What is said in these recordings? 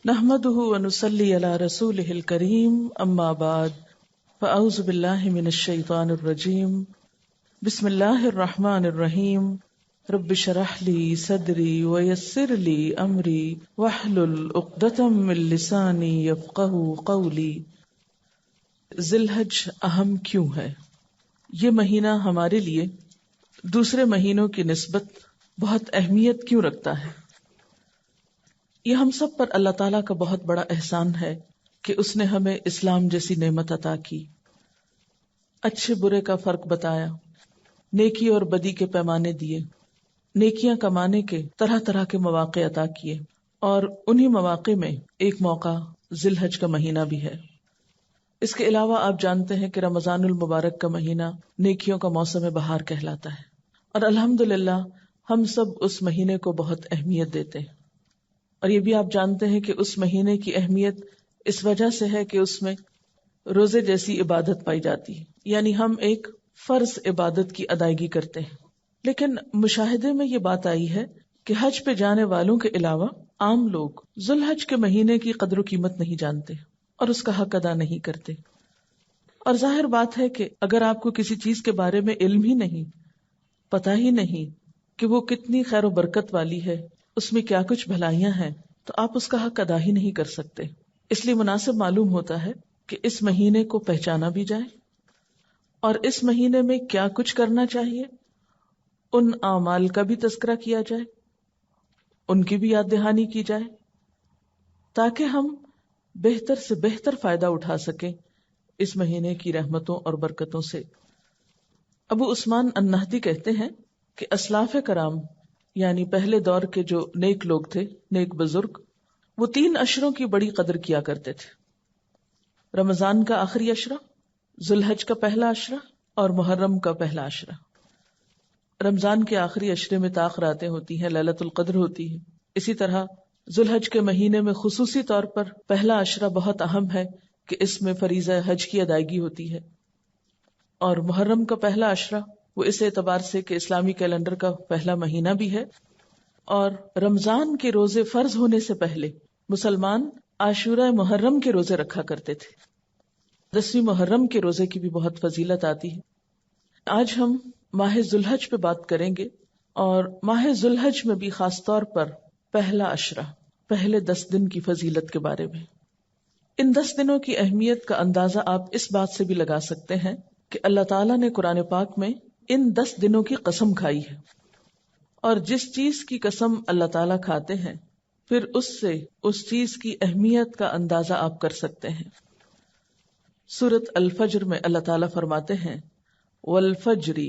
نحمده ونصلي على رسوله الكريم اما بعد فاعوذ بالله من الشيطان الرجيم بسم الله الرحمن الرحيم رب اشرح لي صدري ويسر لي امري واحلل عقدة من لساني يفقهوا قولي۔ ذی الحج اہم کیوں ہے؟ یہ مہینہ ہمارے لیے دوسرے مہینوں کی نسبت بہت اہمیت کیوں رکھتا ہے؟ یہ ہم سب پر اللہ تعالیٰ کا بہت بڑا احسان ہے کہ اس نے ہمیں اسلام جیسی نعمت عطا کی، اچھے برے کا فرق بتایا، نیکی اور بدی کے پیمانے دیے، نیکیاں کمانے کے طرح طرح کے مواقع عطا کیے، اور انہی مواقع میں ایک موقع ذی الحج کا مہینہ بھی ہے۔ اس کے علاوہ آپ جانتے ہیں کہ رمضان المبارک کا مہینہ نیکیوں کا موسم بہار کہلاتا ہے، اور الحمدللہ ہم سب اس مہینے کو بہت اہمیت دیتے ہیں۔ اور یہ بھی آپ جانتے ہیں کہ اس مہینے کی اہمیت اس وجہ سے ہے کہ اس میں روزے جیسی عبادت پائی جاتی ہے، یعنی ہم ایک فرض عبادت کی ادائیگی کرتے ہیں۔ لیکن مشاہدے میں یہ بات آئی ہے کہ حج پہ جانے والوں کے علاوہ عام لوگ ذی الحج کے مہینے کی قدر و قیمت نہیں جانتے اور اس کا حق ادا نہیں کرتے۔ اور ظاہر بات ہے کہ اگر آپ کو کسی چیز کے بارے میں علم ہی نہیں، پتہ ہی نہیں کہ وہ کتنی خیر و برکت والی ہے، اس میں کیا کچھ بھلائیاں ہیں، تو آپ اس کا حق ادا ہی نہیں کر سکتے۔ اس لیے مناسب معلوم ہوتا ہے کہ اس مہینے کو پہچانا بھی جائے، اور اس مہینے میں کیا کچھ کرنا چاہیے، ان اعمال کا بھی تذکرہ کیا جائے، ان کی بھی یاد دہانی کی جائے، تاکہ ہم بہتر سے بہتر فائدہ اٹھا سکیں اس مہینے کی رحمتوں اور برکتوں سے۔ ابو عثمان النہدی کہتے ہیں کہ اسلاف کرام یعنی پہلے دور کے جو نیک لوگ تھے، نیک بزرگ، وہ 3 عشروں کی بڑی قدر کیا کرتے تھے: رمضان کا آخری عشرہ، ذی الحج کا پہلا عشرہ، اور محرم کا پہلا عشرہ۔ رمضان کے آخری عشرے میں طاق راتیں ہوتی ہیں، لیلۃ القدر ہوتی ہے۔ اسی طرح ذی الحج کے مہینے میں خصوصی طور پر پہلا عشرہ بہت اہم ہے کہ اس میں فریضہ حج کی ادائیگی ہوتی ہے، اور محرم کا پہلا عشرہ وہ اس اعتبار سے کہ اسلامی کیلنڈر کا پہلا مہینہ بھی ہے، اور رمضان کے روزے فرض ہونے سے پہلے مسلمان عاشورہ محرم کے روزے رکھا کرتے تھے۔ 10ویں محرم کے روزے کی بھی بہت فضیلت آتی ہے۔ آج ہم ماہ ذی الحج پہ بات کریں گے، اور ماہ ذی الحج میں بھی خاص طور پر پہلا عشرہ، پہلے 10 دن کی فضیلت کے بارے میں۔ ان 10 دنوں کی اہمیت کا اندازہ آپ اس بات سے بھی لگا سکتے ہیں کہ اللہ تعالیٰ نے قرآن پاک میں ان 10 دنوں کی قسم کھائی ہے، اور جس چیز کی قسم اللہ تعالیٰ کھاتے ہیں پھر اس سے اس چیز کی اہمیت کا اندازہ آپ کر سکتے ہیں۔ سورۃ الفجر میں اللہ تعالیٰ فرماتے ہیں والفجر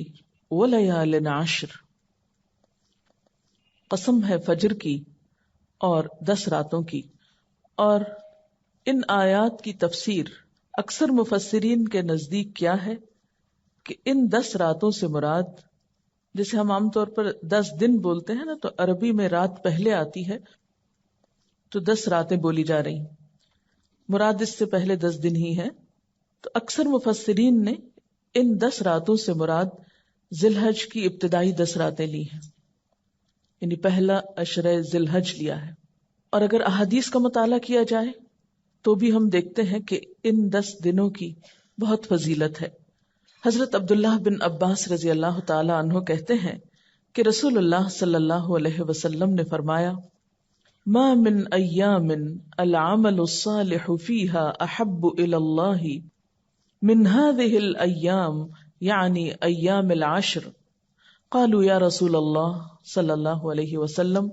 وليال عشر، قسم ہے فجر کی اور 10 راتوں کی۔ اور ان آیات کی تفسیر اکثر مفسرین کے نزدیک کیا ہے کہ ان 10 راتوں سے مراد، جسے ہم عام طور پر 10 دن بولتے ہیں نا، تو عربی میں رات پہلے آتی ہے تو 10 راتیں بولی جا رہی، مراد اس سے پہلے 10 دن ہی ہیں۔ تو اکثر مفسرین نے ان 10 راتوں سے مراد ذی الحج کی ابتدائی 10 راتیں لی ہیں، یعنی پہلا عشرہ ذی الحج لیا ہے۔ اور اگر احادیث کا مطالعہ کیا جائے تو بھی ہم دیکھتے ہیں کہ ان 10 دنوں کی بہت فضیلت ہے۔ حضرت عبداللہ بن عباس رضی اللہ تعالی عنہ کہتے ہیں کہ رسول اللہ صلی اللہ علیہ وسلم نے فرمایا ما من ایام العمل الصالح فیها احب الی اللہ من هذه الایام یعنی ایام العشر۔ قالوا یا رسول اللہ صلی اللہ علیہ وسلم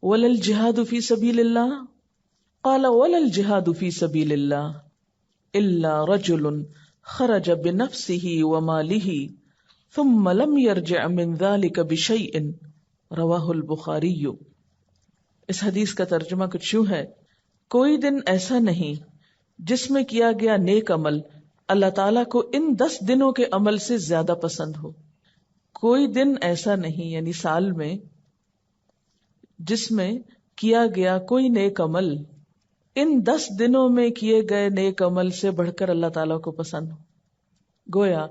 ولا الجہاد فی سبیل اللہ؟ قال ولا الجہاد فی سبیل اللہ الا رجل خرج بنفسه وماله ثم لم يرجع من ذلك بشيء رواہ البخاری۔ اس حدیث کا ترجمہ کچھ یوں ہے، کوئی دن ایسا نہیں جس میں کیا گیا نیک عمل اللہ تعالیٰ کو ان 10 دنوں کے عمل سے زیادہ پسند ہو۔ کوئی دن ایسا نہیں یعنی سال میں جس میں کیا گیا کوئی نیک عمل ان 10 دنوں میں کیے گئے نیک عمل سے بڑھ کر اللہ تعالیٰ کو پسند ہو۔ گویا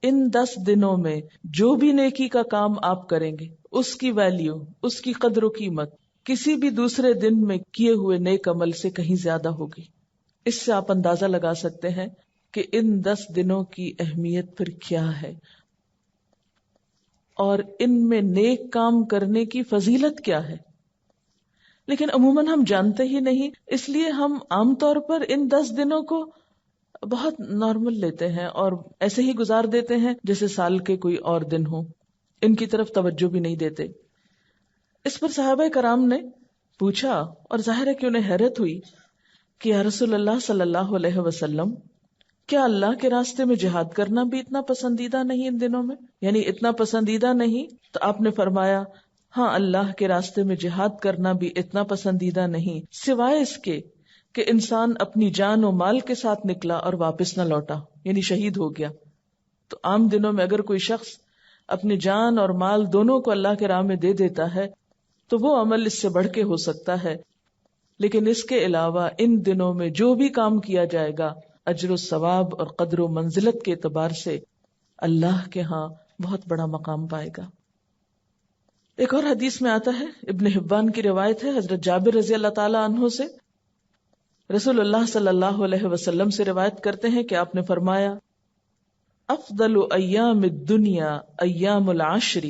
ان 10 دنوں میں جو بھی نیکی کا کام آپ کریں گے اس کی ویلیو، اس کی قدر و قیمت کسی بھی دوسرے دن میں کیے ہوئے نیک عمل سے کہیں زیادہ ہوگی۔ اس سے آپ اندازہ لگا سکتے ہیں کہ ان 10 دنوں کی اہمیت پھر کیا ہے، اور ان میں نیک کام کرنے کی فضیلت کیا ہے۔ لیکن عموماً ہم جانتے ہی نہیں، اس لیے ہم عام طور پر ان 10 دنوں کو بہت نارمل لیتے ہیں اور ایسے ہی گزار دیتے ہیں جیسے سال کے کوئی اور دن ہو، ان کی طرف توجہ بھی نہیں دیتے۔ اس پر صحابہ کرام نے پوچھا، اور ظاہر ہے کہ انہیں حیرت ہوئی کہ یا رسول اللہ صلی اللہ علیہ وسلم، کیا اللہ کے راستے میں جہاد کرنا بھی اتنا پسندیدہ نہیں ان دنوں میں؟ یعنی اتنا پسندیدہ نہیں؟ تو آپ نے فرمایا، ہاں، اللہ کے راستے میں جہاد کرنا بھی اتنا پسندیدہ نہیں، سوائے اس کے کہ انسان اپنی جان و مال کے ساتھ نکلا اور واپس نہ لوٹا، یعنی شہید ہو گیا۔ تو عام دنوں میں اگر کوئی شخص اپنی جان اور مال دونوں کو اللہ کے راہ میں دے دیتا ہے تو وہ عمل اس سے بڑھ کے ہو سکتا ہے، لیکن اس کے علاوہ ان دنوں میں جو بھی کام کیا جائے گا اجر و ثواب اور قدر و منزلت کے اعتبار سے اللہ کے ہاں بہت بڑا مقام پائے گا۔ ایک اور حدیث میں آتا ہے، ابن حبان کی روایت ہے، حضرت جابر رضی اللہ تعالی عنہ سے رسول اللہ صلی اللہ علیہ وسلم سے روایت کرتے ہیں کہ آپ نے فرمایا، افضل ایام الدنیا ایام العشر،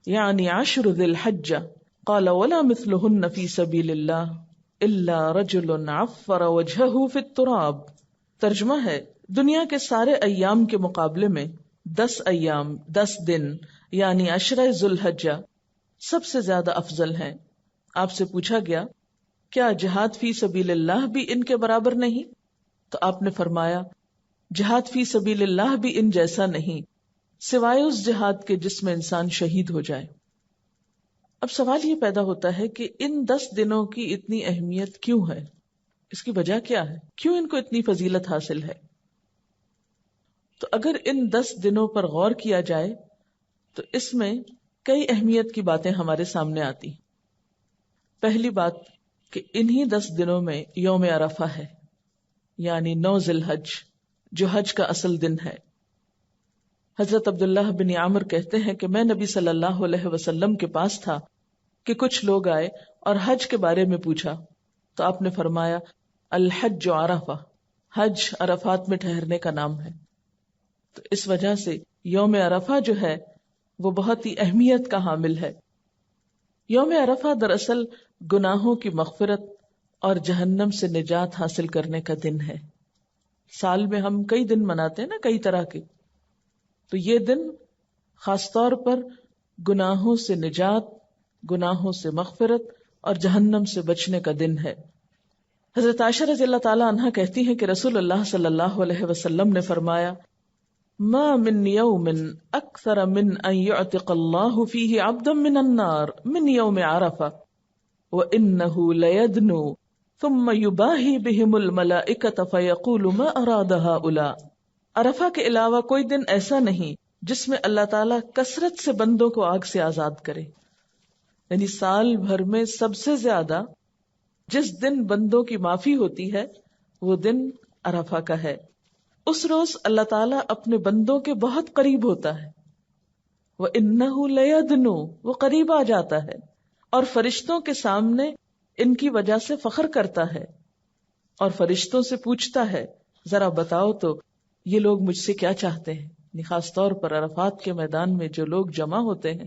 یعنی عشر ذی الحجہ، قال ولا مثلہن فی سبیل اللہ الا رجل عفر وجہہ فی التراب۔ ترجمہ ہے، دنیا کے سارے ایام کے مقابلے میں 10 ایام، 10 دن یعنی عشرہ ذی الحجہ سب سے زیادہ افضل ہیں۔ آپ سے پوچھا گیا، کیا جہاد فی سبیل اللہ بھی ان کے برابر نہیں؟ تو آپ نے فرمایا، جہاد فی سبیل اللہ بھی ان جیسا نہیں، سوائے اس جہاد کے جس میں انسان شہید ہو جائے۔ اب سوال یہ پیدا ہوتا ہے کہ ان 10 دنوں کی اتنی اہمیت کیوں ہے؟ اس کی وجہ کیا ہے؟ کیوں ان کو اتنی فضیلت حاصل ہے؟ تو اگر ان 10 دنوں پر غور کیا جائے تو اس میں کئی اہمیت کی باتیں ہمارے سامنے آتی۔ پہلی بات کہ انہی 10 دنوں میں یوم عرفہ ہے، یعنی 9 ذی الحج، جو حج کا اصل دن ہے۔ حضرت عبداللہ بن عامر کہتے ہیں کہ میں نبی صلی اللہ علیہ وسلم کے پاس تھا کہ کچھ لوگ آئے اور حج کے بارے میں پوچھا، تو آپ نے فرمایا، الحج عرفہ، حج عرفات میں ٹھہرنے کا نام ہے۔ تو اس وجہ سے یوم عرفہ جو ہے وہ بہت ہی اہمیت کا حامل ہے۔ یوم عرفہ دراصل گناہوں کی مغفرت اور جہنم سے نجات حاصل کرنے کا دن ہے۔ سال میں ہم کئی دن مناتے ہیں نا، کئی طرح کے، تو یہ دن خاص طور پر گناہوں سے نجات، گناہوں سے مغفرت اور جہنم سے بچنے کا دن ہے۔ حضرت عائشہ رضی اللہ تعالی عنہا کہتی ہیں کہ رسول اللہ صلی اللہ علیہ وسلم نے فرمایا، ما من یوم اکثر من ان یعتق اللہ فیہ عبدا من النار من یوم عرفہ وانہ لیدنو ثم یباہی بہم الملائکۃ فیقول ما اراد ہؤلاء۔ عرفہ کے علاوہ کوئی دن ایسا نہیں جس میں اللہ تعالیٰ کثرت سے بندوں کو آگ سے آزاد کرے، یعنی سال بھر میں سب سے زیادہ جس دن بندوں کی معافی ہوتی ہے وہ دن عرفہ کا ہے۔ اس روز اللہ تعالیٰ اپنے بندوں کے بہت قریب ہوتا ہے، وَإِنَّهُ لَيَدْنُو، وہ قریب آ جاتا ہے اور فرشتوں کے سامنے ان کی وجہ سے فخر کرتا ہے اور فرشتوں سے پوچھتا ہے، ذرا بتاؤ تو یہ لوگ مجھ سے کیا چاہتے ہیں۔ خاص طور پر عرفات کے میدان میں جو لوگ جمع ہوتے ہیں،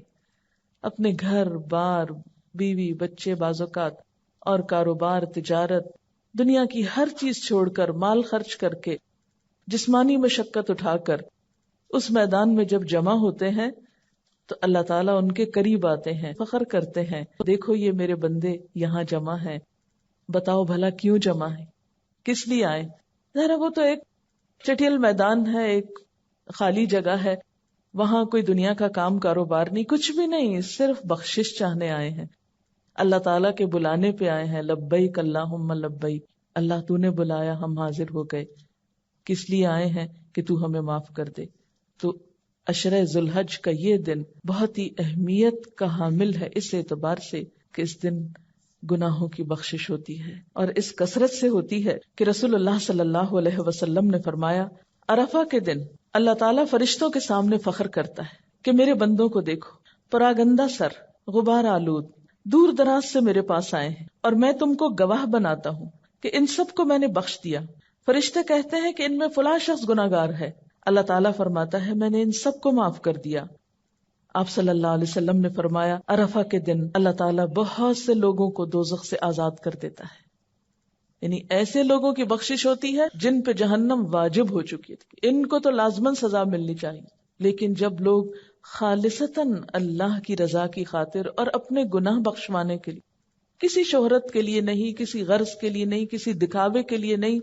اپنے گھر بار، بیوی بچے، بعض اوقات اور کاروبار، تجارت، دنیا کی ہر چیز چھوڑ کر، مال خرچ کر کے، جسمانی مشقت اٹھا کر اس میدان میں جب جمع ہوتے ہیں تو اللہ تعالیٰ ان کے قریب آتے ہیں، فخر کرتے ہیں، دیکھو یہ میرے بندے یہاں جمع ہیں، بتاؤ بھلا کیوں جمع ہے، کس لیے آئے؟ ذرا وہ تو ایک چٹیل میدان ہے، ایک خالی جگہ ہے، وہاں کوئی دنیا کا کام کاروبار نہیں، کچھ بھی نہیں، صرف بخشش چاہنے آئے ہیں، اللہ تعالیٰ کے بلانے پہ آئے ہیں، لبیک اللہم لبیک، اللہ تو نے بلایا، ہم حاضر ہو گئے۔ کس لیے آئے ہیں؟ کہ تو ہمیں معاف کر دے۔ تو عشرہ ذی الحج کا یہ دن بہت ہی اہمیت کا حامل ہے، اس اعتبار سے کہ اس دن گناہوں کی بخشش ہوتی ہے، اور اس کثرت سے ہوتی ہے کہ رسول اللہ صلی اللہ علیہ وسلم نے فرمایا، عرفہ کے دن اللہ تعالیٰ فرشتوں کے سامنے فخر کرتا ہے کہ میرے بندوں کو دیکھو، پراگندہ سر، غبار آلود، دور دراز سے میرے پاس آئے ہیں اور میں تم کو گواہ بناتا ہوں کہ ان سب کو میں نے بخش دیا. فرشتے کہتے ہیں کہ ان میں فلاں شخص گناہگار ہے. اللہ تعالیٰ فرماتا ہے میں نے ان سب کو معاف کر دیا. آپ صلی اللہ علیہ وسلم نے فرمایا عرفہ کے دن اللہ تعالیٰ بہت سے لوگوں کو دوزخ سے آزاد کر دیتا ہے. یعنی ایسے لوگوں کی بخشش ہوتی ہے جن پہ جہنم واجب ہو چکی تھی، ان کو تو لازماً سزا ملنی چاہیے. لیکن جب لوگ خالصتاً اللہ کی رضا کی خاطر اور اپنے گناہ بخشوانے کے لیے، کسی شہرت کے لیے نہیں، کسی غرض کے لیے نہیں، کسی دکھاوے کے لیے نہیں،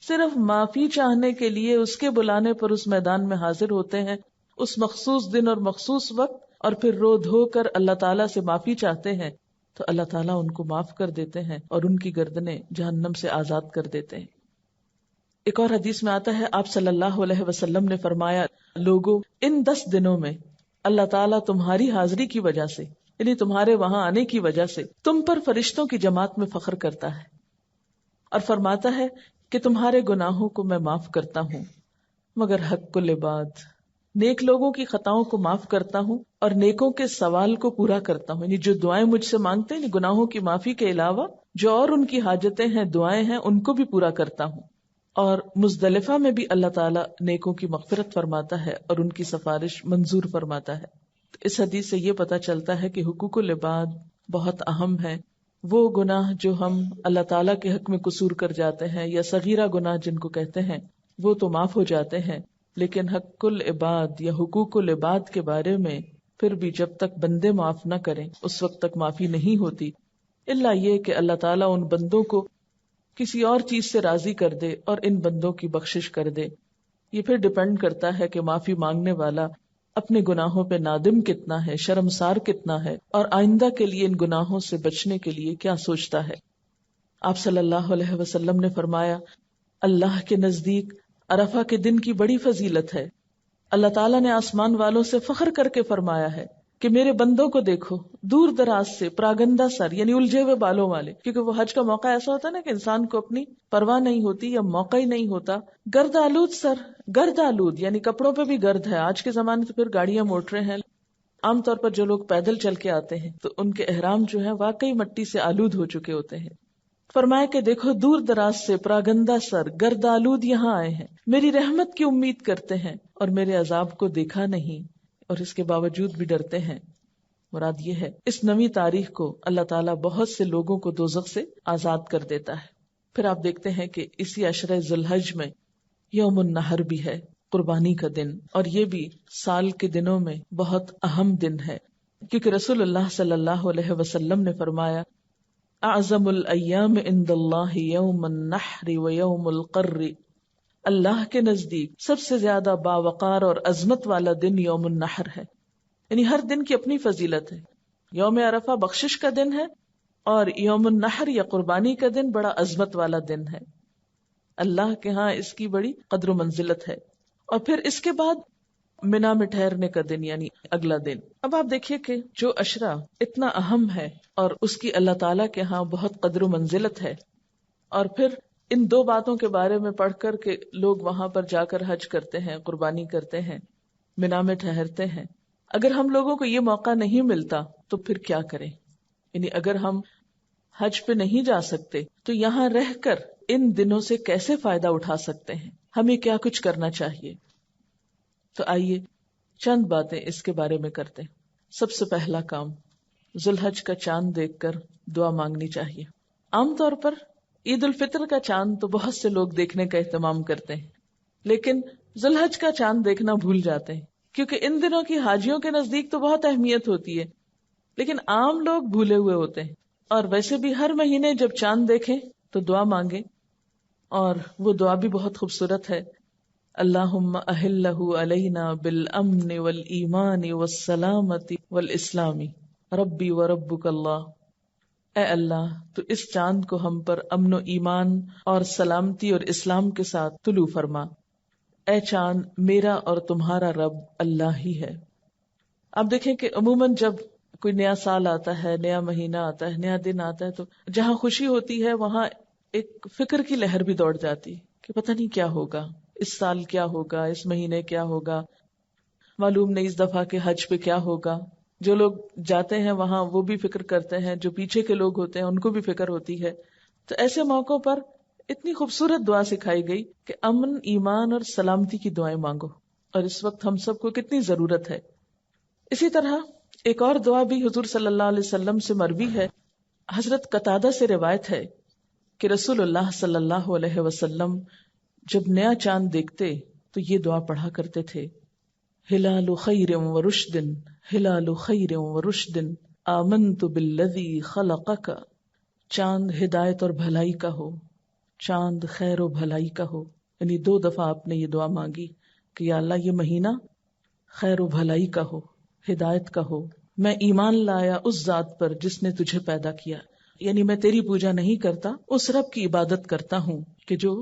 صرف معافی چاہنے کے لیے اس کے بلانے پر اس میدان میں حاضر ہوتے ہیں اس مخصوص دن اور مخصوص وقت، اور پھر رو دھو کر اللہ تعالیٰ سے معافی چاہتے ہیں، تو اللہ تعالیٰ ان کو معاف کر دیتے ہیں اور ان کی گردنیں جہنم سے آزاد کر دیتے ہیں. ایک اور حدیث میں آتا ہے آپ صلی اللہ علیہ وسلم نے فرمایا لوگوں ان 10 دنوں میں اللہ تعالیٰ تمہاری حاضری کی وجہ سے، یعنی تمہارے وہاں آنے کی وجہ سے تم پر فرشتوں کی جماعت میں فخر کرتا ہے اور فرماتا ہے کہ تمہارے گناہوں کو میں معاف کرتا ہوں مگر حق العباد، نیک لوگوں کی خطاؤں کو معاف کرتا ہوں اور نیکوں کے سوال کو پورا کرتا ہوں. یعنی جو دعائیں مجھ سے مانگتے ہیں گناہوں کی معافی کے علاوہ جو اور ان کی حاجتیں ہیں، دعائیں ہیں، ان کو بھی پورا کرتا ہوں. اور مزدلفہ میں بھی اللہ تعالیٰ نیکوں کی مغفرت فرماتا ہے اور ان کی سفارش منظور فرماتا ہے. تو اس حدیث سے یہ پتہ چلتا ہے کہ حقوق العباد بہت اہم ہے. وہ گناہ جو ہم اللہ تعالیٰ کے حق میں قصور کر جاتے ہیں یا صغیرہ گناہ جن کو کہتے ہیں، وہ تو معاف ہو جاتے ہیں، لیکن حق العباد یا حقوق العباد کے بارے میں پھر بھی جب تک بندے معاف نہ کریں اس وقت تک معافی نہیں ہوتی، الا یہ کہ اللہ تعالیٰ ان بندوں کو کسی اور چیز سے راضی کر دے اور ان بندوں کی بخشش کر دے. یہ پھر ڈیپینڈ کرتا ہے کہ معافی مانگنے والا اپنے گناہوں پہ نادم کتنا ہے، شرمسار کتنا ہے، اور آئندہ کے لیے ان گناہوں سے بچنے کے لیے کیا سوچتا ہے. آپ صلی اللہ علیہ وسلم نے فرمایا اللہ کے نزدیک عرفہ کے دن کی بڑی فضیلت ہے. اللہ تعالیٰ نے آسمان والوں سے فخر کر کے فرمایا ہے کہ میرے بندوں کو دیکھو، دور دراز سے پراگندہ سر یعنی الجھے ہوئے بالوں والے، کیونکہ وہ حج کا موقع ایسا ہوتا ہے نا کہ انسان کو اپنی پرواہ نہیں ہوتی یا موقع ہی نہیں ہوتا. گرد آلود سر، گرد آلود یعنی کپڑوں پہ بھی گرد ہے. آج کے زمانے تو پھر گاڑیاں موٹریں ہیں. عام طور پر جو لوگ پیدل چل کے آتے ہیں تو ان کے احرام جو ہیں واقعی مٹی سے آلود ہو چکے ہوتے ہیں. فرمایا کہ دیکھو دور دراز سے پراگندہ سر گرد آلود یہاں آئے ہیں، میری رحمت کی امید کرتے ہیں اور میرے عذاب کو دیکھا نہیں اور اس کے باوجود بھی ڈرتے ہیں. مراد یہ ہے اس نویں تاریخ کو اللہ تعالیٰ بہت سے لوگوں کو دوزخ سے آزاد کر دیتا ہے. پھر آپ دیکھتے ہیں کہ اسی عشرہ ذی الحج میں یوم النحر بھی ہے، قربانی کا دن، اور یہ بھی سال کے دنوں میں بہت اہم دن ہے، کیونکہ رسول اللہ صلی اللہ علیہ وسلم نے فرمایا اعظم الایام عند اللہ یوم النحر و یوم القر. اللہ کے نزدیک سب سے زیادہ باوقار اور عظمت والا دن یوم النحر ہے. یعنی ہر دن کی اپنی فضیلت ہے. یوم عرفہ بخشش کا دن ہے اور یوم النحر یا قربانی کا دن بڑا عظمت والا دن ہے. اللہ کے ہاں اس کی بڑی قدر و منزلت ہے. اور پھر اس کے بعد منا میں ٹھہرنے کا دن یعنی اگلا دن. اب آپ دیکھیے کہ جو عشرہ اتنا اہم ہے اور اس کی اللہ تعالیٰ کے ہاں بہت قدر و منزلت ہے، اور پھر ان دو باتوں کے بارے میں پڑھ کر کے لوگ وہاں پر جا کر حج کرتے ہیں، قربانی کرتے ہیں، منا میں ٹھہرتے ہیں. اگر ہم لوگوں کو یہ موقع نہیں ملتا تو پھر کیا کریں؟ یعنی اگر ہم حج پہ نہیں جا سکتے تو یہاں رہ کر ان دنوں سے کیسے فائدہ اٹھا سکتے ہیں؟ ہمیں کیا کچھ کرنا چاہیے؟ تو آئیے چند باتیں اس کے بارے میں کرتے ہیں. سب سے پہلا کام، ذی الحج کا چاند دیکھ کر دعا مانگنی چاہیے. عام طور پر عید الفطر کا چاند تو بہت سے لوگ دیکھنے کا اہتمام کرتے ہیں، لیکن ذی الحج کا چاند دیکھنا بھول جاتے ہیں، کیونکہ ان دنوں کی حاجیوں کے نزدیک تو بہت اہمیت ہوتی ہے، لیکن عام لوگ بھولے ہوئے ہوتے ہیں. اور ویسے بھی ہر مہینے جب چاند دیکھیں تو دعا مانگیں، اور وہ دعا بھی بہت خوبصورت ہے. اللہم اہلہ علینا بالامن والایمان والسلامت والاسلام ربی وربک اللہ. اے اللہ تو اس چاند کو ہم پر امن و ایمان اور سلامتی اور اسلام کے ساتھ طلوع فرما. اے چاند میرا اور تمہارا رب اللہ ہی ہے. آپ دیکھیں کہ عموماً جب کوئی نیا سال آتا ہے، نیا مہینہ آتا ہے، نیا دن آتا ہے، تو جہاں خوشی ہوتی ہے وہاں ایک فکر کی لہر بھی دوڑ جاتی کہ پتہ نہیں کیا ہوگا، اس سال کیا ہوگا، اس مہینے کیا ہوگا، معلوم نہیں اس دفعہ کے حج پہ کیا ہوگا. جو لوگ جاتے ہیں وہاں وہ بھی فکر کرتے ہیں، جو پیچھے کے لوگ ہوتے ہیں ان کو بھی فکر ہوتی ہے. تو ایسے موقعوں پر اتنی خوبصورت دعا سکھائی گئی کہ امن، ایمان اور سلامتی کی دعائیں مانگو، اور اس وقت ہم سب کو کتنی ضرورت ہے. اسی طرح ایک اور دعا بھی حضور صلی اللہ علیہ وسلم سے مروی ہے. حضرت قتادہ سے روایت ہے کہ رسول اللہ صلی اللہ علیہ وسلم جب نیا چاند دیکھتے تو یہ دعا پڑھا کرتے تھے: ہلال خیر و رشد، ہلال خیر و رشد، آمنت بالذی خلقک. چاند ہدایت اور بھلائی کا ہو، چاند خیر و بھلائی کا ہو. یعنی 2 دفعہ آپ نے یہ دعا مانگی کہ یا اللہ یہ مہینہ خیر و بھلائی کا ہو، ہدایت کا ہو. میں ایمان لایا اس ذات پر جس نے تجھے پیدا کیا. یعنی میں تیری پوجا نہیں کرتا، اس رب کی عبادت کرتا ہوں کہ جو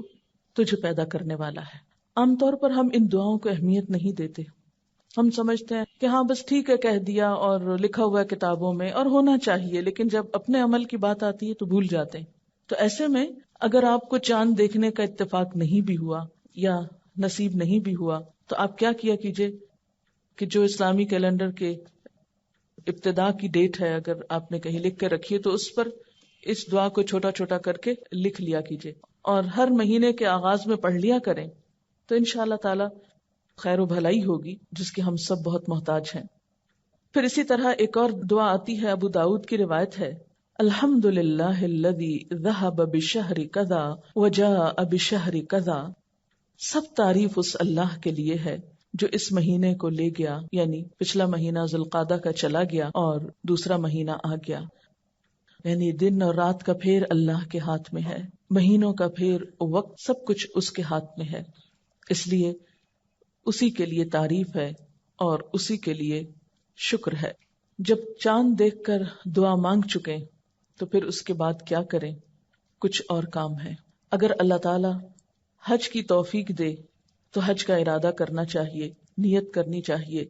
تجھے پیدا کرنے والا ہے. عام طور پر ہم ان دعاؤں کو اہمیت نہیں دیتے. ہم سمجھتے ہیں کہ ہاں بس ٹھیک ہے کہہ دیا اور لکھا ہوا ہے کتابوں میں اور ہونا چاہیے، لیکن جب اپنے عمل کی بات آتی ہے تو بھول جاتے ہیں. تو ایسے میں اگر آپ کو چاند دیکھنے کا اتفاق نہیں بھی ہوا یا نصیب نہیں بھی ہوا تو آپ کیا کیا کیجئے کہ جو اسلامی کیلنڈر کے ابتدا کی ڈیٹ ہے اگر آپ نے کہیں لکھ کے رکھی ہے تو اس پر اس دعا کو چھوٹا چھوٹا کر کے لکھ لیا کیجئے، اور ہر مہینے کے آغاز میں پڑھ لیا کریں. تو انشاءاللہ تعالی خیر و بھلائی ہوگی جس کے ہم سب بہت محتاج ہیں. پھر اسی طرح ایک اور دعا آتی ہے، ابو داؤد کی روایت ہے: الحمد للہ الذی ذہب بشہر کذا وجاء بشہر کذا. سب تعریف اس اللہ کے لیے ہے جو اس مہینے کو لے گیا، یعنی پچھلا مہینہ ذوالقعدہ کا چلا گیا اور دوسرا مہینہ آ گیا. یعنی دن اور رات کا پھیر اللہ کے ہاتھ میں ہے، مہینوں کا پھیر، وقت، سب کچھ اس کے ہاتھ میں ہے. اس لیے اسی کے لیے تعریف ہے اور اسی کے لیے شکر ہے. جب چاند دیکھ کر دعا مانگ چکے تو پھر اس کے بعد کیا کریں؟ کچھ اور کام ہے. اگر اللہ تعالی حج کی توفیق دے تو حج کا ارادہ کرنا چاہیے، نیت کرنی چاہیے.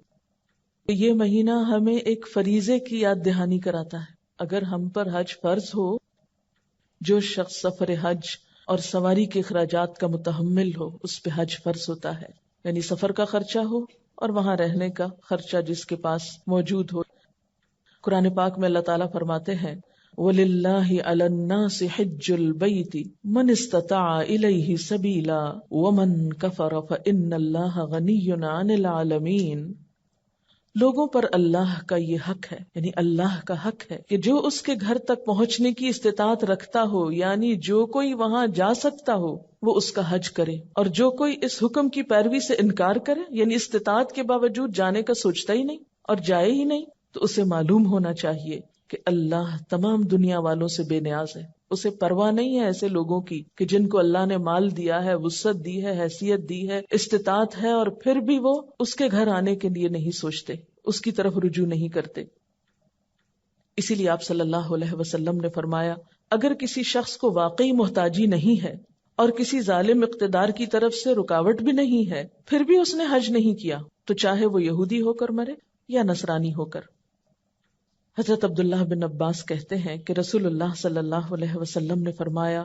یہ مہینہ ہمیں ایک فریضے کی یاد دہانی کراتا ہے. اگر ہم پر حج فرض ہو، جو شخص سفر حج اور سواری کے اخراجات کا متحمل ہو اس پہ حج فرض ہوتا ہے. یعنی سفر کا خرچہ ہو اور وہاں رہنے کا خرچہ جس کے پاس موجود ہو. قرآن پاک میں اللہ تعالیٰ فرماتے ہیں: وَلِلَّهِ عَلَى النَّاسِ حِجُّ الْبَيْتِ مَنِ اسْتَطَاعَ إِلَيْهِ سَبِيلًا وَمَنْ كَفَرَ فَإِنَّ اللَّهَ غَنِيٌّ عَنِ الْعَالَمِينَ. لوگوں پر اللہ کا یہ حق ہے، یعنی اللہ کا حق ہے کہ جو اس کے گھر تک پہنچنے کی استطاعت رکھتا ہو، یعنی جو کوئی وہاں جا سکتا ہو وہ اس کا حج کرے، اور جو کوئی اس حکم کی پیروی سے انکار کرے، یعنی استطاعت کے باوجود جانے کا سوچتا ہی نہیں اور جائے ہی نہیں، تو اسے معلوم ہونا چاہیے کہ اللہ تمام دنیا والوں سے بے نیاز ہے. اسے پرواہ نہیں ہے ایسے لوگوں کی کہ جن کو اللہ نے مال دیا ہے، وسعت دی ہے، حیثیت دی ہے، استطاعت ہے، اور پھر بھی وہ اس کے گھر آنے کے لیے نہیں سوچتے، اس کی طرف رجوع نہیں کرتے. اسی لیے آپ صلی اللہ علیہ وسلم نے فرمایا: اگر کسی شخص کو واقعی محتاجی نہیں ہے اور کسی ظالم اقتدار کی طرف سے رکاوٹ بھی نہیں ہے، پھر بھی اس نے حج نہیں کیا، تو چاہے وہ یہودی ہو کر مرے یا نصرانی ہو کر. حضرت عبداللہ بن عباس کہتے ہیں کہ رسول اللہ صلی اللہ علیہ وسلم نے فرمایا: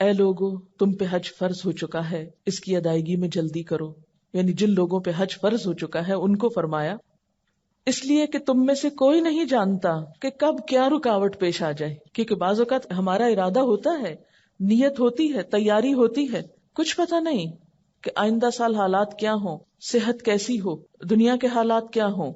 اے لوگو، تم پہ حج فرض ہو چکا ہے، اس کی ادائیگی میں جلدی کرو. یعنی جن لوگوں پہ حج فرض ہو چکا ہے ان کو فرمایا، اس لیے کہ تم میں سے کوئی نہیں جانتا کہ کب کیا رکاوٹ پیش آ جائے. کیونکہ بعض اوقات ہمارا ارادہ ہوتا ہے، نیت ہوتی ہے، تیاری ہوتی ہے، کچھ پتہ نہیں کہ آئندہ سال حالات کیا ہوں، صحت کیسی ہو، دنیا کے حالات کیا ہوں.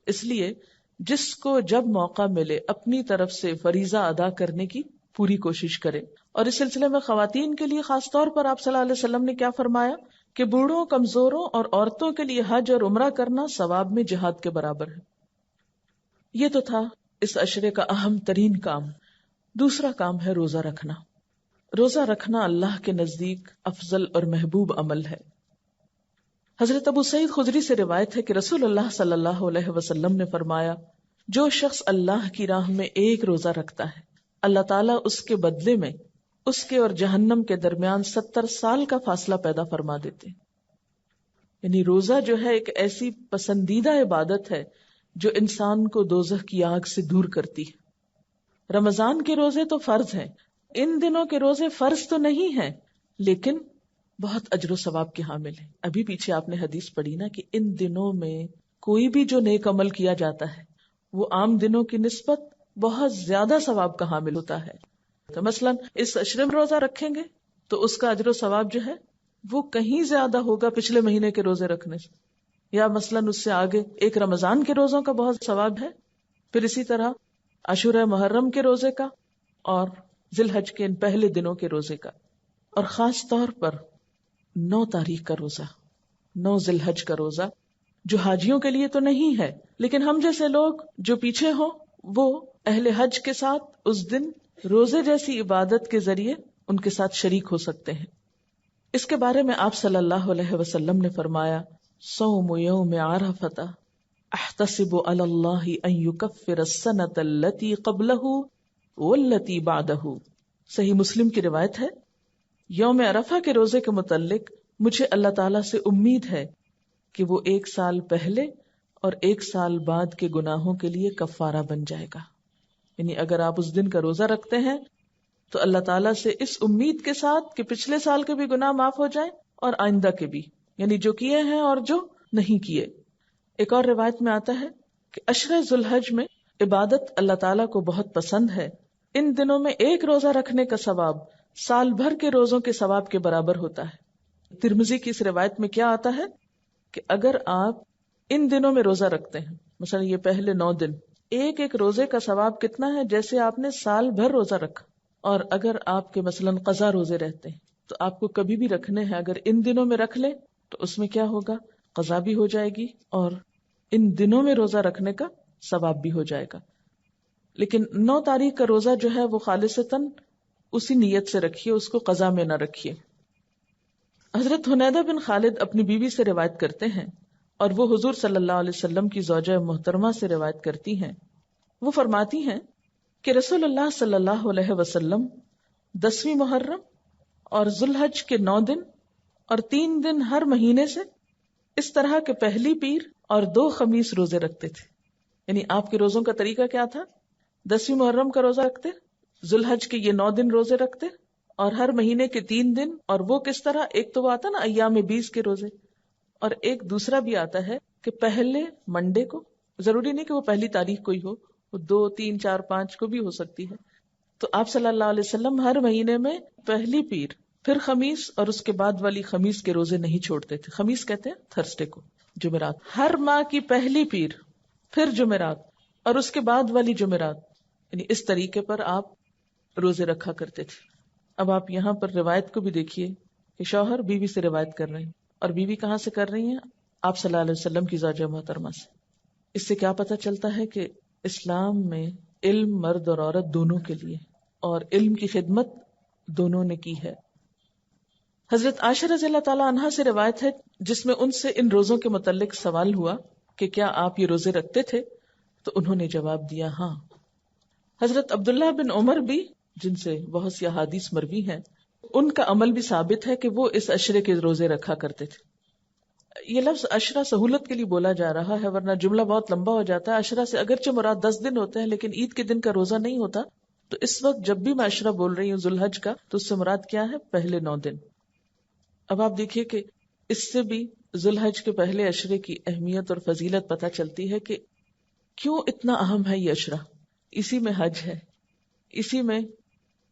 اس لیے جس کو جب موقع ملے اپنی طرف سے فریضہ ادا کرنے کی پوری کوشش کرے. اور اس سلسلے میں خواتین کے لیے خاص طور پر آپ صلی اللہ علیہ وسلم نے کیا فرمایا کہ بوڑھوں، کمزوروں اور عورتوں کے لیے حج اور عمرہ کرنا ثواب میں جہاد کے برابر ہے. یہ تو تھا اس عشرے کا اہم ترین کام. دوسرا کام ہے روزہ رکھنا. روزہ رکھنا اللہ کے نزدیک افضل اور محبوب عمل ہے. حضرت ابو سعید خدری سے روایت ہے کہ رسول اللہ صلی اللہ علیہ وسلم نے فرمایا: جو شخص اللہ کی راہ میں ایک روزہ رکھتا ہے، اللہ تعالیٰ اس کے بدلے میں اس کے اور جہنم کے درمیان 70 سال کا فاصلہ پیدا فرما دیتے. یعنی روزہ جو ہے ایک ایسی پسندیدہ عبادت ہے جو انسان کو دوزخ کی آگ سے دور کرتی ہے. رمضان کے روزے تو فرض ہیں، ان دنوں کے روزے فرض تو نہیں ہیں لیکن بہت اجر و ثواب کے حامل ہیں. ابھی پیچھے آپ نے حدیث پڑھی نا کہ ان دنوں میں کوئی بھی جو نیک عمل کیا جاتا ہے وہ عام دنوں کی نسبت بہت زیادہ ثواب کا حامل ہوتا ہے. تو مثلا اس عشرے میں روزہ رکھیں گے تو اس کا اجر و ثواب جو ہے وہ کہیں زیادہ ہوگا پچھلے مہینے کے روزے رکھنے سے. یا مثلا اس سے آگے ایک رمضان کے روزوں کا بہت ثواب ہے، پھر اسی طرح عاشورہ محرم کے روزے کا اور ذی الحج کے ان پہلے دنوں کے روزے کا، اور خاص طور پر 9 تاریخ کا روزہ، 9 ذی الحج کا روزہ، جو حاجیوں کے لیے تو نہیں ہے لیکن ہم جیسے لوگ جو پیچھے ہوں وہ اہل حج کے ساتھ اس دن روزے جیسی عبادت کے ذریعے ان کے ساتھ شریک ہو سکتے ہیں. اس کے بارے میں آپ صلی اللہ علیہ وسلم نے فرمایا صوم یوم عرفہ احتسب علی اللہ ان یکفر السنۃ التي قبلہ والتي بعدہ. صحیح مسلم کی روایت ہے، یوم عرفہ کے روزے کے متعلق مجھے اللہ تعالیٰ سے امید ہے کہ وہ 1 سال پہلے اور 1 سال بعد کے گناہوں کے لیے کفارہ بن جائے گا. یعنی اگر آپ اس دن کا روزہ رکھتے ہیں تو اللہ تعالیٰ سے اس امید کے ساتھ کہ پچھلے سال کے بھی گناہ معاف ہو جائیں اور آئندہ کے بھی، یعنی جو کیے ہیں اور جو نہیں کیے. ایک اور روایت میں آتا ہے کہ عشرہ ذی الحج میں عبادت اللہ تعالیٰ کو بہت پسند ہے. ان دنوں میں ایک روزہ رکھنے کا ثواب سال بھر کے روزوں کے ثواب کے برابر ہوتا ہے. ترمذی کی اس روایت میں کیا آتا ہے کہ اگر آپ ان دنوں میں روزہ رکھتے ہیں، مثلا یہ پہلے 9 دن، ایک ایک روزے کا ثواب کتنا ہے جیسے آپ نے سال بھر روزہ رکھا. اور اگر آپ کے مثلا قضا روزے رہتے ہیں تو آپ کو کبھی بھی رکھنے ہیں، اگر ان دنوں میں رکھ لیں تو اس میں کیا ہوگا، قضا بھی ہو جائے گی اور ان دنوں میں روزہ رکھنے کا ثواب بھی ہو جائے گا. لیکن 9 تاریخ کا روزہ جو ہے وہ خالصتاً اسی نیت سے رکھیے، اس کو قضا میں نہ رکھیے. حضرت حنیدہ بن خالد اپنی بیوی سے روایت کرتے ہیں اور وہ حضور صلی اللہ علیہ وسلم کی زوجہ محترمہ سے روایت کرتی ہیں. وہ فرماتی ہیں کہ رسول اللہ صلی اللہ علیہ وسلم 10ویں محرم اور ذی الحج کے 9 دن اور 3 دن ہر مہینے سے اس طرح کے پہلی پیر اور 2 خمیس روزے رکھتے تھے. یعنی آپ کے روزوں کا طریقہ کیا تھا، 10ویں محرم کا روزہ رکھتے، ذی الحج کے یہ 9 دن روزے رکھتے اور ہر مہینے کے 3 دن. اور وہ کس طرح، ایک تو وہ آتا نا ایام 20 کے روزے، اور ایک دوسرا بھی آتا ہے کہ پہلے منڈے کو، ضروری نہیں کہ وہ پہلی تاریخ کو ہی ہو، وہ 2 3 4 5 کو بھی ہو سکتی ہے. تو آپ صلی اللہ علیہ وسلم ہر مہینے میں پہلی پیر، پھر خمیس اور اس کے بعد والی خمیس کے روزے نہیں چھوڑتے تھے. خمیس کہتے ہیں تھرسڈے کو، جمعرات. ہر ماہ کی پہلی پیر، پھر جمعرات اور اس کے بعد والی جمعرات، یعنی اس طریقے پر آپ روزے رکھا کرتے تھے. اب آپ یہاں پر روایت کو بھی دیکھیے کہ شوہر بیوی سے روایت کر رہے ہیں، اور بیوی کہاں سے کر رہی ہیں، آپ صلی اللہ علیہ وسلم کی زوجہ محترمہ سے. اس سے کیا پتہ چلتا ہے کہ اسلام میں علم مرد اور عورت دونوں کے لیے، اور علم کی خدمت دونوں نے کی ہے. حضرت عائشہ رضی اللہ تعالیٰ عنہا سے روایت ہے جس میں ان سے ان روزوں کے متعلق سوال ہوا کہ کیا آپ یہ روزے رکھتے تھے، تو انہوں نے جواب دیا ہاں. حضرت عبداللہ بن عمر بھی، جن سے بہت سی احادیث مروی ہیں، ان کا عمل بھی ثابت ہے کہ وہ اس عشرے کے روزے رکھا کرتے تھے. یہ لفظ عشرہ سہولت کے لیے بولا جا رہا ہے، ورنہ جملہ بہت لمبا ہو جاتا ہے. عشرہ سے اگرچہ مراد 10 دن ہوتے ہیں لیکن عید کے دن کا روزہ نہیں ہوتا. تو اس وقت جب بھی میں عشرہ بول رہی ہوں ذی الحج کا، تو اس سے مراد کیا ہے، پہلے 9 دن. اب آپ دیکھیے کہ اس سے بھی ذی الحج کے پہلے عشرے کی اہمیت اور فضیلت پتہ چلتی ہے کہ کیوں اتنا اہم ہے یہ عشرہ. اسی میں حج ہے، اسی میں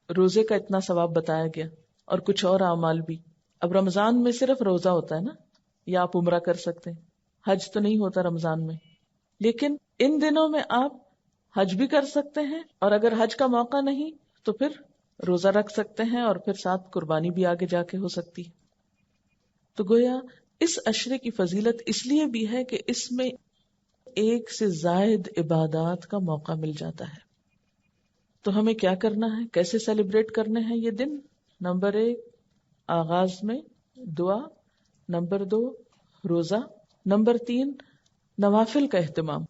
روزے کا اتنا ثواب بتایا گیا اور کچھ اور اعمال بھی. اب رمضان میں صرف روزہ ہوتا ہے نا، یا آپ عمرہ کر سکتے ہیں، حج تو نہیں ہوتا رمضان میں. لیکن ان دنوں میں آپ حج بھی کر سکتے ہیں، اور اگر حج کا موقع نہیں تو پھر روزہ رکھ سکتے ہیں، اور پھر ساتھ قربانی بھی آگے جا کے ہو سکتی ہے. تو گویا اس عشرے کی فضیلت اس لیے بھی ہے کہ اس میں ایک سے زائد عبادات کا موقع مل جاتا ہے. تو ہمیں کیا کرنا ہے، کیسے سیلیبریٹ کرنے ہیں یہ دن؟ نمبر 1 آغاز میں دعا، نمبر 2 روزہ، نمبر 3 نوافل کا اہتمام،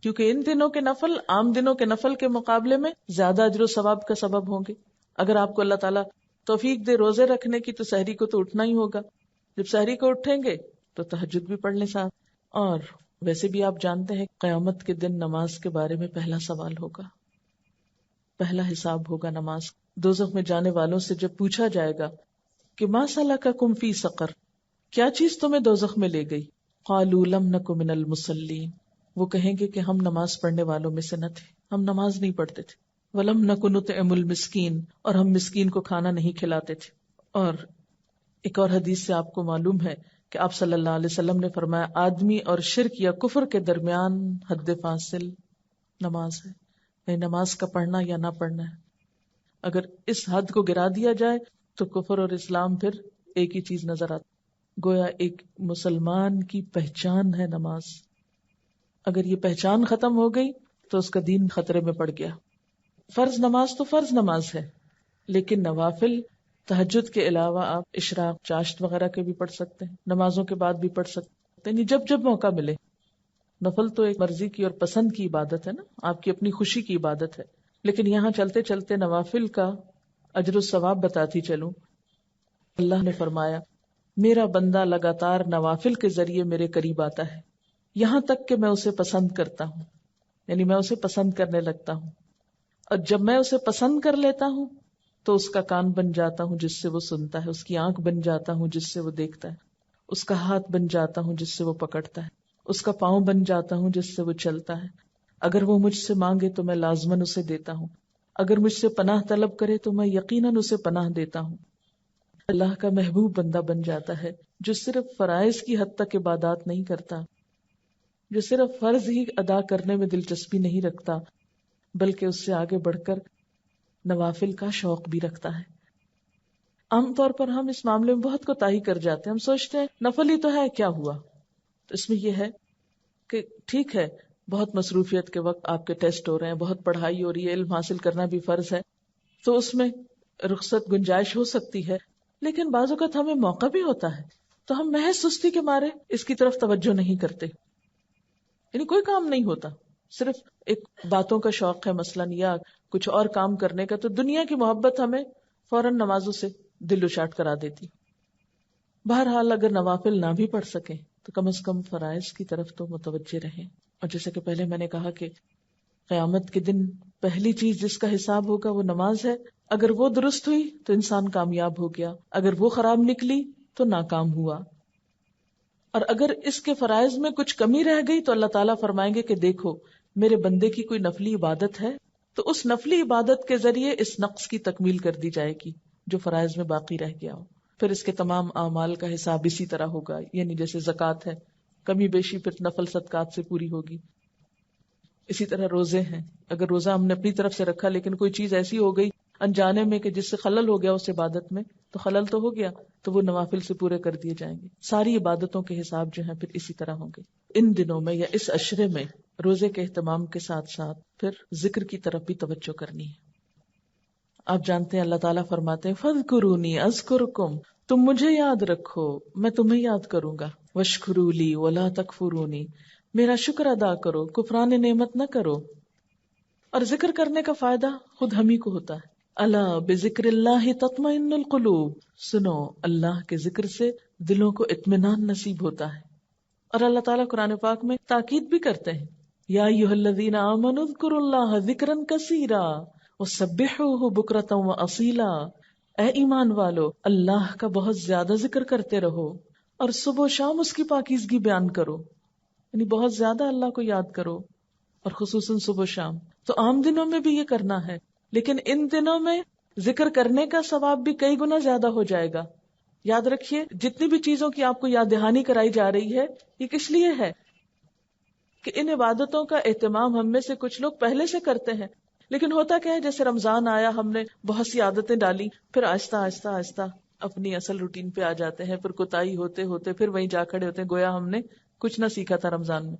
کیونکہ ان دنوں کے نفل عام دنوں کے نفل کے مقابلے میں زیادہ اجر و ثواب کا سبب ہوں گے. اگر آپ کو اللہ تعالیٰ توفیق دے روزے رکھنے کی تو سحری کو تو اٹھنا ہی ہوگا. جب سحری کو اٹھیں گے تو تہجد بھی پڑھ لیں ساتھ. اور ویسے بھی آپ جانتے ہیں قیامت کے دن نماز کے بارے میں پہلا سوال ہوگا، پہلا حساب ہوگا نماز. دوزخ میں جانے والوں سے جب پوچھا جائے گا کہ ما سلککم فی سقر، کیا چیز تمہیں دوزخ میں لے گئی، قالوا لم نک من المصلین، وہ کہیں گے کہ ہم نماز پڑھنے والوں میں سے نہ تھے، ہم نماز نہیں پڑھتے تھے. ولم نک نطعم المسکین، اور ہم مسکین کو کھانا نہیں کھلاتے تھے. اور ایک اور حدیث سے آپ کو معلوم ہے کہ آپ صلی اللہ علیہ وسلم نے فرمایا آدمی اور شرک یا کفر کے درمیان حد فاصل نماز ہے، یعنی نماز کا پڑھنا یا نہ پڑھنا ہے. اگر اس حد کو گرا دیا جائے تو کفر اور اسلام پھر ایک ہی چیز نظر آتی. گویا ایک مسلمان کی پہچان ہے نماز. اگر یہ پہچان ختم ہو گئی تو اس کا دین خطرے میں پڑ گیا. فرض نماز تو فرض نماز ہے، لیکن نوافل تہجد کے علاوہ آپ اشراق، چاشت وغیرہ کے بھی پڑھ سکتے ہیں، نمازوں کے بعد بھی پڑھ سکتے ہیں، یعنی جب جب موقع ملے. نفل تو ایک مرضی کی اور پسند کی عبادت ہے نا، آپ کی اپنی خوشی کی عبادت ہے. لیکن یہاں چلتے چلتے نوافل کا اجر و ثواب بتاتی چلوں. اللہ نے فرمایا میرا بندہ لگاتار نوافل کے ذریعے میرے قریب آتا ہے یہاں تک کہ میں اسے پسند کرتا ہوں، یعنی میں اسے پسند کرنے لگتا ہوں. اور جب میں اسے پسند کر لیتا ہوں تو اس کا کان بن جاتا ہوں جس سے وہ سنتا ہے، اس کی آنکھ بن جاتا ہوں جس سے وہ دیکھتا ہے، اس کا ہاتھ بن جاتا ہوں جس سے وہ پکڑتا ہے، اس کا پاؤں بن جاتا ہوں جس سے وہ چلتا ہے. اگر وہ مجھ سے مانگے تو میں لازماً اسے دیتا ہوں، اگر مجھ سے پناہ طلب کرے تو میں یقیناً اسے پناہ دیتا ہوں. اللہ کا محبوب بندہ بن جاتا ہے جو صرف فرائض کی حد تک عبادات نہیں کرتا، جو صرف فرض ہی ادا کرنے میں دلچسپی نہیں رکھتا، بلکہ اس سے آگے بڑھ کر نوافل کا شوق بھی رکھتا ہے. عام طور پر ہم اس معاملے میں بہت کوتاہی کر جاتے ہیں. ہم سوچتے ہیں نفل ہی تو ہے، کیا ہوا. تو اس میں یہ ہے کہ ٹھیک ہے، بہت مصروفیت کے وقت آپ کے ٹیسٹ ہو رہے ہیں، بہت پڑھائی ہو رہی ہے، علم حاصل کرنا بھی فرض ہے، تو اس میں رخصت گنجائش ہو سکتی ہے. لیکن بعض اوقات ہمیں موقع بھی ہوتا ہے تو ہم محض سستی کے مارے اس کی طرف توجہ نہیں کرتے، یعنی کوئی کام نہیں ہوتا، صرف ایک باتوں کا شوق ہے مثلاً، یا کچھ اور کام کرنے کا، تو دنیا کی محبت ہمیں فوراً نمازوں سے دل اچاٹ کرا دیتی. بہرحال اگر نوافل نہ بھی پڑھ سکیں تو کم از کم فرائض کی طرف تو متوجہ رہیں. اور جیسے کہ پہلے میں نے کہا کہ قیامت کے دن پہلی چیز جس کا حساب ہوگا وہ نماز ہے. اگر وہ درست ہوئی تو انسان کامیاب ہو گیا، اگر وہ خراب نکلی تو ناکام ہوا. اور اگر اس کے فرائض میں کچھ کمی رہ گئی تو اللہ تعالیٰ فرمائیں گے کہ دیکھو میرے بندے کی کوئی نفلی عبادت ہے، تو اس نفلی عبادت کے ذریعے اس نقص کی تکمیل کر دی جائے گی جو فرائض میں باقی رہ گیا ہو. پھر اس کے تمام اعمال کا حساب اسی طرح ہوگا، یعنی جیسے زکوٰۃ ہے، کمی بیشی پھر نفل صدقات سے پوری ہوگی. اسی طرح روزے ہیں، اگر روزہ ہم نے اپنی طرف سے رکھا لیکن کوئی چیز ایسی ہو گئی انجانے میں کہ جس سے خلل ہو گیا اس عبادت میں، تو خلل تو ہو گیا، تو وہ نوافل سے پورے کر دیے جائیں گے. ساری عبادتوں کے حساب جو ہیں پھر اسی طرح ہوں گے. ان دنوں میں یا اس عشرے میں روزے کے اہتمام کے ساتھ ساتھ پھر ذکر کی طرف بھی توجہ کرنی ہے. آپ جانتے ہیں اللہ تعالیٰ فرماتے ہیں فَاذْكُرُونِي أَذْكُرْكُمْ، تم مجھے یاد رکھو میں تمہیں یاد کروں گا. وَاشْكُرُوا لِي وَلَا تَكْفُرُونِي، میرا شکر ادا کرو، کفران نعمت نہ کرو. اور ذکر کرنے کا فائدہ خود ہم ہی کو ہوتا ہے. الا بذکر اللہ تطمئن القلوب، سنو اللہ کے ذکر سے دلوں کو اطمینان نصیب ہوتا ہے. اور اللہ تعالیٰ قرآن پاک میں تاکید بھی کرتے ہیں یا ایھا الذین آمنوا اذکروا اللہ ذکرا کثیرا وسبحوہ بکرۃ واصیلا، اے ایمان والو اللہ کا بہت زیادہ ذکر کرتے رہو اور صبح و شام اس کی پاکیزگی بیان کرو، یعنی بہت زیادہ اللہ کو یاد کرو، اور خصوصاً صبح و شام. تو عام دنوں میں بھی یہ کرنا ہے، لیکن ان دنوں میں ذکر کرنے کا ثواب بھی کئی گنا زیادہ ہو جائے گا. یاد رکھیے جتنی بھی چیزوں کی آپ کو یاد دہانی کرائی جا رہی ہے یہ کس لیے ہے کہ ان عبادتوں کا اہتمام ہم میں سے کچھ لوگ پہلے سے کرتے ہیں، لیکن ہوتا کیا ہے جیسے رمضان آیا ہم نے بہت سی عادتیں ڈالی، پھر آہستہ آہستہ آہستہ اپنی اصل روٹین پہ آ جاتے ہیں، پھر کوتاہی ہوتے ہوتے پھر وہیں جا کھڑے ہوتے ہیں گویا ہم نے کچھ نہ سیکھا تھا رمضان میں.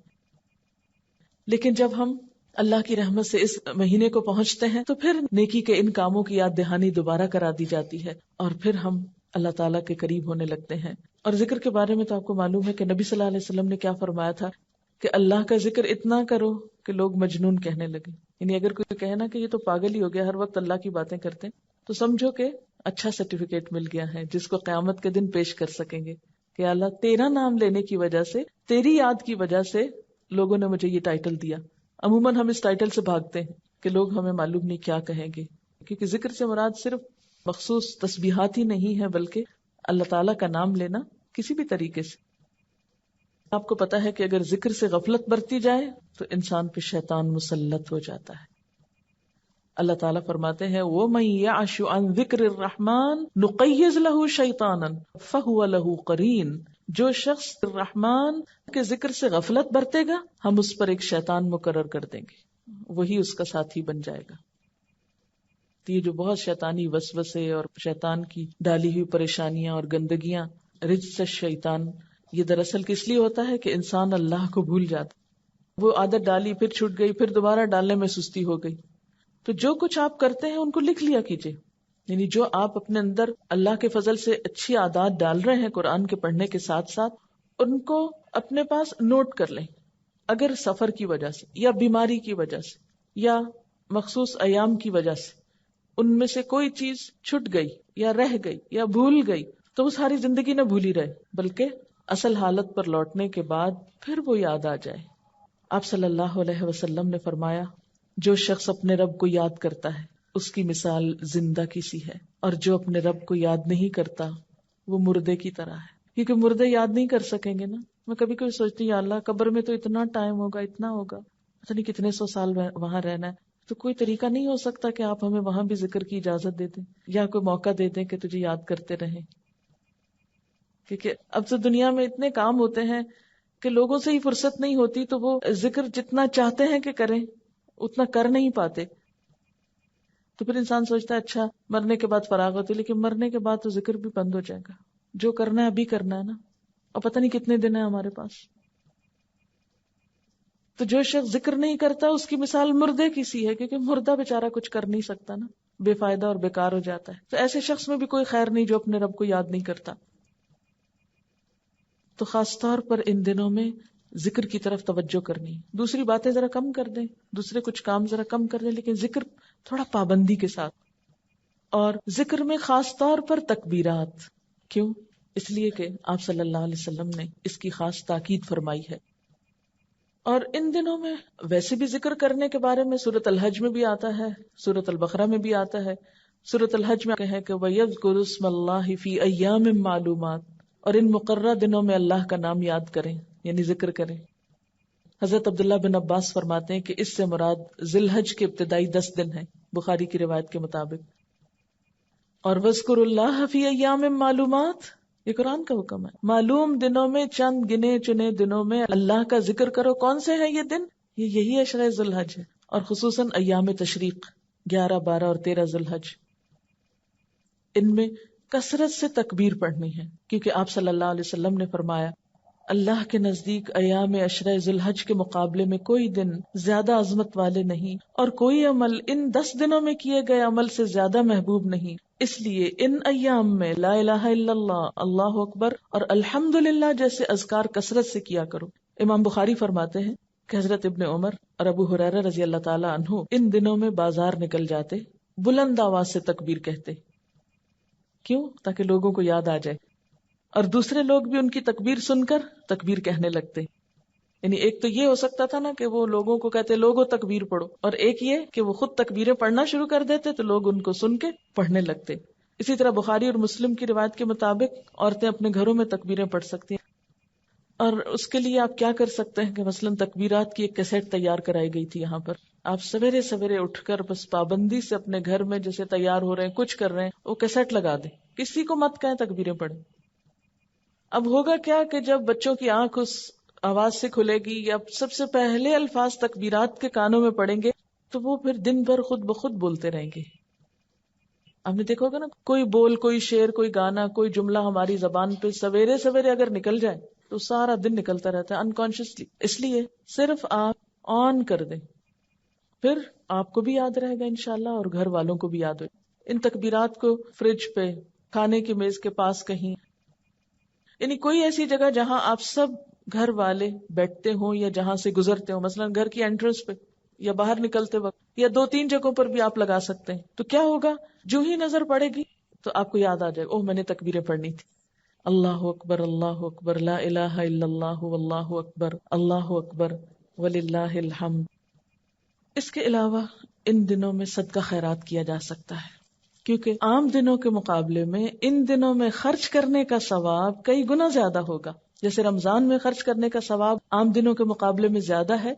لیکن جب ہم اللہ کی رحمت سے اس مہینے کو پہنچتے ہیں تو پھر نیکی کے ان کاموں کی یاد دہانی دوبارہ کرا دی جاتی ہے اور پھر ہم اللہ تعالیٰ کے قریب ہونے لگتے ہیں. اور ذکر کے بارے میں تو آپ کو معلوم ہے کہ نبی صلی اللہ علیہ وسلم نے کیا فرمایا تھا کہ اللہ کا ذکر اتنا کرو کہ لوگ مجنون کہنے لگے. یعنی اگر کوئی کہے نا کہ یہ تو پاگل ہی ہو گیا، ہر وقت اللہ کی باتیں کرتے ہیں، تو سمجھو کہ اچھا سرٹیفکیٹ مل گیا ہے جس کو قیامت کے دن پیش کر سکیں گے کہ اللہ تیرا نام لینے کی وجہ سے، تیری یاد کی وجہ سے لوگوں نے مجھے یہ ٹائٹل دیا. عموماً ہم اس ٹائٹل سے بھاگتے ہیں کہ لوگ ہمیں معلوم نہیں کیا کہیں گے، کیونکہ ذکر سے مراد صرف مخصوص تسبیحات ہی نہیں ہے بلکہ اللہ تعالیٰ کا نام لینا کسی بھی طریقے سے. آپ کو پتا ہے کہ اگر ذکر سے غفلت برتی جائے تو انسان پہ شیطان مسلط ہو جاتا ہے. اللہ تعالیٰ فرماتے ہیں وَمَن يَعْشُ عَن ذِكْرِ الرَّحْمَنِ نُقَيِّضْ لَهُ شَيْطَانًا فَهُوَ لَهُ قَرِينٌ. جو شخص الرحمن کے ذکر سے غفلت برتے گا ہم اس پر ایک شیطان مقرر کر دیں گے، وہی اس کا ساتھی بن جائے گا. تو یہ جو بہت شیطانی وسوسے اور شیطان کی ڈالی ہوئی پریشانیاں اور گندگیاں، رجس الشیطان، یہ دراصل کس لیے ہوتا ہے کہ انسان اللہ کو بھول جاتا. وہ عادت ڈالی، پھر چھوٹ گئی، پھر دوبارہ ڈالنے میں سستی ہو گئی. تو جو کچھ آپ کرتے ہیں ان کو لکھ لیا کیجئے. یعنی جو آپ اپنے اندر اللہ کے فضل سے اچھی عادات ڈال رہے ہیں قرآن کے پڑھنے کے ساتھ ساتھ، ان کو اپنے پاس نوٹ کر لیں. اگر سفر کی وجہ سے یا بیماری کی وجہ سے یا مخصوص ایام کی وجہ سے ان میں سے کوئی چیز چھٹ گئی یا رہ گئی یا بھول گئی تو وہ ساری زندگی نہ بھولی رہے، بلکہ اصل حالت پر لوٹنے کے بعد پھر وہ یاد آ جائے. آپ صلی اللہ علیہ وسلم نے فرمایا جو شخص اپنے رب کو یاد کرتا ہے اس کی مثال زندہ کی سی ہے، اور جو اپنے رب کو یاد نہیں کرتا وہ مردے کی طرح ہے. کیونکہ مردے یاد نہیں کر سکیں گے نا. میں کبھی کبھی سوچتی ہوں یا اللہ قبر میں تو اتنا ٹائم ہوگا، اتنا ہوگا، پتہ نہیں کتنے سو سال وہاں رہنا ہے. تو کوئی طریقہ نہیں ہو سکتا کہ آپ ہمیں وہاں بھی ذکر کی اجازت دے دیں یا کوئی موقع دے دیں کہ تجھے یاد کرتے رہیں. کیونکہ اب تو دنیا میں اتنے کام ہوتے ہیں کہ لوگوں سے ہی فرصت نہیں ہوتی، تو وہ ذکر جتنا چاہتے ہیں کہ کریں اتنا کر نہیں پاتے. تو پھر انسان سوچتا ہے اچھا مرنے کے بعد فراغ ہوتی، لیکن مرنے کے بعد تو ذکر بھی بند ہو جائے گا. جو کرنا ہے ابھی کرنا ہے نا، اور پتہ نہیں کتنے دن ہیں ہمارے پاس. تو جو شخص ذکر نہیں کرتا اس کی مثال مردے کی سی ہے، کیونکہ مردہ بیچارہ کچھ کر نہیں سکتا نا، بے فائدہ اور بیکار ہو جاتا ہے. تو ایسے شخص میں بھی کوئی خیر نہیں جو اپنے رب کو یاد نہیں کرتا. تو خاص طور پر ان دنوں میں ذکر کی طرف توجہ کرنی. دوسری باتیں ذرا کم کر دیں، دوسرے کچھ کام ذرا کم کر دیں، لیکن ذکر تھوڑا پابندی کے ساتھ. اور ذکر میں خاص طور پر تکبیرات. کیوں؟ اس لیے کہ آپ صلی اللہ علیہ وسلم نے اس کی خاص تاکید فرمائی ہے. اور ان دنوں میں ویسے بھی ذکر کرنے کے بارے میں سورۃ الحج میں بھی آتا ہے، سورۃ البقرہ میں بھی آتا ہے. سورۃ الحج میں ہے کہ وَيَذْكُرُ اسْمَ اللَّهِ فِي أَيَّامٍ مَّعْلُومَاتٍ، اور ان مقررہ دنوں میں اللہ کا نام یاد کریں، یعنی ذکر کریں. حضرت عبداللہ بن عباس فرماتے ہیں کہ اس سے مراد ذی الحج کے ابتدائی 10 دن ہیں بخاری کی روایت کے مطابق. اور وَاذْكُرُوا اللَّهَ فِي أَيَّامٍ مَّعْلُومَاتٍ، یہ قرآن کا حکم ہے. معلوم دنوں میں، چند گنے چنے دنوں میں اللہ کا ذکر کرو. کون سے ہیں یہ دن؟ یہی عشرہ ذی الحج ہے، اور خصوصاً ایام تشریق 11، 12 اور 13 ذی الحج. ان میں کثرت سے تکبیر پڑھنی ہے، کیونکہ آپ صلی اللہ علیہ وسلم نے فرمایا اللہ کے نزدیک ایام عشرہ ذی الحج کے مقابلے میں کوئی دن زیادہ عظمت والے نہیں، اور کوئی عمل ان 10 دنوں میں کیے گئے عمل سے زیادہ محبوب نہیں. اس لیے ان ایام میں لا الہ الا اللہ، اللہ اکبر اور الحمدللہ جیسے اذکار کثرت سے کیا کرو. امام بخاری فرماتے ہیں کہ حضرت ابن عمر اور ابو ہریرہ رضی اللہ تعالی عنہ ان دنوں میں بازار نکل جاتے، بلند آواز سے تکبیر کہتے. کیوں؟ تاکہ لوگوں کو یاد آ جائے، اور دوسرے لوگ بھی ان کی تکبیر سن کر تکبیر کہنے لگتے. یعنی ایک تو یہ ہو سکتا تھا نا کہ وہ لوگوں کو کہتے لوگوں تکبیر پڑھو، اور ایک یہ کہ وہ خود تکبیریں پڑھنا شروع کر دیتے تو لوگ ان کو سن کے پڑھنے لگتے. اسی طرح بخاری اور مسلم کی روایت کے مطابق عورتیں اپنے گھروں میں تکبیریں پڑھ سکتی ہیں. اور اس کے لیے آپ کیا کر سکتے ہیں کہ مثلاً تکبیرات کی ایک کیسٹ تیار کرائی گئی تھی. یہاں پر آپ سویرے سویرے اٹھ کر بس پابندی سے اپنے گھر میں جیسے تیار ہو رہے ہیں، کچھ کر رہے ہیں، وہ کیسٹ لگا دیں، کسی کو مت کہیں تکبیریں پڑھیں. اب ہوگا کیا کہ جب بچوں کی آنکھ اس آواز سے کھلے گی یا سب سے پہلے الفاظ تکبیرات کے کانوں میں پڑیں گے تو وہ پھر دن بھر خود بخود بولتے رہیں گے. آپ نے دیکھا ہوگا نا، کوئی بول، کوئی شعر، کوئی گانا، کوئی جملہ ہماری زبان پہ سویرے سویرے اگر نکل جائے تو سارا دن نکلتا رہتا ہے انکانشیسلی. اس لیے صرف آپ آن کر دیں، پھر آپ کو بھی یاد رہے گا انشاءاللہ اور گھر والوں کو بھی یاد ہوگا. ان تکبیرات کو فریج پہ، کھانے کی میز کے پاس کہیں، یعنی کوئی ایسی جگہ جہاں آپ سب گھر والے بیٹھتے ہوں یا جہاں سے گزرتے ہوں، مثلا گھر کی انٹرنس پہ یا باہر نکلتے وقت، یا 2-3 جگہوں پر بھی آپ لگا سکتے ہیں. تو کیا ہوگا، جو ہی نظر پڑے گی تو آپ کو یاد آ جائے اوہ میں نے تکبیریں پڑھنی تھی. اللہ اکبر، اللہ اکبر، لا الہ الا اللہ، واللہ اکبر، اللہ اکبر وللہ الحمد. اس کے علاوہ ان دنوں میں صدقہ خیرات کیا جا سکتا ہے، کیونکہ عام دنوں کے مقابلے میں ان دنوں میں خرچ کرنے کا ثواب کئی گنا زیادہ ہوگا. جیسے رمضان میں خرچ کرنے کا ثواب عام دنوں کے مقابلے میں زیادہ ہے،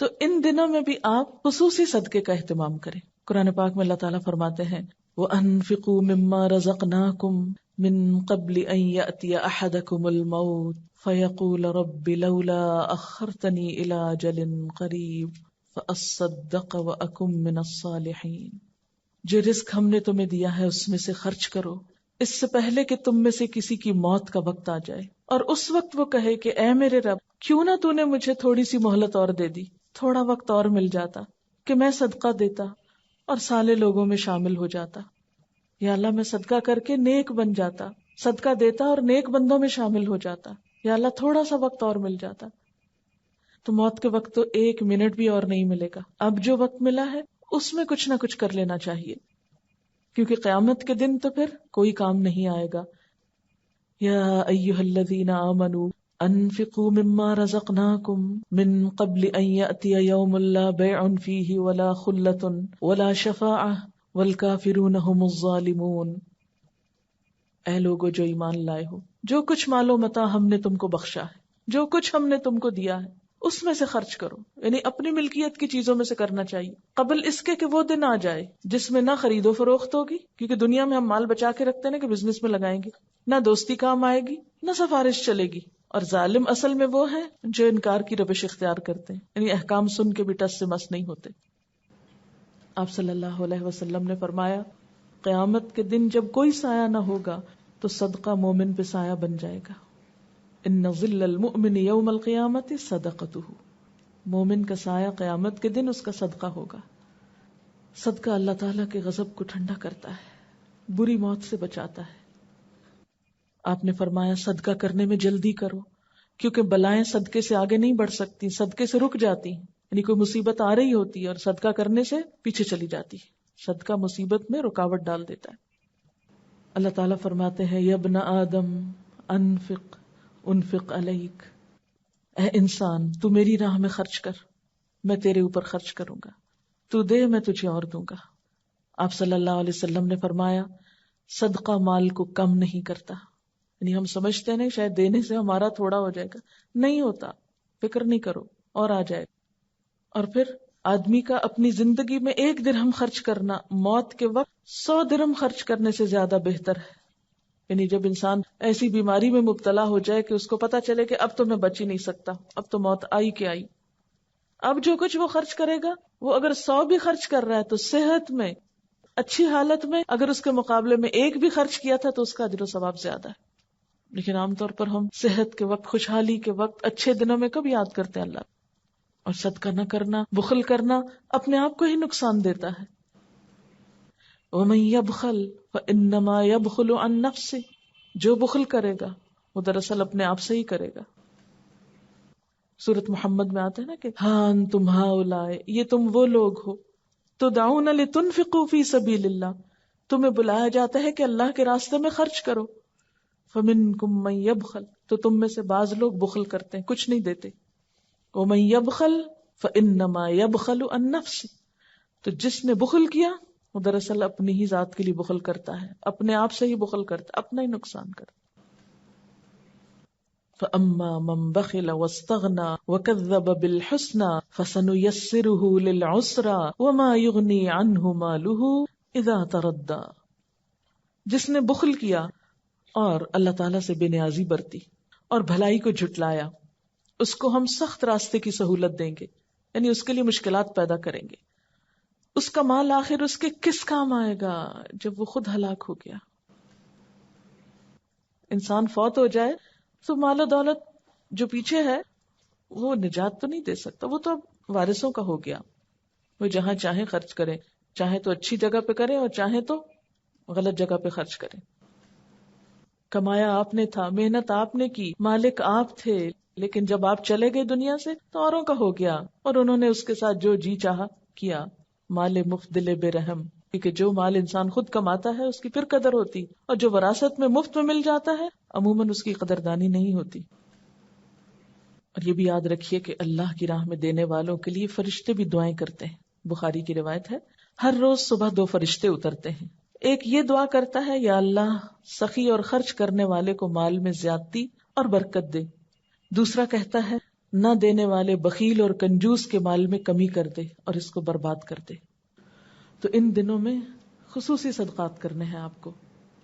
تو ان دنوں میں بھی آپ خصوصی صدقے کا اہتمام کریں. قرآن پاک میں اللہ تعالیٰ فرماتے ہیں وَأَنفِقُوا مِمَّا رَزَقْنَاكُمْ مِن قَبْلِ أَن يَأْتِيَ أَحَدَكُمُ الْمَوْتُ فَيَقُولَ رَبِّ لَوْلَا أَخَّرْتَنِي إِلَىٰ أَجَلٍ قَرِيبٍ فَأَصَّدَّقَ وَأَكُن مِّنَ الصَّالِحِينَ. جو رزق ہم نے تمہیں دیا ہے اس میں سے خرچ کرو اس سے پہلے کہ تم میں سے کسی کی موت کا وقت آ جائے، اور اس وقت وہ کہے کہ اے میرے رب کیوں نہ تو نے مجھے تھوڑی سی مہلت اور دے دی، تھوڑا وقت اور مل جاتا کہ میں صدقہ دیتا اور صالح لوگوں میں شامل ہو جاتا. یا اللہ میں صدقہ کر کے نیک بن جاتا، صدقہ دیتا اور نیک بندوں میں شامل ہو جاتا. یا اللہ تھوڑا سا وقت اور مل جاتا. تو موت کے وقت تو 1 منٹ بھی اور نہیں ملے گا. اب جو وقت ملا ہے اس میں کچھ نہ کچھ کر لینا چاہیے، کیونکہ قیامت کے دن تو پھر کوئی کام نہیں آئے گا. یا ایھا الذین آمنوا انفقوا مما رزقناکم من قبل ان یأتی یوم لا بیع فیہ ولا خلۃ ولا شفاعۃ والکافرون هم الظالمون. اے لوگو جو ایمان لائے ہو، جو کچھ مال و متاع ہم نے تم کو بخشا ہے، جو کچھ ہم نے تم کو دیا ہے اس میں سے خرچ کرو، یعنی اپنی ملکیت کی چیزوں میں سے کرنا چاہیے قبل اس کے کہ وہ دن آ جائے جس میں نہ خرید و فروخت ہوگی، کیونکہ دنیا میں ہم مال بچا کے رکھتے ہیں کہ بزنس میں لگائیں گے، نہ دوستی کام آئے گی نہ سفارش چلے گی. اور ظالم اصل میں وہ ہیں جو انکار کی روش اختیار کرتے ہیں، یعنی احکام سن کے بھی ٹس سے مس نہیں ہوتے. آپ صلی اللہ علیہ وسلم نے فرمایا قیامت کے دن جب کوئی سایہ نہ ہوگا تو صدقہ مومن پہ سایہ بن جائے گا. ان ظل المؤمن یوم القیامت صدقتہ، مومن کا سایہ قیامت کے دن اس کا صدقہ ہوگا. صدقہ اللہ تعالیٰ کے غضب کو ٹھنڈا کرتا ہے، بری موت سے بچاتا ہے. آپ نے فرمایا صدقہ کرنے میں جلدی کرو، کیونکہ بلائیں صدقے سے آگے نہیں بڑھ سکتی، صدقے سے رک جاتی ہیں. یعنی کوئی مصیبت آ رہی ہوتی ہے اور صدقہ کرنے سے پیچھے چلی جاتی ہے. صدقہ مصیبت میں رکاوٹ ڈال دیتا ہے. اللہ تعالیٰ فرماتے ہیں یا ابن آدم انفق علیک، اے انسان تو میری راہ میں خرچ کر، میں تیرے اوپر خرچ کروں گا، تو دے میں تجھے اور دوں گا. آپ صلی اللہ علیہ وسلم نے فرمایا صدقہ مال کو کم نہیں کرتا. یعنی ہم سمجھتے ہیں شاید دینے سے ہمارا تھوڑا ہو جائے گا، نہیں ہوتا، فکر نہیں کرو اور آ جائے. اور پھر آدمی کا اپنی زندگی میں 1 درہم خرچ کرنا موت کے وقت 100 درہم خرچ کرنے سے زیادہ بہتر ہے. یعنی جب انسان ایسی بیماری میں مبتلا ہو جائے کہ اس کو پتا چلے کہ اب تو میں بچ ہی نہیں سکتا، اب تو موت آئی کہ آئی، اب جو کچھ وہ خرچ کرے گا وہ اگر 100 بھی خرچ کر رہا ہے تو صحت میں اچھی حالت میں اگر اس کے مقابلے میں 1 بھی خرچ کیا تھا تو اس کا اجر و ثواب زیادہ ہے. لیکن عام طور پر ہم صحت کے وقت، خوشحالی کے وقت، اچھے دنوں میں کب یاد کرتے ہیں اللہ. اور صدقہ نہ کرنا، بخل کرنا اپنے آپ کو ہی نقصان دیتا ہے. وَمَن يَبْخَلْ فَإِنَّمَا يَبْخُلُ عَن نَفْسِهِ، جو بخل کرے گا وہ دراصل اپنے آپ سے ہی کرے گا. سورۃ محمد میں آتا ہے نا کہ ہاں انتم ہؤلاء، یہ تم وہ لوگ ہو تدعون لتنفقوا فی سبیل اللہ، تمہیں بلایا جاتا ہے کہ اللہ کے راستے میں خرچ کرو. فمنکم من یبخل، تو تم میں سے بعض لوگ بخل کرتے ہیں، کچھ نہیں دیتے. ومن یبخل فانما یبخل عن نفسہ، تو جس نے بخل کیا وہ دراصل اپنی ہی ذات کے لیے بخل کرتا ہے، اپنے آپ سے ہی بخل کرتا ہے، اپنا ہی نقصان کرتا. فَأَمَّا مَن بَخِلَ وَاسْتَغْنَى وَكَذَّبَ بِالْحُسْنَى فَسَنُيَسِّرُهُ لِلْعُسْرَى وَمَا يُغْنِي عَنْهُ مَالُهُ إِذَا تَرَدَّى، جس نے بخل کیا اور اللہ تعالیٰ سے بے نیازی برتی اور بھلائی کو جھٹلایا، اس کو ہم سخت راستے کی سہولت دیں گے، یعنی اس کے لیے مشکلات پیدا کریں گے. اس کا مال آخر اس کے کس کام آئے گا جب وہ خود ہلاک ہو گیا. انسان فوت ہو جائے تو مال و دولت جو پیچھے ہے وہ نجات تو نہیں دے سکتا، وہ تو اب وارثوں کا ہو گیا، وہ جہاں چاہیں خرچ کریں، چاہے تو اچھی جگہ پہ کریں اور چاہے تو غلط جگہ پہ خرچ کریں. کمایا آپ نے تھا، محنت آپ نے کی، مالک آپ تھے، لیکن جب آپ چلے گئے دنیا سے تو اوروں کا ہو گیا اور انہوں نے اس کے ساتھ جو جی چاہا کیا. مال مفت دل بے رحم، کیونکہ جو مال انسان خود کماتا ہے اس کی پھر قدر ہوتی، اور جو وراثت میں مفت میں مل جاتا ہے عموماً اس کی قدردانی نہیں ہوتی. اور یہ بھی یاد رکھیے کہ اللہ کی راہ میں دینے والوں کے لیے فرشتے بھی دعائیں کرتے ہیں. بخاری کی روایت ہے ہر روز صبح 2 فرشتے اترتے ہیں، ایک یہ دعا کرتا ہے یا اللہ سخی اور خرچ کرنے والے کو مال میں زیادتی اور برکت دے. دوسرا کہتا ہے نہ دینے والے بخیل اور کنجوس کے مال میں کمی کر دے اور اس کو برباد کر دے. تو ان دنوں میں خصوصی صدقات کرنے ہیں آپ کو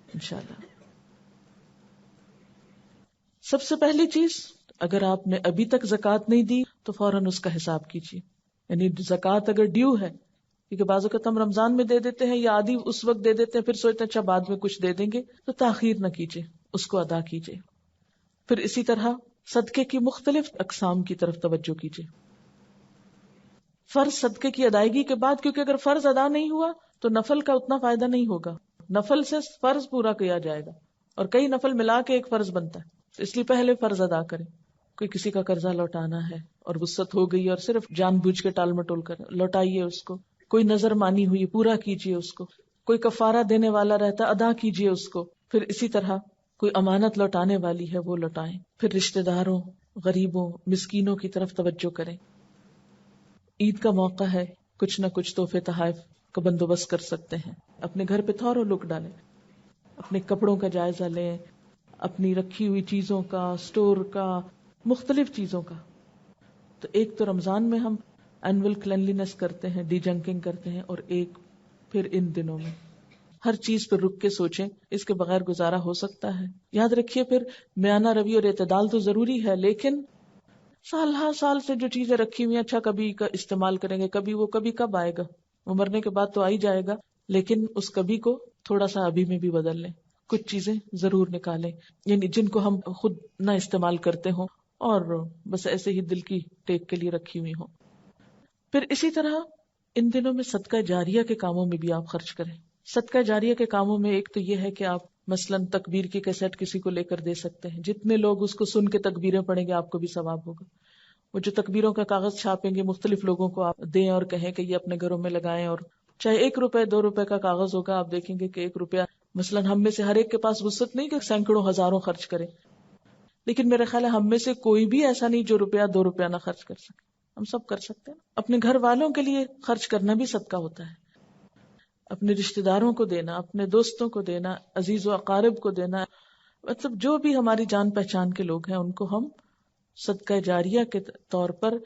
انشاءاللہ. سب سے پہلی چیز، اگر آپ نے ابھی تک زکوٰۃ نہیں دی تو فوراً اس کا حساب کیجیے. یعنی زکوٰۃ اگر ڈیو ہے، کیونکہ بعض اوقات ہم رمضان میں دے دیتے ہیں یا آدھی اس وقت دے دیتے ہیں، پھر سوچتے ہیں اچھا بعد میں کچھ دے دیں گے، تو تاخیر نہ کیجیے، اس کو ادا کیجیے. پھر اسی طرح صدقے کی مختلف اقسام کی طرف توجہ کیجیے. فرض صدقے کی ادائیگی کے بعد، کیونکہ اگر فرض ادا نہیں ہوا تو نفل کا اتنا فائدہ نہیں ہوگا. نفل سے فرض پورا کیا جائے گا اور کئی نفل ملا کے ایک فرض بنتا ہے، تو اس لیے پہلے فرض ادا کریں. کوئی کسی کا قرضہ لوٹانا ہے اور وسعت ہو گئی اور صرف جان بوجھ کے ٹال مٹول کر لوٹائیے اس کو. کوئی نظر مانی ہوئی پورا کیجیے اس کو. کوئی کفارہ دینے والا رہتا ادا کیجیے اس کو. پھر اسی طرح کوئی امانت لوٹانے والی ہے وہ لوٹائیں. پھر رشتہ داروں، غریبوں، مسکینوں کی طرف توجہ کریں. عید کا موقع ہے، کچھ نہ کچھ تحفے تحائف کا بندوبست کر سکتے ہیں. اپنے گھر پہ تھوڑا لک ڈالیں، اپنے کپڑوں کا جائزہ لیں، اپنی رکھی ہوئی چیزوں کا، سٹور کا، مختلف چیزوں کا. تو ایک تو رمضان میں ہم اینول کلینلینس کرتے ہیں، ڈی جنکنگ کرتے ہیں، اور ایک پھر ان دنوں میں ہر چیز پر رک کے سوچیں اس کے بغیر گزارا ہو سکتا ہے. یاد رکھیے پھر میانہ روی اور اعتدال تو ضروری ہے، لیکن سال ہر سال سے جو چیزیں رکھی ہوئی ہیں، اچھا کبھی کا استعمال کریں گے، کبھی کب آئے گا، وہ مرنے کے بعد تو آ ہی جائے گا، لیکن اس کبھی کو تھوڑا سا ابھی میں بھی بدل لیں. کچھ چیزیں ضرور نکالیں، یعنی جن کو ہم خود نہ استعمال کرتے ہوں اور بس ایسے ہی دل کی ٹیک کے لیے رکھی ہوئی ہوں. پھر اسی طرح ان دنوں میں صدقہ جاریہ کے کاموں میں بھی آپ خرچ کریں. صدقہ جاریہ کے کاموں میں ایک تو یہ ہے کہ آپ مثلاً تکبیر کی کیسٹ کسی کو لے کر دے سکتے ہیں. جتنے لوگ اس کو سن کے تکبیریں پڑھیں گے آپ کو بھی ثواب ہوگا. وہ جو تکبیروں کا کاغذ چھاپیں گے مختلف لوگوں کو آپ دیں اور کہیں کہ یہ اپنے گھروں میں لگائیں. اور چاہے 1 روپے 2 روپے کا کاغذ ہوگا، آپ دیکھیں گے کہ 1 روپیہ مثلاً ہم میں سے ہر ایک کے پاس وسعت نہیں کہ سینکڑوں ہزاروں خرچ کرے، لیکن میرا خیال ہے ہم میں سے کوئی بھی ایسا نہیں جو 1-2 روپیہ نہ خرچ کر سکے. ہم سب کر سکتے ہیں. اپنے گھر والوں کے لیے خرچ کرنا بھی صدقہ ہوتا ہے. اپنے رشتہ داروں کو دینا، اپنے دوستوں کو دینا، عزیز و اقارب کو دینا، مطلب جو بھی ہماری جان پہچان کے لوگ ہیں ان کو ہم صدقہ جاریہ کے طور پر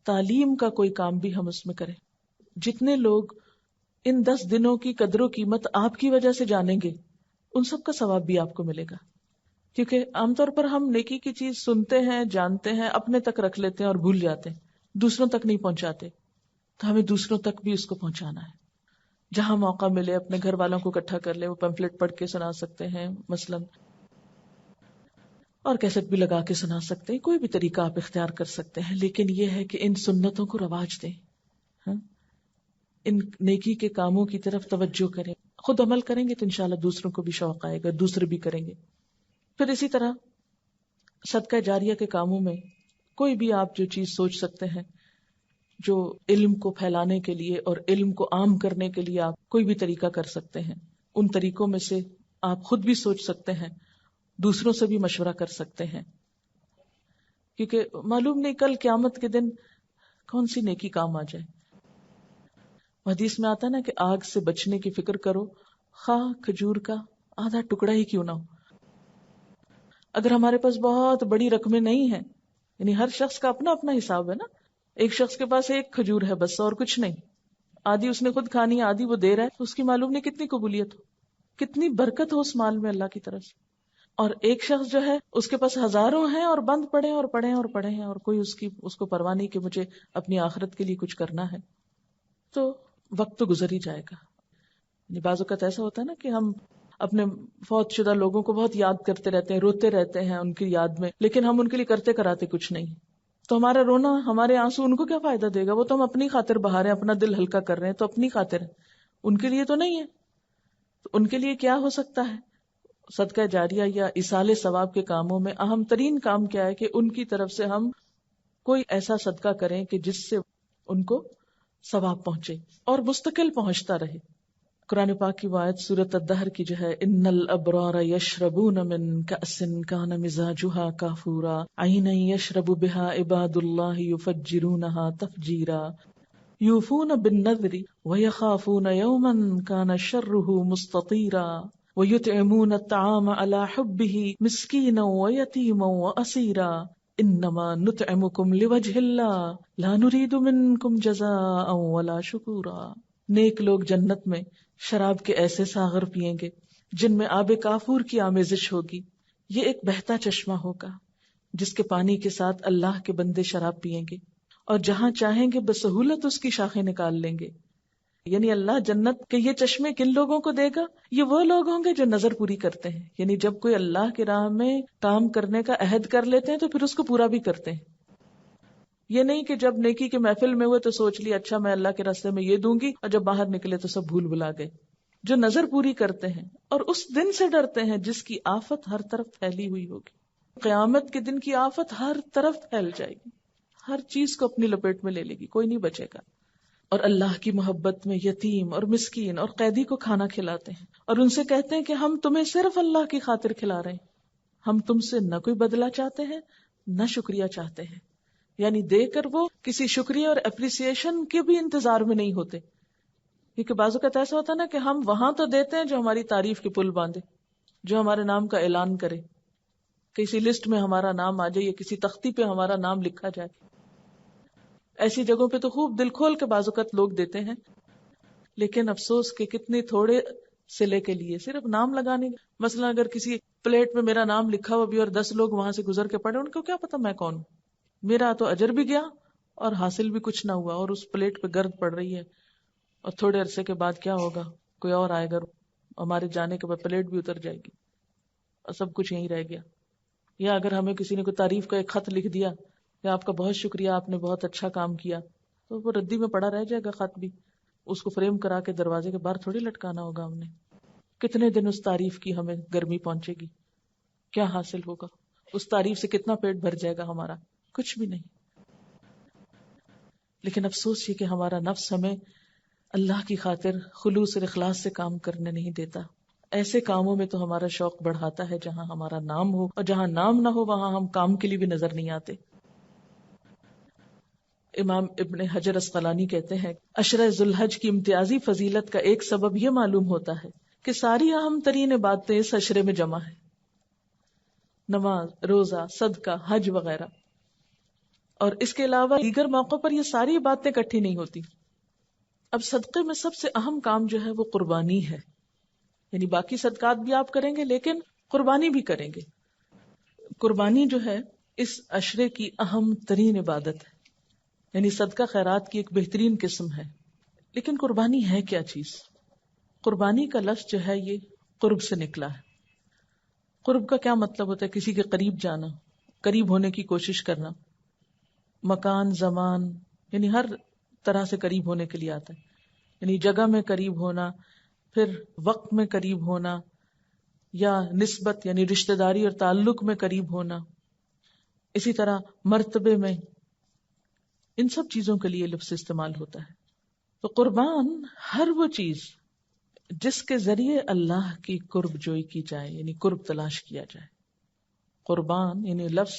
تعلیم کا کوئی کام بھی ہم اس میں کریں. جتنے لوگ ان 10 دنوں کی قدر و قیمت آپ کی وجہ سے جانیں گے، ان سب کا ثواب بھی آپ کو ملے گا. کیونکہ عام طور پر ہم نیکی کی چیز سنتے ہیں، جانتے ہیں، اپنے تک رکھ لیتے ہیں اور بھول جاتے ہیں، دوسروں تک نہیں پہنچاتے. تو ہمیں دوسروں تک بھی اس کو پہنچانا ہے. جہاں موقع ملے اپنے گھر والوں کو اکٹھا کر لیں، وہ پمفلٹ پڑھ کے سنا سکتے ہیں مثلاً، اور کیسٹ بھی لگا کے سنا سکتے ہیں. کوئی بھی طریقہ آپ اختیار کر سکتے ہیں، لیکن یہ ہے کہ ان سنتوں کو رواج دیں. ان نیکی کے کاموں کی طرف توجہ کریں. خود عمل کریں گے تو انشاءاللہ دوسروں کو بھی شوق آئے گا، دوسرے بھی کریں گے. پھر اسی طرح صدقہ جاریہ کے کاموں میں کوئی بھی آپ جو چیز سوچ سکتے ہیں جو علم کو پھیلانے کے لیے اور علم کو عام کرنے کے لیے آپ کوئی بھی طریقہ کر سکتے ہیں. ان طریقوں میں سے آپ خود بھی سوچ سکتے ہیں، دوسروں سے بھی مشورہ کر سکتے ہیں، کیونکہ معلوم نہیں کل قیامت کے دن کون سی نیکی کام آ جائے. حدیث میں آتا ہے نا کہ آگ سے بچنے کی فکر کرو، خواہ کھجور کا آدھا ٹکڑا ہی کیوں نہ ہو. اگر ہمارے پاس بہت بڑی رقمیں نہیں ہیں، یعنی ہر شخص کا اپنا اپنا حساب ہے نا، ایک شخص کے پاس 1 کھجور ہے بس اور کچھ نہیں، آدھی اس نے خود کھانی، آدھی وہ دے رہا ہے، اس کی معلوم نہیں کتنی قبولیت ہو، کتنی برکت ہو اس مال میں اللہ کی طرف سے. اور ایک شخص جو ہے اس کے پاس ہزاروں ہیں اور بند پڑے اور پڑے اور پڑے ہیں اور کوئی اس کو پرواہ نہیں کہ مجھے اپنی آخرت کے لیے کچھ کرنا ہے. تو وقت تو گزر ہی جائے گا. بعض اوقات ایسا ہوتا ہے نا کہ ہم اپنے فوت شدہ لوگوں کو بہت یاد کرتے رہتے ہیں، روتے رہتے ہیں ان کی یاد میں، لیکن ہم ان کے لیے کرتے کراتے کچھ نہیں. تو ہمارا رونا، ہمارے آنسو ان کو کیا فائدہ دے گا؟ وہ تو ہم اپنی خاطر بہا رہے ہیں، اپنا دل ہلکا کر رہے ہیں، تو اپنی خاطر ہے، ان کے لیے تو نہیں ہے. تو ان کے لیے کیا ہو سکتا ہے؟ صدقہ جاریہ یا ایصال ثواب کے کاموں میں اہم ترین کام کیا ہے کہ ان کی طرف سے ہم کوئی ایسا صدقہ کریں کہ جس سے ان کو ثواب پہنچے اور مستقل پہنچتا رہے. قرآن پاک کی آیت سورۃ الدہر کی جو ہے، ان الابرار یشربون من کأس کان مزاجها کافورا عینا یشرب بها عباد اللہ یفجرونها تفجیرا یوفون بالنذر ویخافون یوما کان شرہ مستطیرا وَيُطْعِمُونَ الطَّعَامَ عَلَى حُبِّهِ مِسْكِينًا وَيَتِيمًا وَأَسِيرًا إِنَّمَا نُطْعِمُكُمْ لِوَجْهِ اللَّهِ لَا نُرِيدُ مِنْكُمْ جَزَاءً وَلَا شُكُورًا. نیک لوگ جنت میں شراب کے ایسے ساغر پیئیں گے جن میں آب کافور کی آمیزش ہوگی. یہ ایک بہتا چشمہ ہوگا جس کے پانی کے ساتھ اللہ کے بندے شراب پیئیں گے اور جہاں چاہیں گے بسہولت اس کی شاخیں نکال لیں گے. یعنی اللہ جنت کے یہ چشمے کن لوگوں کو دے گا؟ یہ وہ لوگ ہوں گے جو نظر پوری کرتے ہیں. یعنی جب کوئی اللہ کی راہ میں کام کرنے کا عہد کر لیتے ہیں تو پھر اس کو پورا بھی کرتے ہیں. یہ نہیں کہ جب نیکی کے محفل میں ہوئے تو سوچ لیا اچھا میں اللہ کے راستے میں یہ دوں گی اور جب باہر نکلے تو سب بھول بھلا گئے. جو نظر پوری کرتے ہیں اور اس دن سے ڈرتے ہیں جس کی آفت ہر طرف پھیلی ہوئی ہوگی. قیامت کے دن کی آفت ہر طرف پھیل جائے گی, ہر چیز کو اپنی لپیٹ میں لے لے گی, کوئی نہیں بچے گا. اور اللہ کی محبت میں یتیم اور مسکین اور قیدی کو کھانا کھلاتے ہیں اور ان سے کہتے ہیں کہ ہم تمہیں صرف اللہ کی خاطر کھلا رہے ہیں, ہم تم سے نہ کوئی بدلہ چاہتے ہیں نہ شکریہ چاہتے ہیں. یعنی دے کر وہ کسی شکریہ اور اپریسیشن کے بھی انتظار میں نہیں ہوتے, کیونکہ بعض اوقات ایسا ہوتا ہے نا کہ ہم وہاں تو دیتے ہیں جو ہماری تعریف کے پل باندھے, جو ہمارے نام کا اعلان کرے, کسی لسٹ میں ہمارا نام آ جائے یا کسی تختی پہ ہمارا نام لکھا جائے. ایسی جگہوں پہ تو خوب دل کھول کے بعض اوقات لوگ دیتے ہیں, لیکن افسوس کہ کتنے تھوڑے صلے کے لیے صرف نام لگانے. مثلا اگر کسی پلیٹ میں میرا نام لکھا ہوا بھی اور 10 لوگ وہاں سے گزر کے پڑے, ان کو کیا پتا میں کون ہوں. میرا تو اجر بھی گیا اور حاصل بھی کچھ نہ ہوا, اور اس پلیٹ پہ گرد پڑ رہی ہے, اور تھوڑے عرصے کے بعد کیا ہوگا, کوئی اور آئے گا, ہمارے جانے کے بعد پلیٹ بھی اتر جائے گی اور سب کچھ یہیں رہ گیا. یا اگر ہمیں کسی نے کوئی تعریف کا ایک خط لکھ دیا کہ آپ کا بہت شکریہ, آپ نے بہت اچھا کام کیا, تو وہ ردی میں پڑا رہ جائے گا خط بھی, اس کو فریم کرا کے دروازے کے باہر تھوڑی لٹکانا ہوگا ہم نے. کتنے دن اس تعریف کی ہمیں گرمی پہنچے گی, کیا حاصل ہوگا, اس تعریف سے کتنا پیٹ بھر جائے گا ہمارا, کچھ بھی نہیں. لیکن افسوس یہ کہ ہمارا نفس ہمیں اللہ کی خاطر خلوص اور اخلاص سے کام کرنے نہیں دیتا. ایسے کاموں میں تو ہمارا شوق بڑھاتا ہے جہاں ہمارا نام ہو, اور جہاں نام نہ ہو وہاں ہم کام کے لیے بھی نظر نہیں آتے. امام ابن حجر اسقلانی کہتے ہیں عشرہ ذو الحج کی امتیازی فضیلت کا ایک سبب یہ معلوم ہوتا ہے کہ ساری اہم ترین باتیں اس عشرے میں جمع ہیں, نماز, روزہ, صدقہ, حج وغیرہ. اور اس کے علاوہ دیگر موقعوں پر یہ ساری باتیں اکٹھی نہیں ہوتی. اب صدقے میں سب سے اہم کام جو ہے وہ قربانی ہے. یعنی باقی صدقات بھی آپ کریں گے لیکن قربانی بھی کریں گے. قربانی جو ہے اس عشرے کی اہم ترین عبادت ہے, یعنی صدقہ خیرات کی ایک بہترین قسم ہے. لیکن قربانی ہے کیا چیز؟ قربانی کا لفظ جو ہے یہ قرب سے نکلا ہے. قرب کا کیا مطلب ہوتا ہے؟ کسی کے قریب جانا, قریب ہونے کی کوشش کرنا. مکان, زمان, یعنی ہر طرح سے قریب ہونے کے لیے آتا ہے. یعنی جگہ میں قریب ہونا, پھر وقت میں قریب ہونا, یا نسبت یعنی رشتہ داری اور تعلق میں قریب ہونا. اسی طرح مرتبے میں, ان سب چیزوں کے لیے لفظ استعمال ہوتا ہے. تو قربان ہر وہ چیز جس کے ذریعے اللہ کی قرب جوئی کی جائے, یعنی قرب تلاش کیا جائے. قربان یعنی لفظ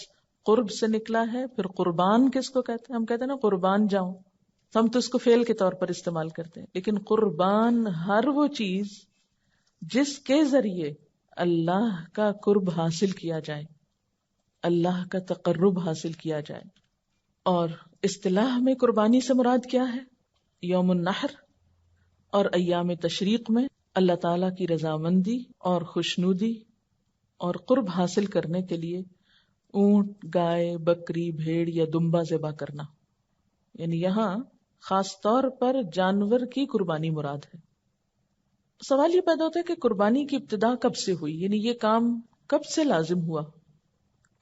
قرب سے نکلا ہے. پھر قربان کس کو کہتے ہیں؟ ہم کہتے ہیں نا قربان جاؤں, تو ہم تو اس کو فعل کے طور پر استعمال کرتے ہیں. لیکن قربان ہر وہ چیز جس کے ذریعے اللہ کا قرب حاصل کیا جائے, اللہ کا تقرب حاصل کیا جائے. اور اصطلاح میں قربانی سے مراد کیا ہے؟ یوم النحر اور ایام تشریق میں اللہ تعالیٰ کی رضامندی اور خوشنودی اور قرب حاصل کرنے کے لیے اونٹ, گائے, بکری, بھیڑ یا دمبا ذبح کرنا. یعنی یہاں خاص طور پر جانور کی قربانی مراد ہے. سوال یہ پیدا ہوتا ہے کہ قربانی کی ابتدا کب سے ہوئی, یعنی یہ کام کب سے لازم ہوا.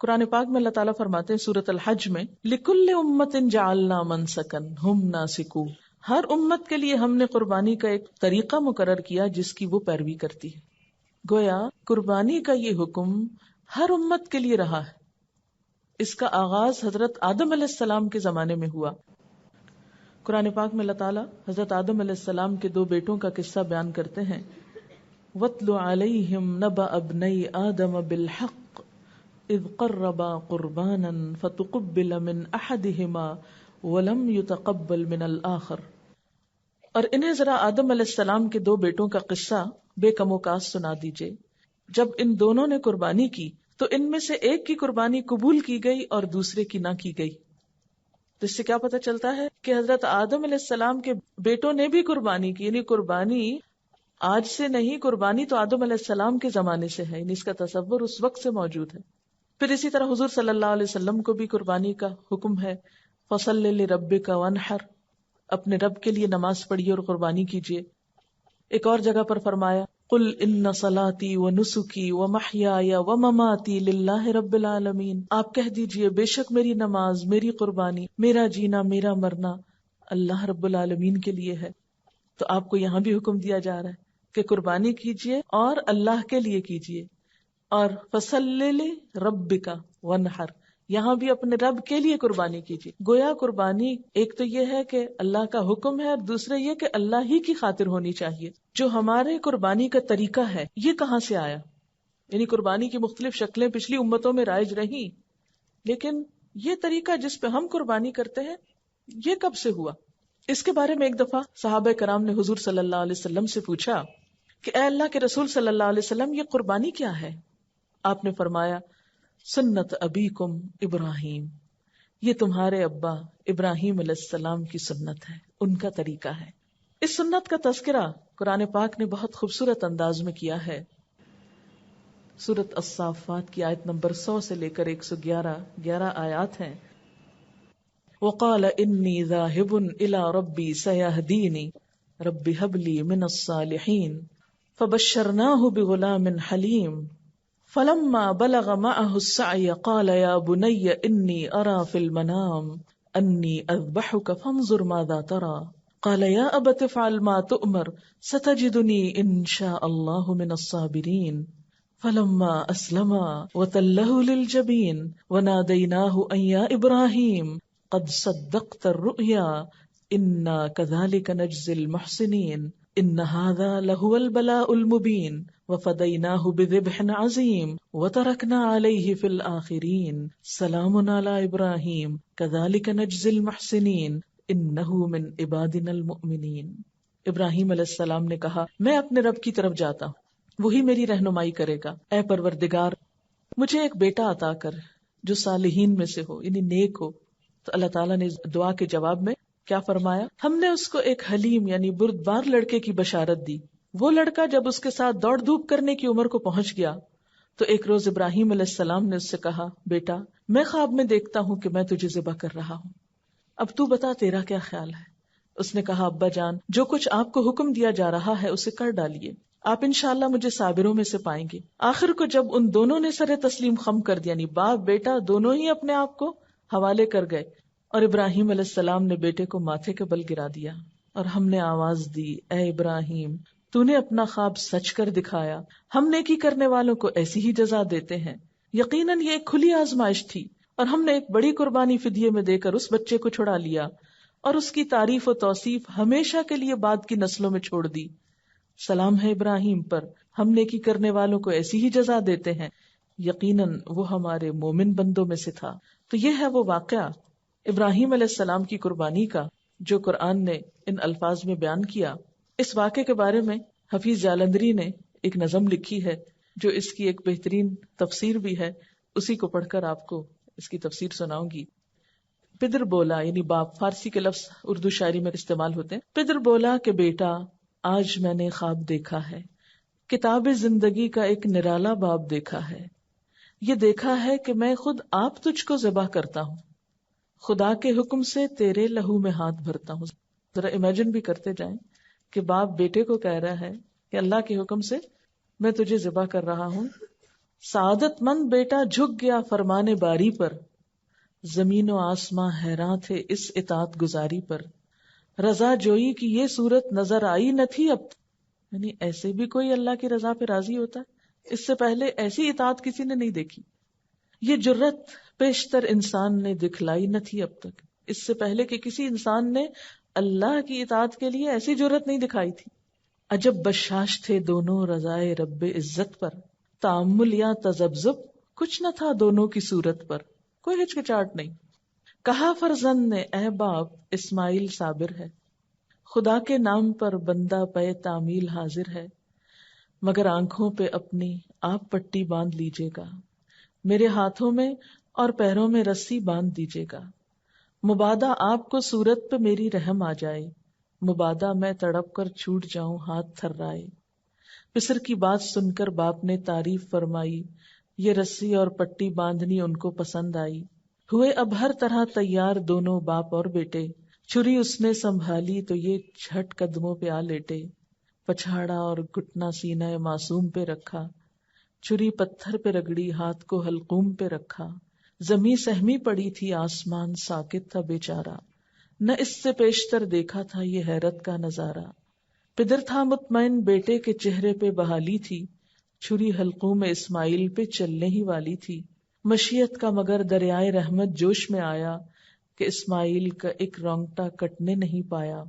قرآن پاک میں اللہ تعالیٰ فرماتے ہیں سورۃ الحج میں لِكُلِّ أُمَّةٍ جَعَلْنَا مَنْسَكًا هُمْ نَاسِكُوهُ, ہر امت کے لیے ہم نے قربانی کا ایک طریقہ مقرر کیا جس کی وہ پیروی کرتی ہے. گویا قربانی کا یہ حکم ہر امت کے لیے رہا ہے. اس کا آغاز حضرت آدم علیہ السلام کے زمانے میں ہوا. قرآن پاک میں اللہ تعالیٰ حضرت آدم علیہ السلام کے 2 بیٹوں کا قصہ بیان کرتے ہیں. وَاتْلُ عَلَيْهِمْ نَبَأَ ابْنَيْ آدَمَ بِالْحَقِّ اذ قربا قربانا فتقبل من احدهما ولم يتقبل من الاخر اور انہیں ذرا آدم علیہ السلام کے 2 بیٹوں کا قصہ بے کم و کاس سنا دیجئے. جب ان دونوں نے قربانی کی تو ان میں سے ایک کی قربانی قبول کی گئی اور دوسرے کی نہ کی گئی. تو اس سے کیا پتہ چلتا ہے کہ حضرت آدم علیہ السلام کے بیٹوں نے بھی قربانی کی. یعنی قربانی آج سے نہیں، قربانی تو آدم علیہ السلام کے زمانے سے ہے، یعنی اس کا تصور اس وقت سے موجود ہے. پھر اسی طرح حضور صلی اللہ علیہ وسلم کو بھی قربانی کا حکم ہے. فَصَلِّ لِرَبِّكَ وَانْحَرْ، اپنے رب کے لیے نماز پڑھیے اور قربانی کیجیے. ایک اور جگہ پر فرمایا قُلْ إِنَّ صَلَاتِي وَنُسُكِي وَمَحْيَايَ وَمَمَاتِي لِلَّهِ رَبِّ الْعَالَمِينَ. آپ کہہ دیجئے بے شک میری نماز، میری قربانی، میرا جینا، میرا مرنا اللہ رب العالمین کے لیے ہے. تو آپ کو یہاں بھی حکم دیا جا رہا ہے کہ قربانی کیجئے اور اللہ کے لیے کیجئے. اور فَصَلِّ لِرَبِّكَ وَانْحَرْ، یہاں بھی اپنے رب کے لیے قربانی کیجیے. گویا قربانی ایک تو یہ ہے کہ اللہ کا حکم ہے، اور دوسرا یہ کہ اللہ ہی کی خاطر ہونی چاہیے. جو ہمارے قربانی کا طریقہ ہے یہ کہاں سے آیا؟ یعنی قربانی کی مختلف شکلیں پچھلی امتوں میں رائج رہیں، لیکن یہ طریقہ جس پہ ہم قربانی کرتے ہیں یہ کب سے ہوا؟ اس کے بارے میں ایک دفعہ صحابہ کرام نے حضور صلی اللہ علیہ وسلم سے پوچھا کہ اے اللہ کے رسول صلی اللہ علیہ وسلم، یہ قربانی کیا ہے؟ آپ نے فرمایا سنت ابیکم ابراہیم، یہ تمہارے ابا ابراہیم علیہ السلام کی سنت ہے، ان کا طریقہ ہے. اس سنت کا تذکرہ قرآن پاک نے بہت خوبصورت انداز میں کیا ہے. سورۃ الصافات کی آیت نمبر 100 سے لے کر 111 آیات ہیں. وقال انی ذاہب الی ربی سیہدینی رب ہب لی من الصالحین فبشرناہ بغلام حلیم فلما بلغ معه السعي قال يا بني إني أرى في المنام أني أذبحك فانظر ماذا ترى قال يا أبت افعل ما تؤمر ستجدني إن شاء الله من الصابرين فلما أسلما وتله للجبين وناديناه أن يا إبراهيم قد صدقت الرؤيا إنا كذلك نجزي المحسنين إن هذا لهو البلاء المبين وفديناه بذبح عظيم وتركنا عليه في الآخرين سلام على إبراهيم كذلك نجزي المحسنين إنه من عبادنا المؤمنين. ابراہیم علیہ السلام نے کہا میں اپنے رب کی طرف جاتا ہوں، وہی میری رہنمائی کرے گا. اے پروردگار، مجھے ایک بیٹا عطا کر جو صالحین میں سے ہو، یعنی نیک ہو. تو اللہ تعالیٰ نے دعا کے جواب میں کیا فرمایا؟ ہم نے اس کو ایک حلیم یعنی بردبار لڑکے کی بشارت دی. وہ لڑکا جب اس کے ساتھ دوڑ دھوپ کرنے کی عمر کو پہنچ گیا تو ایک روز ابراہیم علیہ السلام نے اس سے کہا بیٹا میں خواب میں دیکھتا ہوں کہ میں تجھے ذبح کر رہا ہوں، اب تو بتا تیرا کیا خیال ہے؟ اس نے کہا ابا جان، جو کچھ آپ کو حکم دیا جا رہا ہے اسے کر ڈالیے، آپ انشاءاللہ مجھے صابروں میں سے پائیں گے. آخر کو جب ان دونوں نے سر تسلیم خم کر دیا، یعنی باپ بیٹا دونوں ہی اپنے آپ کو حوالے کر گئے، اور ابراہیم علیہ السلام نے بیٹے کو ماتھے کے بل گرا دیا اور ہم نے آواز دی اے ابراہیم تو نے اپنا خواب سچ کر دکھایا، ہم نیکی کرنے والوں کو ایسی ہی جزا دیتے ہیں. یقیناً یہ ایک کھلی آزمائش تھی اور ہم نے ایک بڑی قربانی فدیے میں دے کر اس بچے کو چھڑا لیا اور اس کی تعریف و توصیف ہمیشہ کے لیے بعد کی نسلوں میں چھوڑ دی. سلام ہے ابراہیم پر، ہم نیکی کرنے والوں کو ایسی ہی جزا دیتے ہیں، یقیناً وہ ہمارے مومن بندوں میں سے تھا. تو یہ ہے وہ واقعہ ابراہیم علیہ السلام کی قربانی کا جو قرآن نے ان الفاظ میں بیان کیا. اس واقعے کے بارے میں حفیظ جالندری نے ایک نظم لکھی ہے جو اس کی ایک بہترین تفسیر بھی ہے، اسی کو پڑھ کر آپ کو اس کی تفسیر سناؤں گی. پدر بولا یعنی باپ، فارسی کے لفظ اردو شاعری میں استعمال ہوتے ہیں. پدر بولا کہ بیٹا آج میں نے خواب دیکھا ہے، کتاب زندگی کا ایک نرالا باب دیکھا ہے. یہ دیکھا ہے کہ میں خود آپ تجھ کو ذبح کرتا ہوں، خدا کے حکم سے تیرے لہو میں ہاتھ بھرتا ہوں. ذرا امیجن بھی کرتے جائیں کہ باپ بیٹے کو کہہ رہا ہے کہ اللہ کے حکم سے میں تجھے ذبح کر رہا ہوں. سعادت مند بیٹا جھک گیا فرمان باری پر، زمین و آسماں حیراں تھے اس اطاعت گزاری پر. رضا جوئی کی یہ صورت نظر آئی نہ تھی اب، یعنی ایسے بھی کوئی اللہ کی رضا پہ راضی ہوتا ہے؟ اس سے پہلے ایسی اطاعت کسی نے نہیں دیکھی. یہ جرت پیشتر انسان نے دکھلائی نہ تھی اب تک، اس سے پہلے کہ کسی انسان نے اللہ کی اطاعت کے لیے ایسی جرت نہیں دکھائی تھی. عجب بشاش تھے دونوں رضائے رب عزت پر، تأمل یا تذبذب کچھ نہ تھا دونوں کی صورت پر، کوئی ہچکچاہٹ نہیں. کہا فرزند نے اے باپ اسماعیل صابر ہے، خدا کے نام پر بندہ پے تعمیل حاضر ہے، مگر آنکھوں پہ اپنی آپ پٹی باندھ لیجیے گا، میرے ہاتھوں میں اور پیروں میں رسی باندھ دیجیے گا، مبادا آپ کو صورت پہ میری رحم آ جائے، مبادا میں تڑپ کر چھوٹ جاؤں ہاتھ تھرائے۔ پسر کی بات سن کر باپ نے تعریف فرمائی، یہ رسی اور پٹی باندھنی ان کو پسند آئی۔ ہوئے اب ہر طرح تیار دونوں باپ اور بیٹے، چھری اس نے سنبھالی تو یہ جھٹ قدموں پہ آ لیٹے، پچھاڑا اور گھٹنا سینہ معصوم پہ رکھا، چھری پتھر پہ رگڑی ہاتھ کو حلقوم پہ رکھا، زمیں سہمی پڑی تھی آسمان ساکت تھا بیچارہ، نہ اس سے پیشتر دیکھا تھا یہ حیرت کا نظارہ۔ پدر تھا مطمئن بیٹے کے چہرے پہ بحالی تھی، چھری حلقوم اسماعیل پہ چلنے ہی والی تھی، مشیت کا مگر دریائے رحمت جوش میں آیا کہ اسماعیل کا ایک رونگٹا کٹنے نہیں پایا۔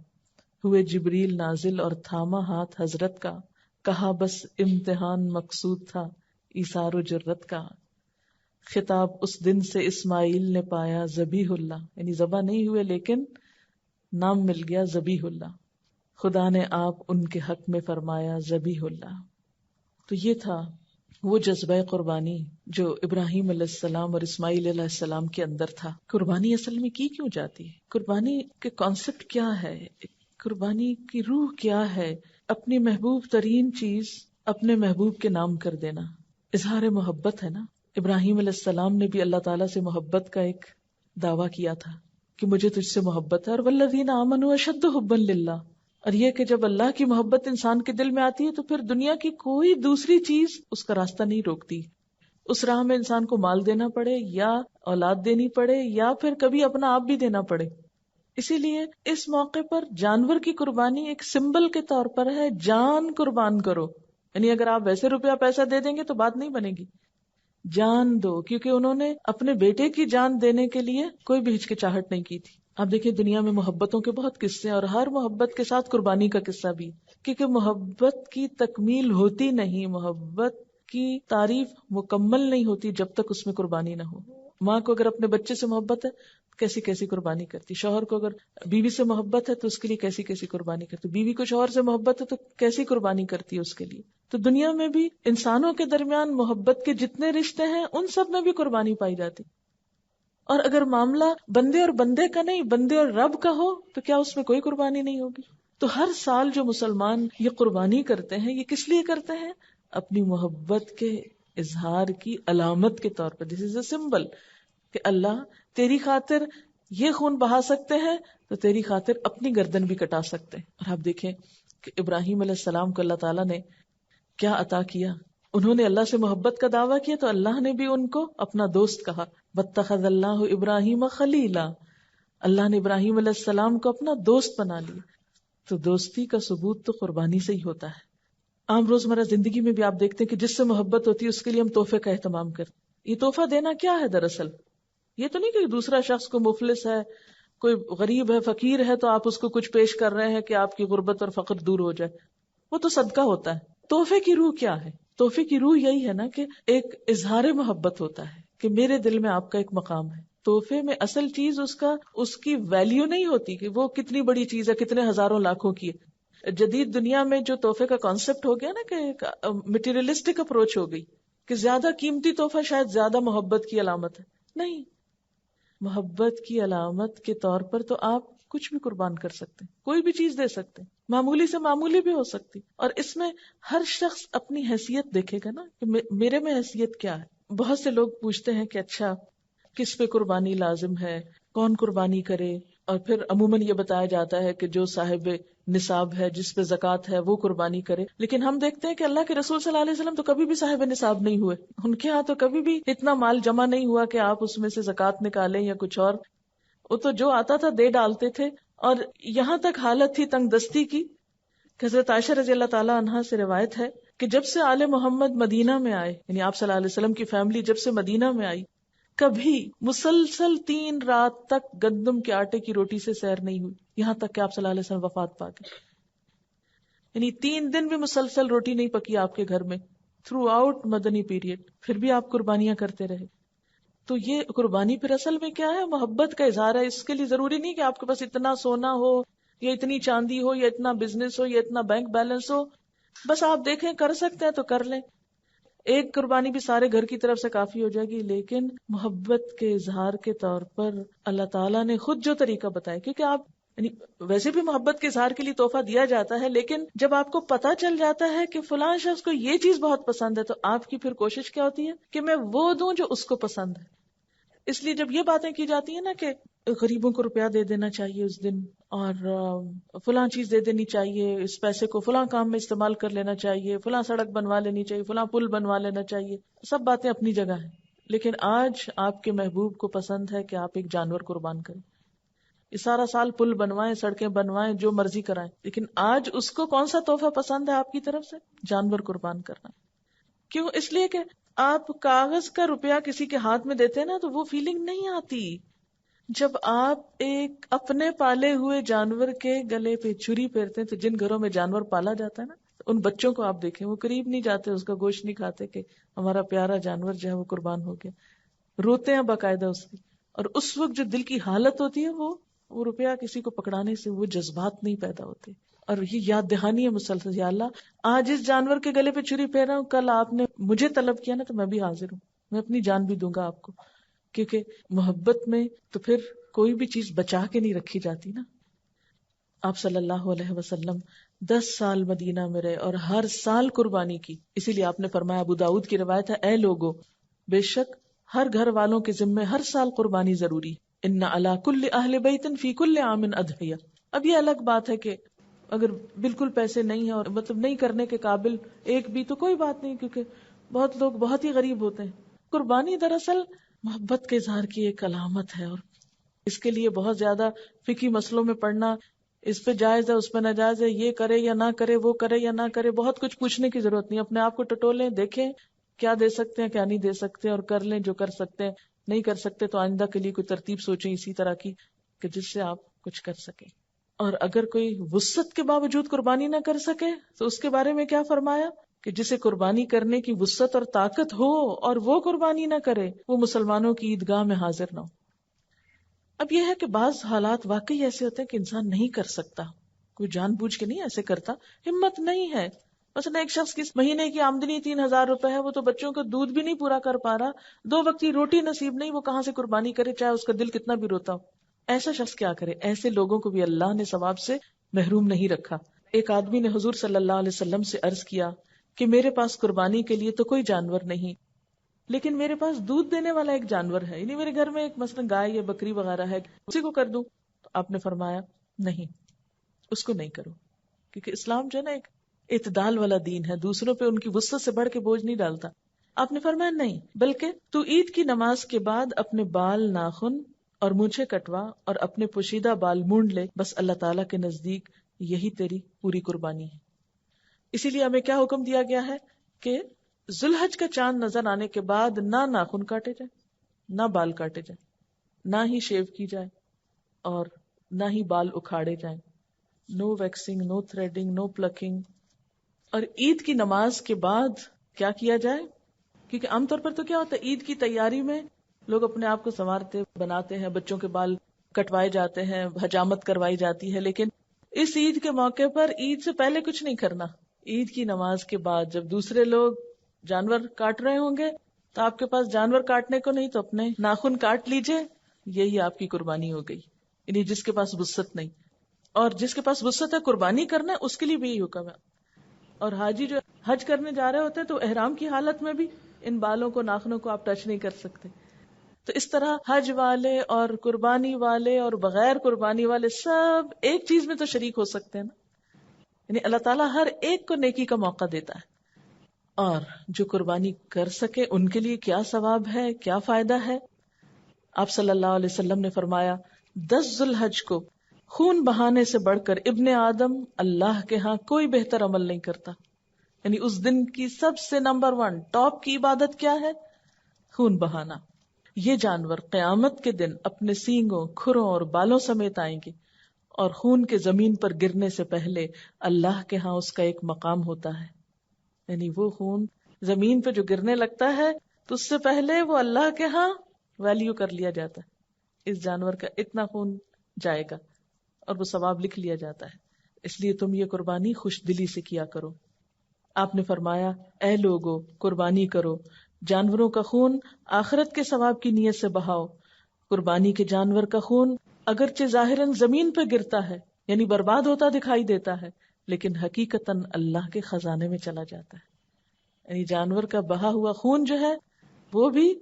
ہوئے جبریل نازل اور تھاما ہاتھ حضرت کا، کہا بس امتحان مقصود تھا ایثار و جرت کا۔ خطاب اس دن سے اسماعیل نے پایا ذبیح اللہ، یعنی ذبح نہیں ہوئے لیکن نام مل گیا ذبیح اللہ، خدا نے آپ ان کے حق میں فرمایا ذبیح اللہ۔ تو یہ تھا وہ جذبہ قربانی جو ابراہیم علیہ السلام اور اسماعیل علیہ السلام کے اندر تھا۔ قربانی اصل میں کی کیوں جاتی ہے؟ قربانی کے کانسیپٹ کیا ہے؟ قربانی کی روح کیا ہے؟ اپنی محبوب ترین چیز اپنے محبوب کے نام کر دینا اظہار محبت ہے نا۔ ابراہیم علیہ السلام نے بھی اللہ تعالیٰ سے محبت کا ایک دعویٰ کیا تھا کہ مجھے تجھ سے محبت ہے، اور والذین آمنوا اشد حبا للہ، اور یہ کہ جب اللہ کی محبت انسان کے دل میں آتی ہے تو پھر دنیا کی کوئی دوسری چیز اس کا راستہ نہیں روکتی۔ اس راہ میں انسان کو مال دینا پڑے یا اولاد دینی پڑے یا پھر کبھی اپنا آپ بھی دینا پڑے۔ اسی لیے اس موقع پر جانور کی قربانی ایک سمبل کے طور پر ہے، جان قربان کرو، یعنی اگر آپ ویسے روپیہ پیسہ دے دیں گے تو بات نہیں بنے گی، جان دو، کیونکہ انہوں نے اپنے بیٹے کی جان دینے کے لیے کوئی بھی ہچکچاہٹ نہیں کی تھی۔ آپ دیکھیں دنیا میں محبتوں کے بہت قصے ہیں، اور ہر محبت کے ساتھ قربانی کا قصہ بھی، کیونکہ محبت کی تکمیل ہوتی نہیں، محبت کی تعریف مکمل نہیں ہوتی جب تک اس میں قربانی نہ ہو۔ ماں کو اگر اپنے بچے سے محبت ہے کیسی کیسی قربانی کرتی، شوہر کو اگر بیوی سے محبت ہے تو اس کے لیے کیسی کیسی قربانی کرتی، بیوی کو شوہر سے محبت ہے تو کیسی قربانی کرتی ہے اس کے لیے۔ تو دنیا میں بھی انسانوں کے درمیان محبت کے جتنے رشتے ہیں ان سب میں بھی قربانی پائی جاتی، اور اگر معاملہ بندے اور بندے کا نہیں، بندے اور رب کا ہو تو کیا اس میں کوئی قربانی نہیں ہوگی؟ تو ہر سال جو مسلمان یہ قربانی کرتے ہیں یہ کس لیے کرتے ہیں؟ اپنی محبت کے اظہار کی علامت کے طور پر، دس از اے سمبل کہ اللہ تیری خاطر یہ خون بہا سکتے ہیں تو تیری خاطر اپنی گردن بھی کٹا سکتے ہیں۔ اور آپ دیکھیں کہ ابراہیم علیہ السلام کو اللہ تعالیٰ نے کیا عطا کیا، انہوں نے اللہ سے محبت کا دعویٰ کیا تو اللہ نے بھی ان کو اپنا دوست کہا، واتخذ اللہ ابراہیم خلیلا، اللہ نے ابراہیم علیہ السلام کو اپنا دوست بنا لیا۔ تو دوستی کا ثبوت تو قربانی سے ہی ہوتا ہے۔ عام روزمرہ زندگی میں بھی آپ دیکھتے ہیں کہ جس سے محبت ہوتی ہے اس کے لیے ہم تحفے کا اہتمام کرتے ہیں۔ یہ تحفہ دینا کیا ہے دراصل؟ یہ تو نہیں کہ دوسرا شخص کو مفلس ہے، کوئی غریب ہے، فقیر ہے تو آپ اس کو کچھ پیش کر رہے ہیں کہ آپ کی غربت اور فقر دور ہو جائے، وہ تو صدقہ ہوتا ہے۔ تحفے کی روح کیا ہے؟ تحفے کی روح یہی ہے نا کہ ایک اظہار محبت ہوتا ہے کہ میرے دل میں آپ کا ایک مقام ہے۔ تحفے میں اصل چیز اس کی ویلیو نہیں ہوتی کہ وہ کتنی بڑی چیز ہے، کتنے ہزاروں لاکھوں کی ہے۔ جدید دنیا میں جو تحفے کا کانسیپٹ ہو گیا نا کہ ایک مٹیریلسٹک اپروچ ہو گئی کہ زیادہ قیمتی تحفہ شاید زیادہ محبت کی علامت ہے، نہیں، محبت کی علامت کے طور پر تو آپ کچھ بھی قربان کر سکتے ہیں، کوئی بھی چیز دے سکتے ہیں، معمولی سے معمولی بھی ہو سکتی، اور اس میں ہر شخص اپنی حیثیت دیکھے گا نا کہ میرے میں حیثیت کیا ہے۔ بہت سے لوگ پوچھتے ہیں کہ اچھا کس پہ قربانی لازم ہے، کون قربانی کرے، اور پھر عموماً یہ بتایا جاتا ہے کہ جو صاحب نصاب ہے، جس پہ زکوٰۃ ہے، وہ قربانی کرے، لیکن ہم دیکھتے ہیں کہ اللہ کے رسول صلی اللہ علیہ وسلم تو کبھی بھی صاحب نصاب نہیں ہوئے، ان کے ہاں تو کبھی بھی اتنا مال جمع نہیں ہوا کہ آپ اس میں سے زکوٰۃ نکالیں یا کچھ اور، وہ تو جو آتا تھا دے ڈالتے تھے۔ اور یہاں تک حالت تھی تنگ دستی کی کہ حضرت عائشہ رضی اللہ تعالیٰ عنہا سے روایت ہے کہ جب سے آل محمد مدینہ میں آئے، یعنی آپ صلی اللہ علیہ وسلم کی فیملی جب سے مدینہ میں آئی، کبھی مسلسل 3 رات تک گندم کے آٹے کی روٹی سے سیر نہیں ہوئی، یہاں تک کہ آپ صلی اللہ علیہ وسلم وفات پا گئے، یعنی 3 دن بھی مسلسل روٹی نہیں پکی آپ کے گھر میں تھرو آؤٹ مدنی پیریڈ، پھر بھی آپ قربانیاں کرتے رہے۔ تو یہ قربانی پھر اصل میں کیا ہے؟ محبت کا اظہار ہے۔ اس کے لیے ضروری نہیں کہ آپ کے پاس اتنا سونا ہو، یا اتنی چاندی ہو یا اتنا بزنس ہو یا اتنا بینک بیلنس ہو، بس آپ دیکھیں کر سکتے ہیں تو کر لیں. ایک قربانی بھی سارے گھر کی طرف سے کافی ہو جائے گی، لیکن محبت کے اظہار کے طور پر اللہ تعالیٰ نے خود جو طریقہ بتایا، کیونکہ آپ یعنی ویسے بھی محبت کے اظہار کے لیے تحفہ دیا جاتا ہے، لیکن جب آپ کو پتا چل جاتا ہے کہ فلاں شخص کو یہ چیز بہت پسند ہے تو آپ کی پھر کوشش کیا ہوتی ہے کہ میں وہ دوں جو اس کو پسند ہے. اس لیے جب یہ باتیں کی جاتی ہیں نا کہ غریبوں کو روپیہ دے دینا چاہیے اس دن، اور فلاں چیز دے دینی چاہیے، اس پیسے کو فلاں کام میں استعمال کر لینا چاہیے، فلاں سڑک بنوا لینی چاہیے، فلاں پل بنوا لینا چاہیے، سب باتیں اپنی جگہ ہیں. لیکن آج آپ کے محبوب کو پسند ہے کہ آپ ایک جانور قربان کریں. یہ سارا سال پل بنوائیں، سڑکیں بنوائیں، جو مرضی کرائیں، لیکن آج اس کو کون سا تحفہ پسند ہے آپ کی طرف سے؟ جانور قربان کرنا. کیوں؟ اس لیے کہ آپ کاغذ کا روپیہ کسی کے ہاتھ میں دیتے ہیں نا تو وہ فیلنگ نہیں آتی. جب آپ ایک اپنے پالے ہوئے جانور کے گلے پہ چھری پھیرتے ہیں، تو جن گھروں میں جانور پالا جاتا ہے نا، ان بچوں کو آپ دیکھیں، وہ قریب نہیں جاتے، اس کا گوشت نہیں کھاتے کہ ہمارا پیارا جانور جو ہے وہ قربان ہو گیا. روتے ہیں باقاعدہ اس کی. اور اس وقت جو دل کی حالت ہوتی ہے وہ روپیہ کسی کو پکڑانے سے وہ جذبات نہیں پیدا ہوتے. اور یہ یاد دہانی ہے مسلسل، یا اللہ آج اس جانور کے گلے پہ چھری پھیر رہا ہوں، کل آپ نے مجھے طلب کیا نا تو میں بھی حاضر ہوں، میں اپنی جان بھی دوں گا آپ کو. کیونکہ محبت میں تو پھر کوئی بھی چیز بچا کے نہیں رکھی جاتی نا. آپ صلی اللہ علیہ وسلم 10 سال مدینہ میں رہے اور ہر سال قربانی کی. اسی لیے آپ نے فرمایا، ابو داؤد کی روایت ہے، اے لوگو، بے شک ہر گھر والوں کے ذمے ہر سال قربانی ضروری. ان علی کل اہل بیت فی کل عام اضحیہ. اب یہ الگ بات ہے کہ اگر بالکل پیسے نہیں ہیں اور مطلب نہیں کرنے کے قابل ایک بھی، تو کوئی بات نہیں، کیونکہ بہت لوگ بہت ہی غریب ہوتے ہیں. قربانی دراصل محبت کے اظہار کی ایک علامت ہے، اور اس کے لیے بہت زیادہ فقہی مسئلوں میں پڑھنا، اس پہ جائز ہے اس پہ ناجائز ہے، یہ کرے یا نہ کرے، وہ کرے یا نہ کرے، بہت کچھ پوچھنے کی ضرورت نہیں. اپنے آپ کو ٹٹولیں، دیکھیں کیا دے سکتے ہیں کیا نہیں دے سکتے، اور کر لیں جو کر سکتے ہیں. نہیں کر سکتے تو آئندہ کے لیے کوئی ترتیب سوچیں اسی طرح کی کہ جس سے آپ کچھ کر سکیں. اور اگر کوئی وسعت کے باوجود قربانی نہ کر سکے تو اس کے بارے میں کیا فرمایا کہ جسے قربانی کرنے کی وسعت اور طاقت ہو اور وہ قربانی نہ کرے، وہ مسلمانوں کی عیدگاہ میں حاضر نہ ہو. اب یہ ہے کہ بعض حالات واقعی ایسے ہوتے ہیں کہ انسان نہیں کر سکتا، کوئی جان بوجھ کے نہیں ایسے کرتا، ہمت نہیں ہے. مثلا ایک شخص کی مہینے کی آمدنی 3,000 روپے ہے، وہ تو بچوں کا دودھ بھی نہیں پورا کر پا رہا، 2 وقت کی روٹی نصیب نہیں، وہ کہاں سے قربانی کرے چاہے اس کا دل کتنا بھی روتا ہو. ایسا شخص کیا کرے؟ ایسے لوگوں کو بھی اللہ نے ثواب سے محروم نہیں رکھا. ایک آدمی نے حضور صلی اللہ علیہ وسلم سے عرض کیا کہ میرے پاس قربانی کے لیے تو کوئی جانور نہیں، لیکن میرے پاس دودھ دینے والا ایک جانور ہے، یعنی میرے گھر میں ایک مثلا گائے یا بکری وغیرہ ہے، اسی کو کر دوں؟ تو آپ نے فرمایا نہیں، اس کو نہیں کرو، کیونکہ اسلام جو ہے نا ایک اعتدال والا دین ہے، دوسروں پہ ان کی وسعت سے بڑھ کے بوجھ نہیں ڈالتا. آپ نے فرمایا نہیں، بلکہ تو عید کی نماز کے بعد اپنے بال، ناخن اور مونچھیں کٹوا اور اپنے پوشیدہ بال مونڈ لے، بس اللہ تعالیٰ کے نزدیک یہی تیری پوری قربانی ہے. اسی لیے ہمیں کیا حکم دیا گیا ہے کہ ذوالحج کا چاند نظر آنے کے بعد نہ ناخن کاٹے جائیں، نہ بال کاٹے جائیں، نہ ہی شیو کی جائے، اور نہ ہی بال اکھاڑے جائیں. نو ویکسنگ، نو تھریڈنگ، نو پلکنگ. اور عید کی نماز کے بعد کیا کیا جائے؟ کیونکہ عام طور پر تو کیا ہوتا ہے، عید کی تیاری میں لوگ اپنے آپ کو سنوارتے بناتے ہیں، بچوں کے بال کٹوائے جاتے ہیں، حجامت کروائی جاتی ہے. لیکن اس عید کے موقع پر عید سے پہلے کچھ نہیں کرنا. عید کی نماز کے بعد جب دوسرے لوگ جانور کاٹ رہے ہوں گے تو آپ کے پاس جانور کاٹنے کو نہیں تو اپنے ناخن کاٹ لیجئے، یہی آپ کی قربانی ہو گئی. یعنی جس کے پاس وسعت نہیں، اور جس کے پاس وسعت ہے قربانی کرنا ہے، اس کے لیے بھی یہی حکم ہے. اور حاجی جو حج کرنے جا رہے ہوتے ہیں تو احرام کی حالت میں بھی ان بالوں کو، ناخنوں کو آپ ٹچ نہیں کر سکتے. تو اس طرح حج والے اور قربانی والے اور بغیر قربانی والے سب ایک چیز میں تو شریک ہو سکتے ہیں نا. یعنی اللہ تعالیٰ ہر ایک کو نیکی کا موقع دیتا ہے. اور جو قربانی کر سکے ان کے لیے کیا ثواب ہے، کیا فائدہ ہے. آپ صلی اللہ علیہ وسلم نے فرمایا 10 ذوالحج کو خون بہانے سے بڑھ کر ابن آدم اللہ کے ہاں کوئی بہتر عمل نہیں کرتا. یعنی اس دن کی سب سے نمبر 1 ٹاپ کی عبادت کیا ہے؟ خون بہانا. یہ جانور قیامت کے دن اپنے سینگوں، کھروں اور بالوں سمیت آئیں گے، اور خون کے زمین پر گرنے سے پہلے اللہ کے ہاں اس کا ایک مقام ہوتا ہے. یعنی وہ خون زمین پہ جو گرنے لگتا ہے تو اس سے پہلے وہ اللہ کے ہاں ویلیو کر لیا جاتا ہے، اس جانور کا اتنا خون جائے گا. اور وہ ثواب لکھ لیا جاتا ہے. اس لیے تم یہ قربانی خوش دلی سے کیا کرو. آپ نے فرمایا اے لوگو قربانی کرو، جانوروں کا خون آخرت کے ثواب کی نیت سے بہاؤ. قربانی کے جانور کا خون اگرچہ ظاہراً زمین پہ گرتا ہے یعنی برباد ہوتا دکھائی دیتا ہے، لیکن حقیقتاً اللہ کے خزانے میں چلا جاتا ہے. یعنی جانور کا بہا ہوا خون جو ہے وہ بھی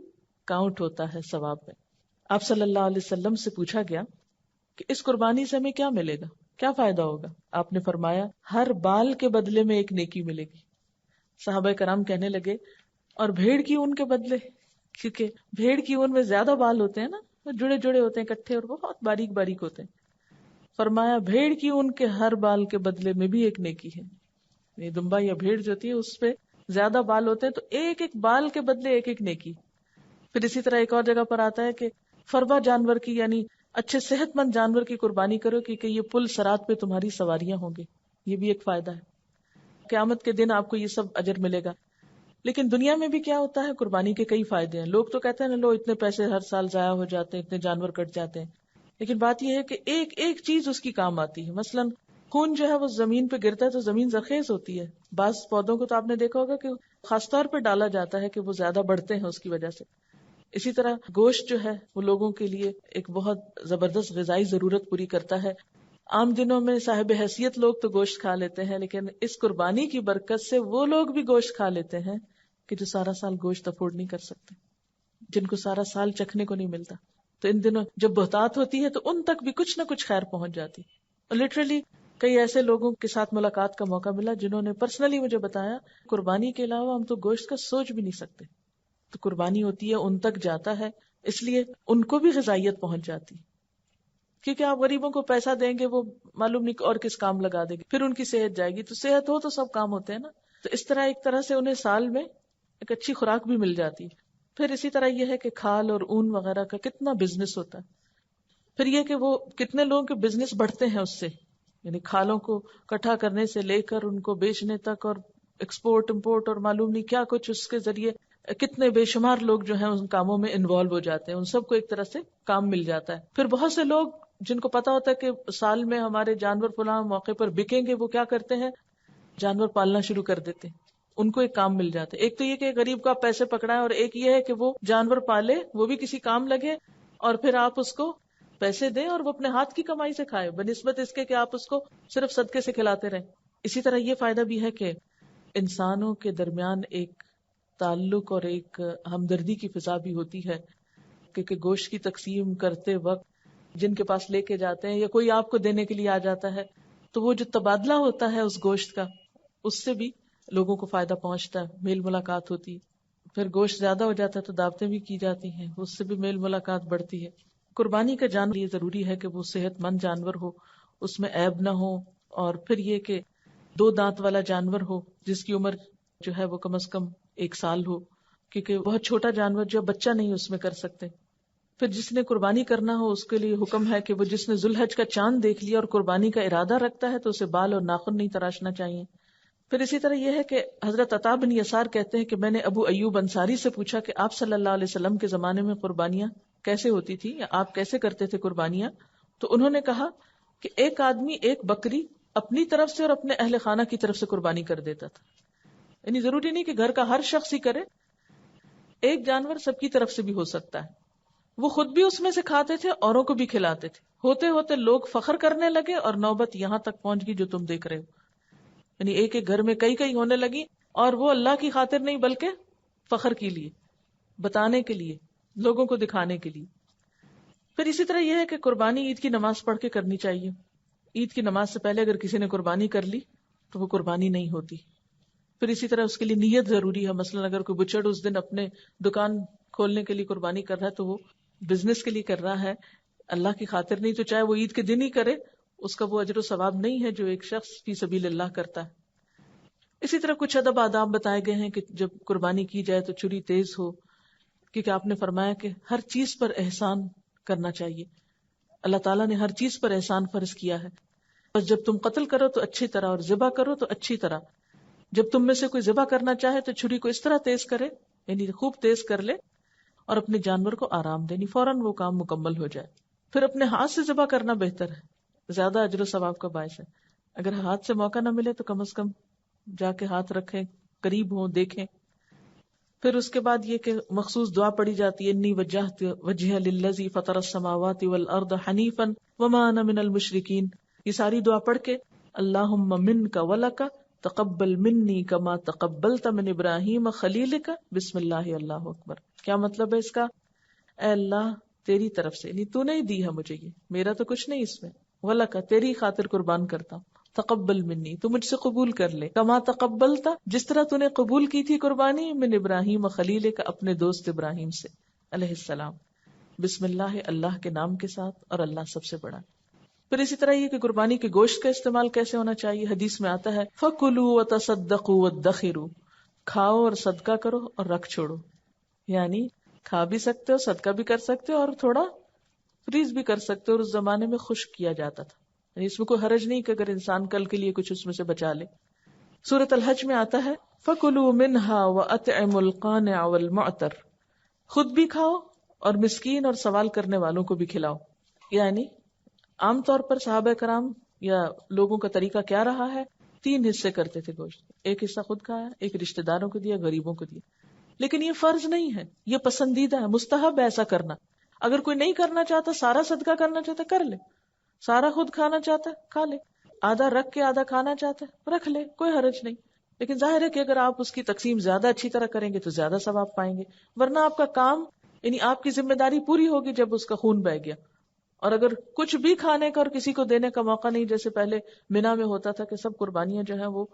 کاؤنٹ ہوتا ہے ثواب میں. آپ صلی اللہ علیہ وسلم سے پوچھا گیا کہ اس قربانی سے ہمیں کیا ملے گا، کیا فائدہ ہوگا؟ آپ نے فرمایا ہر بال کے بدلے میں ایک نیکی ملے گی. صحابہ کرام کہنے لگے اور بھیڑ کی اون کے بدلے؟ کیونکہ بھیڑ کی اون میں زیادہ بال ہوتے ہیں نا، وہ جڑے جڑے ہوتے ہیں اکٹھے اور بہت باریک باریک ہوتے ہیں. فرمایا بھیڑ کی اون کے ہر بال کے بدلے میں بھی ایک نیکی ہے. یہ دمبا یا بھیڑ جو ہوتی ہے اس پہ زیادہ بال ہوتے ہیں تو ایک ایک بال کے بدلے ایک ایک نیکی. پھر اسی طرح ایک اور جگہ پر آتا ہے کہ فربا جانور کی یعنی اچھے صحت مند جانور کی قربانی کرو کیونکہ یہ پل صراط پہ تمہاری سواریاں ہوں گے. یہ بھی ایک فائدہ ہے. قیامت کے دن آپ کو یہ سب اجر ملے گا. لیکن دنیا میں بھی کیا ہوتا ہے، قربانی کے کئی فائدے ہیں. لوگ تو کہتے ہیں نا لو اتنے پیسے ہر سال ضائع ہو جاتے ہیں، اتنے جانور کٹ جاتے ہیں، لیکن بات یہ ہے کہ ایک ایک چیز اس کی کام آتی ہے. مثلاً خون جو ہے وہ زمین پہ گرتا ہے تو زمین زرخیز ہوتی ہے. بعض پودوں کو تو آپ نے دیکھا ہوگا کہ خاص طور پہ ڈالا جاتا ہے کہ وہ زیادہ بڑھتے ہیں اس کی وجہ سے. اسی طرح گوشت جو ہے وہ لوگوں کے لیے ایک بہت زبردست غذائی ضرورت پوری کرتا ہے. عام دنوں میں صاحب حیثیت لوگ تو گوشت کھا لیتے ہیں، لیکن اس قربانی کی برکت سے وہ لوگ بھی گوشت کھا لیتے ہیں کہ جو سارا سال گوشت افورڈ نہیں کر سکتے، جن کو سارا سال چکھنے کو نہیں ملتا. تو ان دنوں جب بہتات ہوتی ہے تو ان تک بھی کچھ نہ کچھ خیر پہنچ جاتی. اور لٹرلی کئی ایسے لوگوں کے ساتھ ملاقات کا موقع ملا جنہوں نے پرسنلی مجھے بتایا قربانی کے علاوہ ہم تو گوشت کا سوچ بھی نہیں سکتے. تو قربانی ہوتی ہے ان تک جاتا ہے، اس لیے ان کو بھی غذائیت پہنچ جاتی. کیونکہ آپ غریبوں کو پیسہ دیں گے وہ معلوم نہیں اور کس کام لگا دیں گے، پھر ان کی صحت جائے گی. تو صحت ہو تو سب کام ہوتے ہیں نا. تو اس طرح ایک طرح سے انہیں سال میں ایک اچھی خوراک بھی مل جاتی. پھر اسی طرح یہ ہے کہ کھال اور اون وغیرہ کا کتنا بزنس ہوتا ہے. پھر یہ کہ وہ کتنے لوگوں کے بزنس بڑھتے ہیں اس سے، یعنی کھالوں کو اکٹھا کرنے سے لے کر ان کو بیچنے تک اور ایکسپورٹ امپورٹ اور معلوم نہیں کیا کچھ اس کے ذریعے کتنے بے شمار لوگ جو ہیں ان کاموں میں انوالو ہو جاتے ہیں. ان سب کو ایک طرح سے کام مل جاتا ہے. پھر بہت سے لوگ جن کو پتا ہوتا ہے کہ سال میں ہمارے جانور فلاں موقع پر بکیں گے، وہ کیا کرتے ہیں، جانور پالنا شروع کر دیتے ہیں. ان کو ایک کام مل جاتا ہے. ایک تو یہ کہ غریب کو آپ پیسے پکڑائیں، اور ایک یہ ہے کہ وہ جانور پالے، وہ بھی کسی کام لگے، اور پھر آپ اس کو پیسے دیں اور وہ اپنے ہاتھ کی کمائی سے کھائے، بنسبت اس کے کہ آپ اس کو صرف صدقے سے کھلاتے رہیں. اسی طرح یہ فائدہ بھی ہے کہ انسانوں کے درمیان ایک تعلق اور ایک ہمدردی کی فضا بھی ہوتی ہے، کیونکہ گوشت کی تقسیم کرتے وقت جن کے پاس لے کے جاتے ہیں یا کوئی آپ کو دینے کے لیے آ جاتا ہے تو وہ جو تبادلہ ہوتا ہے اس گوشت کا، اس سے بھی لوگوں کو فائدہ پہنچتا ہے، میل ملاقات ہوتی. پھر گوشت زیادہ ہو جاتا ہے تو دعوتیں بھی کی جاتی ہیں، اس سے بھی میل ملاقات بڑھتی ہے. قربانی کا جانور یہ ضروری ہے کہ وہ صحت مند جانور ہو، اس میں عیب نہ ہو، اور پھر یہ کہ 2 دانت والا جانور ہو جس کی عمر جو ہے وہ کم از کم 1 سال ہو، کیونکہ بہت چھوٹا جانور جو بچہ نہیں اس میں کر سکتے. پھر جس نے قربانی کرنا ہو اس کے لیے حکم ہے کہ وہ جس نے ذوالحج کا چاند دیکھ لیا اور قربانی کا ارادہ رکھتا ہے تو اسے بال اور ناخن نہیں تراشنا چاہیے. پھر اسی طرح یہ ہے کہ حضرت عطا بن یسار کہتے ہیں کہ میں نے ابو ایوب انصاری سے پوچھا کہ آپ صلی اللہ علیہ وسلم کے زمانے میں قربانیاں کیسے ہوتی تھی، یا آپ کیسے کرتے تھے قربانیاں؟ تو انہوں نے کہا کہ ایک آدمی ایک بکری اپنی طرف سے اور اپنے اہل خانہ کی طرف سے قربانی کر دیتا تھا. یعنی ضروری نہیں کہ گھر کا ہر شخص ہی کرے، ایک جانور سب کی طرف سے بھی ہو سکتا ہے. وہ خود بھی اس میں سے کھاتے تھے، اوروں کو بھی کھلاتے تھے. ہوتے ہوتے لوگ فخر کرنے لگے اور نوبت یہاں تک پہنچ گئی جو تم دیکھ رہے ہو. یعنی ایک ایک گھر میں کئی کئی ہونے لگی، اور وہ اللہ کی خاطر نہیں بلکہ فخر کے لیے، بتانے کے لیے، لوگوں کو دکھانے کے لیے. پھر اسی طرح یہ ہے کہ قربانی عید کی نماز پڑھ کے کرنی چاہیے. عید کی نماز سے پہلے اگر کسی نے قربانی کر لی تو وہ قربانی نہیں ہوتی. پھر اسی طرح اس کے لیے نیت ضروری ہے. مثلا اگر کوئی بچڑ اس دن اپنے دکان کھولنے کے لیے قربانی کر رہا ہے تو وہ بزنس کے لیے کر رہا ہے، اللہ کی خاطر نہیں. تو چاہے وہ عید کے دن ہی کرے، اس کا وہ اجر و ثواب نہیں ہے جو ایک شخص فی سبیل اللہ کرتا ہے. اسی طرح کچھ ادب آداب بتائے گئے ہیں کہ جب قربانی کی جائے تو چھری تیز ہو، کیونکہ آپ نے فرمایا کہ ہر چیز پر احسان کرنا چاہیے. اللہ تعالیٰ نے ہر چیز پر احسان فرض کیا ہے. بس جب تم قتل کرو تو اچھی طرح، اور ذبح کرو تو اچھی طرح. جب تم میں سے کوئی ذبح کرنا چاہے تو چھری کو اس طرح تیز کرے، یعنی خوب تیز کر لے، اور اپنے جانور کو آرام دینی فوراً وہ کام مکمل ہو جائے. پھر اپنے ہاتھ سے ذبح کرنا بہتر ہے. زیادہ اجر و ثواب کا باعث ہے. اگر ہاتھ سے موقع نہ ملے تو کم از کم جا کے ہاتھ رکھیں، قریب ہوں، دیکھیں. پھر اس کے بعد یہ کہ مخصوص دعا پڑھی جاتی ہے، انی وجہت وجہ للذی فطر السماوات والارض حنیفا وما انا من المشرکین. یہ ساری دعا پڑھ کے اللہم منک ولک تقبل منی کما تقبلت من ابراہیم خلیلک بسم اللہ اللہ اکبر. کیا مطلب ہے اس کا؟ اے اللہ تیری طرف سے، یعنی تو نے ہی دی ہے مجھے، یہ میرا تو کچھ نہیں اس میں، ولک تیری خاطر قربان کرتا ہوں، تقبل منی تو مجھ سے قبول کر لے، کما تقبلتا جس طرح تو نے قبول کی تھی قربانی، من ابراہیم خلیلک اپنے دوست ابراہیم سے علیہ السلام. بسم اللہ اللہ کے نام کے ساتھ، اور اللہ سب سے بڑا. پھر اسی طرح یہ کہ قربانی کے گوشت کا استعمال کیسے ہونا چاہیے. حدیث میں آتا ہے فَكُلُوا وَتَصَدَّقُوا وَادَّخِرُوا، کھاؤ اور صدقہ کرو اور رکھ چھوڑو. یعنی کھا بھی سکتے ہو، صدقہ بھی کر سکتے ہو، اور تھوڑا فریز بھی کر سکتے ہو. اور اس زمانے میں خشک کیا جاتا تھا، یعنی اس میں کوئی حرج نہیں کہ اگر انسان کل کے لیے کچھ اس میں سے بچا لے. سورۃ الحج میں آتا ہے فَكُلُوا مِنْهَا وَأَطْعِمُوا الْقَانِعَ وَالْمُعْتَرَ، خود بھی کھاؤ اور مسکین اور سوال کرنے والوں کو بھی کھلاؤ. یعنی عام طور پر صحابہ کرام یا لوگوں کا طریقہ کیا رہا ہے، 3 حصے کرتے تھے گوشت. ایک حصہ خود کھایا، ایک رشتہ داروں کو دیا، غریبوں کو دیا. لیکن یہ فرض نہیں ہے، یہ پسندیدہ ہے، مستحب ہے ایسا کرنا. اگر کوئی نہیں کرنا چاہتا، سارا صدقہ کرنا چاہتا کر لے، سارا خود کھانا چاہتا ہے کھا لے، آدھا رکھ کے آدھا کھانا چاہتا ہے رکھ لے، کوئی حرج نہیں. لیکن ظاہر ہے کہ اگر آپ اس کی تقسیم زیادہ اچھی طرح کریں گے تو زیادہ ثواب پائیں گے. ورنہ آپ کا کام، یعنی آپ کی ذمہ داری پوری ہوگی جب اس کا خون بہہ گیا. اور اگر کچھ بھی کھانے کا اور کسی کو دینے کا موقع نہیں، جیسے پہلے مینا میں ہوتا تھا کہ سب قربانیاں جو ہیں وہ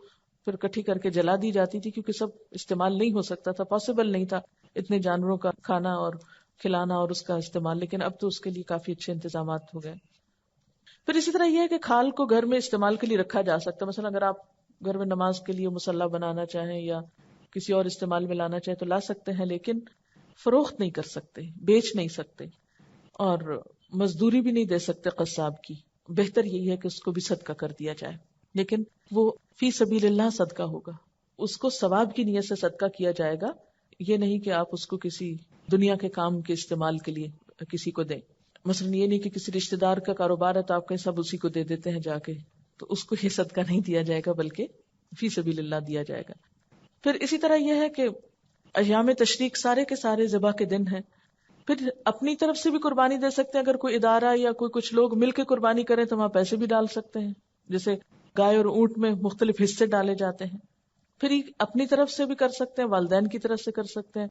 پھر اکٹھی کر کے جلا دی جاتی تھی، کیونکہ سب استعمال نہیں ہو سکتا تھا، پاسبل نہیں تھا اتنے جانوروں کا کھانا اور کھلانا اور اس کا استعمال. لیکن اب تو اس کے لیے کافی اچھے انتظامات ہو گئے. پھر اسی طرح یہ ہے کہ کھال کو گھر میں استعمال کے لیے رکھا جا سکتا ہے. مثلا اگر آپ گھر میں نماز کے لیے مصلی بنانا چاہیں یا کسی اور استعمال میں لانا چاہیں تو لا سکتے ہیں، لیکن فروخت نہیں کر سکتے، بیچ نہیں سکتے، اور مزدوری بھی نہیں دے سکتے قصاب کی. بہتر یہی ہے کہ اس کو بھی صدقہ کر دیا جائے، لیکن وہ فی سبیل اللہ صدقہ ہوگا، اس کو ثواب کی نیت سے صدقہ کیا جائے گا. یہ نہیں کہ آپ اس کو کسی دنیا کے کام کے استعمال کے لیے کسی کو دیں. مثلا یہ نہیں کہ کسی رشتہ دار کا کاروبار ہے تو آپ کہیں سب اسی کو دے دیتے ہیں جا کے، تو اس کو یہ صدقہ نہیں دیا جائے گا بلکہ فی سبیل اللہ دیا جائے گا. پھر اسی طرح یہ ہے کہ ایام تشریق سارے کے سارے ذبح کے دن ہیں. پھر اپنی طرف سے بھی قربانی دے سکتے ہیں. اگر کوئی ادارہ یا کچھ لوگ مل کے قربانی کریں تو وہاں پیسے بھی ڈال سکتے ہیں، جیسے گائے اور اونٹ میں مختلف حصے ڈالے جاتے ہیں. پھر اپنی طرف سے بھی کر سکتے ہیں، والدین کی طرف سے کر سکتے ہیں،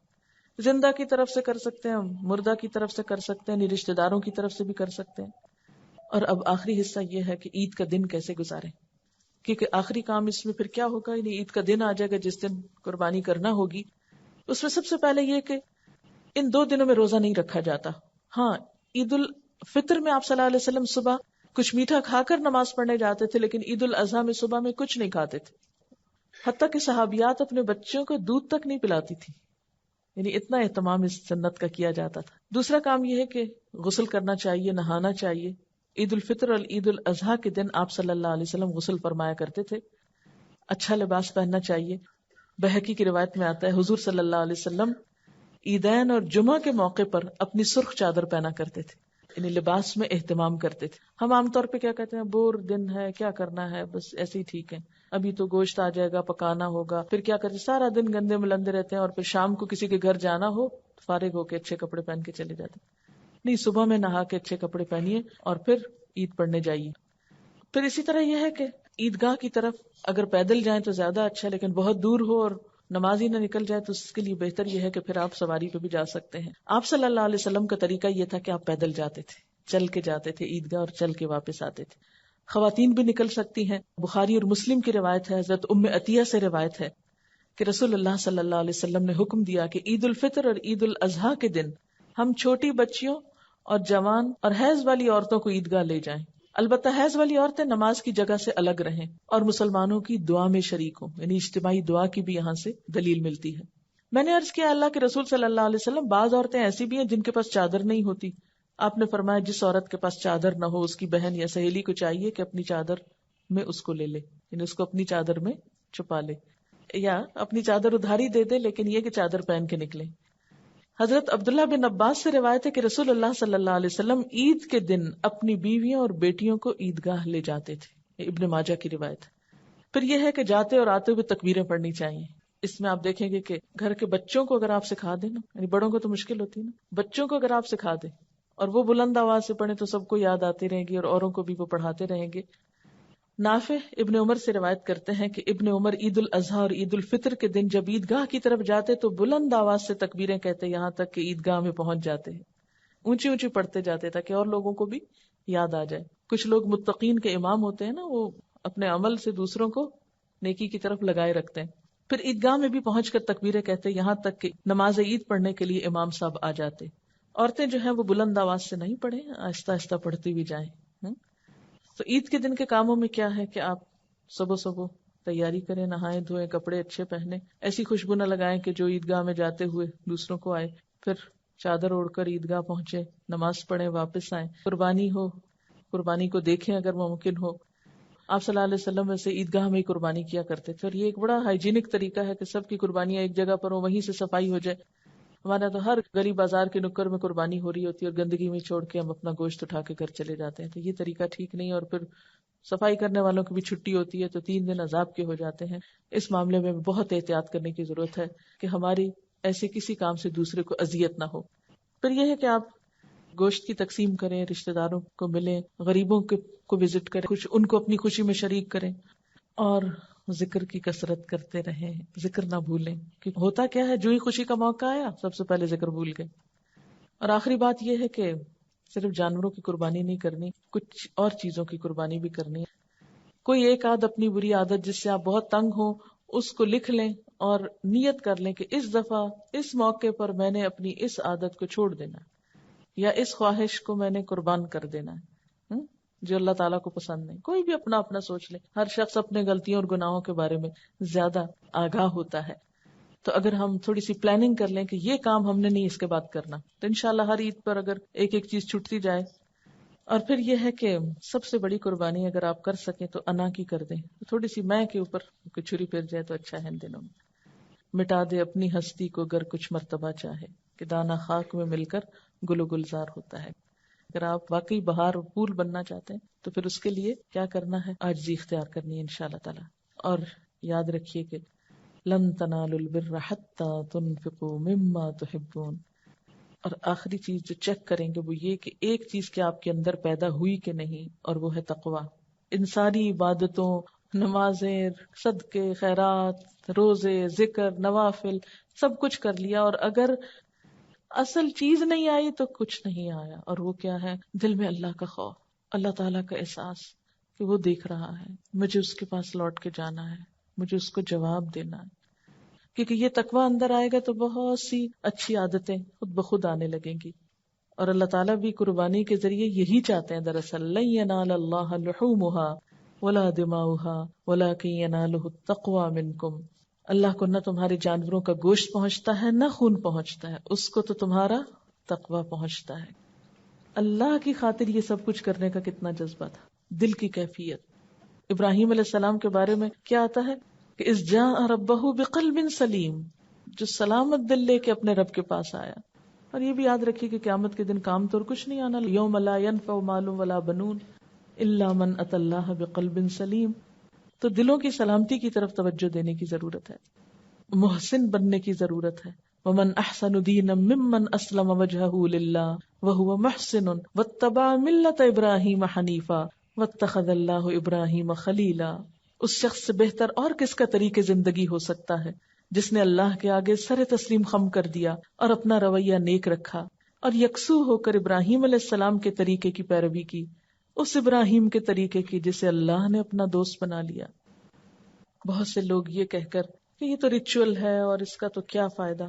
زندہ کی طرف سے کر سکتے ہیں، مردہ کی طرف سے کر سکتے ہیں، رشتہ داروں کی طرف سے بھی کر سکتے ہیں. اور اب آخری حصہ یہ ہے کہ عید کا دن کیسے گزاریں، کیونکہ آخری کام اس میں پھر کیا ہوگا، یعنی عید کا دن آ جائے گا جس دن قربانی کرنا ہوگی. اس میں سب سے پہلے یہ کہ ان 2 دنوں میں روزہ نہیں رکھا جاتا. ہاں، عید الفطر میں آپ صلی اللہ علیہ وسلم صبح کچھ میٹھا کھا کر نماز پڑھنے جاتے تھے، لیکن عید الاضحیٰ میں صبح میں کچھ نہیں کھاتے تھے. حتیٰ کہ صحابیات اپنے بچوں کو دودھ تک نہیں پلاتی تھی، یعنی اتنا اہتمام اس سنت کا کیا جاتا تھا. دوسرا کام یہ ہے کہ غسل کرنا چاہیے، نہانا چاہیے. عید الفطر اور عید الاضحیٰ کے دن آپ صلی اللہ علیہ وسلم غسل فرمایا کرتے تھے. اچھا لباس پہننا چاہیے. بہقی کی روایت میں آتا ہے حضور صلی اللہ علیہ وسلم عیدین اور جمعہ کے موقع پر اپنی سرخ چادر پہنا کرتے تھے، یعنی لباس میں اہتمام کرتے تھے. ہم عام طور پہ کیا کہتے ہیں، بور دن ہے، کیا کرنا ہے، بس ایسے ہی ٹھیک ہے، ابھی تو گوشت آ جائے گا، پکانا ہوگا، پھر کیا کرتے سارا دن گندے ملندے رہتے ہیں، اور پھر شام کو کسی کے گھر جانا ہو فارغ ہو کے اچھے کپڑے پہن کے چلے جاتے. نہیں، صبح میں نہا کے اچھے کپڑے پہنیے اور پھر عید پڑھنے جائیے. پھر اسی طرح یہ ہے کہ عیدگاہ کی طرف اگر پیدل جائیں تو زیادہ اچھا، لیکن بہت دور ہو اور نماز ہی نہ نکل جائے تو اس کے لیے بہتر یہ ہے کہ پھر آپ سواری پہ بھی جا سکتے ہیں. آپ صلی اللہ علیہ وسلم کا طریقہ یہ تھا کہ آپ پیدل جاتے تھے، چل کے جاتے تھے عیدگاہ اور چل کے واپس آتے تھے. خواتین بھی نکل سکتی ہیں. بخاری اور مسلم کی روایت ہے، حضرت ام عطیہ سے روایت ہے کہ رسول اللہ صلی اللہ علیہ وسلم نے حکم دیا کہ عید الفطر اور عید الاضحیٰ کے دن ہم چھوٹی بچیوں اور جوان اور حیض والی عورتوں کو عیدگاہ لے جائیں. البتہ حیض والی عورتیں نماز کی جگہ سے الگ رہیں اور مسلمانوں کی دعا میں شریک ہوں، یعنی اجتماعی دعا کی بھی یہاں سے دلیل ملتی ہے. میں نے عرض کیا اللہ کے رسول صلی اللہ علیہ وسلم بعض عورتیں ایسی بھی ہیں جن کے پاس چادر نہیں ہوتی. آپ نے فرمایا جس عورت کے پاس چادر نہ ہو اس کی بہن یا سہیلی کو چاہیے کہ اپنی چادر میں اس کو لے لے، یعنی اس کو اپنی چادر میں چھپا لے، یا اپنی چادر ادھاری دے دے لیکن یہ کہ چادر پہن کے نکلے. حضرت عبداللہ بن عباس سے روایت ہے کہ رسول اللہ صلی اللہ علیہ وسلم عید کے دن اپنی بیویوں اور بیٹیوں کو عیدگاہ لے جاتے تھے. یہ ابن ماجہ کی روایت ہے. پھر یہ ہے کہ جاتے اور آتے ہوئے تکبیریں پڑھنی چاہیے. اس میں آپ دیکھیں گے کہ گھر کے بچوں کو اگر آپ سکھا دیں نا، یعنی بڑوں کو تو مشکل ہوتی ہے نا، بچوں کو اگر آپ سکھا دیں اور وہ بلند آواز سے پڑھیں تو سب کو یاد آتی رہیں گی اور اوروں کو بھی وہ پڑھاتے رہیں گے. نافع ابن عمر سے روایت کرتے ہیں کہ ابن عمر عید الاضحیٰ اور عید الفطر کے دن جب عیدگاہ کی طرف جاتے تو بلند آواز سے تکبیریں کہتے یہاں تک کہ عیدگاہ میں پہنچ جاتے ہیں. اونچی اونچی پڑھتے جاتے تاکہ اور لوگوں کو بھی یاد آ جائے. کچھ لوگ متقین کے امام ہوتے ہیں نا، وہ اپنے عمل سے دوسروں کو نیکی کی طرف لگائے رکھتے ہیں. پھر عیدگاہ میں بھی پہنچ کر تکبیریں کہتے یہاں تک کہ نماز عید پڑھنے کے لیے امام صاحب آ جاتے. عورتیں جو ہیں وہ بلند آواز سے نہیں پڑھیں، آہستہ آہستہ پڑھتی بھی جائیں. تو عید کے دن کے کاموں میں کیا ہے کہ آپ صبح تیاری کریں، نہائیں دھوئیں، کپڑے اچھے پہنے، ایسی خوشبو نہ لگائیں کہ جو عیدگاہ میں جاتے ہوئے دوسروں کو آئے. پھر چادر اوڑھ کر عیدگاہ پہنچے، نماز پڑھیں، واپس آئیں. قربانی ہو، قربانی کو دیکھیں اگر ممکن ہو. آپ صلی اللہ علیہ وسلم ویسے عیدگاہ میں ہی قربانی کیا کرتے تھے، اور یہ ایک بڑا ہائیجینک طریقہ ہے کہ سب کی قربانیاں ایک جگہ پر ہو، وہیں سے صفائی ہو جائے. ہمارا تو ہر گلی بازار کے نکڑ میں قربانی ہو رہی ہوتی ہے اور گندگی میں چھوڑ کے ہم اپنا گوشت اٹھا کے گھر چلے جاتے ہیں. تو یہ طریقہ ٹھیک نہیں. اور پھر صفائی کرنے والوں کی بھی چھٹی ہوتی ہے تو 3 دن عذاب کے ہو جاتے ہیں. اس معاملے میں بہت احتیاط کرنے کی ضرورت ہے کہ ہماری ایسے کسی کام سے دوسرے کو اذیت نہ ہو. پھر یہ ہے کہ آپ گوشت کی تقسیم کریں، رشتہ داروں کو ملیں، غریبوں کو وزٹ کریں، ان کو اپنی خوشی میں شریک کریں، اور ذکر کی کثرت کرتے رہیں. ذکر نہ بھولیں کہ ہوتا کیا ہے، جو ہی خوشی کا موقع آیا سب سے پہلے ذکر بھول گئے. اور آخری بات یہ ہے کہ صرف جانوروں کی قربانی نہیں کرنی، کچھ اور چیزوں کی قربانی بھی کرنی ہے. کوئی ایک اپنی بری عادت جس سے آپ بہت تنگ ہو اس کو لکھ لیں اور نیت کر لیں کہ اس دفعہ اس موقع پر میں نے اپنی اس عادت کو چھوڑ دینا ہے، یا اس خواہش کو میں نے قربان کر دینا ہے جو اللہ تعالیٰ کو پسند نہیں. کوئی بھی اپنا اپنا سوچ لے. ہر شخص اپنے غلطیوں اور گناہوں کے بارے میں زیادہ آگاہ ہوتا ہے. تو اگر ہم تھوڑی سی پلاننگ کر لیں کہ یہ کام ہم نے نہیں اس کے بعد کرنا، تو انشاءاللہ ہر عید پر اگر ایک ایک چیز چھٹتی جائے. اور پھر یہ ہے کہ سب سے بڑی قربانی اگر آپ کر سکیں تو انا کی کر دیں. تھوڑی سی میں کے اوپر چھری پھر جائے تو اچھا ہے. ان دنوں میں مٹا دے اپنی ہستی کو گر کچھ مرتبہ چاہے، کہ دانا خاک میں مل کر گل و گلزار ہوتا ہے. اگر آپ واقعی بہار و پھول بننا چاہتے ہیں تو پھر اس کے لیے کیا کرنا ہے، عاجزی اختیار کرنی ہے انشاءاللہ تعالی. اور یاد رکھیے کہ لن تنالوا البر حتى تنفقوا مما تحبون. اور آخری چیز جو چیک کریں گے وہ یہ کہ ایک چیز کیا آپ کے اندر پیدا ہوئی کہ نہیں، اور وہ ہے تقویٰ. ان ساری عبادتوں، نمازیں، صدقے، خیرات، روزے، ذکر، نوافل سب کچھ کر لیا، اور اگر اصل چیز نہیں آئی تو کچھ نہیں آیا. اور وہ کیا ہے، دل میں اللہ کا خوف، اللہ تعالیٰ کا احساس کہ وہ دیکھ رہا ہے، مجھے اس کے پاس لوٹ کے جانا ہے، مجھے اس کو جواب دینا ہے. کیونکہ یہ تقویٰ اندر آئے گا تو بہت سی اچھی عادتیں خود بخود آنے لگیں گی. اور اللہ تعالیٰ بھی قربانی کے ذریعے یہی چاہتے ہیں دراصل. لن ینال اللہ لحومها ولا دماؤها ولکن ینالہ التقوی منکم. اللہ کو نہ تمہارے جانوروں کا گوشت پہنچتا ہے نہ خون پہنچتا ہے، اس کو تو تمہارا تقویٰ پہنچتا ہے. اللہ کی خاطر یہ سب کچھ کرنے کا کتنا جذبہ تھا، دل کی کیفیت. ابراہیم علیہ السلام کے بارے میں کیا آتا ہے کہ اذ جاء ربہ بقلب سلیم، جو سلامت دل لے کے اپنے رب کے پاس آیا. اور یہ بھی یاد رکھیے کہ قیامت کے دن کام طور کچھ نہیں آنا. یوم لا ینفع مال ولا بنون الا من اتى اللہ بقلب سلیم. تو دلوں کی سلامتی کی طرف توجہ دینے کی ضرورت ہے، محسن بننے کی ضرورت ہے. ومن احسن دینا ممن اسلم وجهه للہ وهو محسن واتبع ملت ابراہیم حنیفا واتخذ اللہ ابراہیم خلیلا. اس شخص سے بہتر اور کس کا طریقے زندگی ہو سکتا ہے جس نے اللہ کے آگے سر تسلیم خم کر دیا اور اپنا رویہ نیک رکھا اور یکسو ہو کر ابراہیم علیہ السلام کے طریقے کی پیروی کی، اس ابراہیم کے طریقے کی جسے اللہ نے اپنا دوست بنا لیا. بہت سے لوگ یہ کہہ کر کہ یہ تو ریچول ہے اور اس کا تو کیا فائدہ.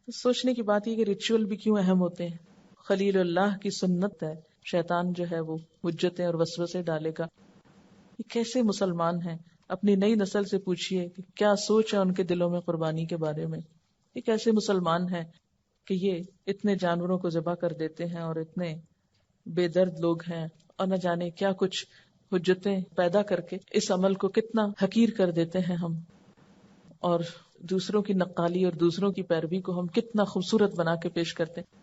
تو سوچنے کی بات یہ کہ ریچول بھی کیوں اہم ہوتے ہیں. خلیل اللہ کی سنت ہے، شیطان جو ہے وہ حجتیں اور وسوسے ڈالے گا. یہ کیسے مسلمان ہیں؟ اپنی نئی نسل سے پوچھئے کہ کیا سوچ ہے ان کے دلوں میں قربانی کے بارے میں. یہ کیسے مسلمان ہیں کہ یہ اتنے جانوروں کو ذبح کر دیتے ہیں اور اتنے بے درد لوگ ہیں، اور نہ جانے کیا کچھ حجتیں پیدا کر کے اس عمل کو کتنا حقیر کر دیتے ہیں ہم. اور دوسروں کی نقالی اور دوسروں کی پیروی کو ہم کتنا خوبصورت بنا کے پیش کرتے ہیں.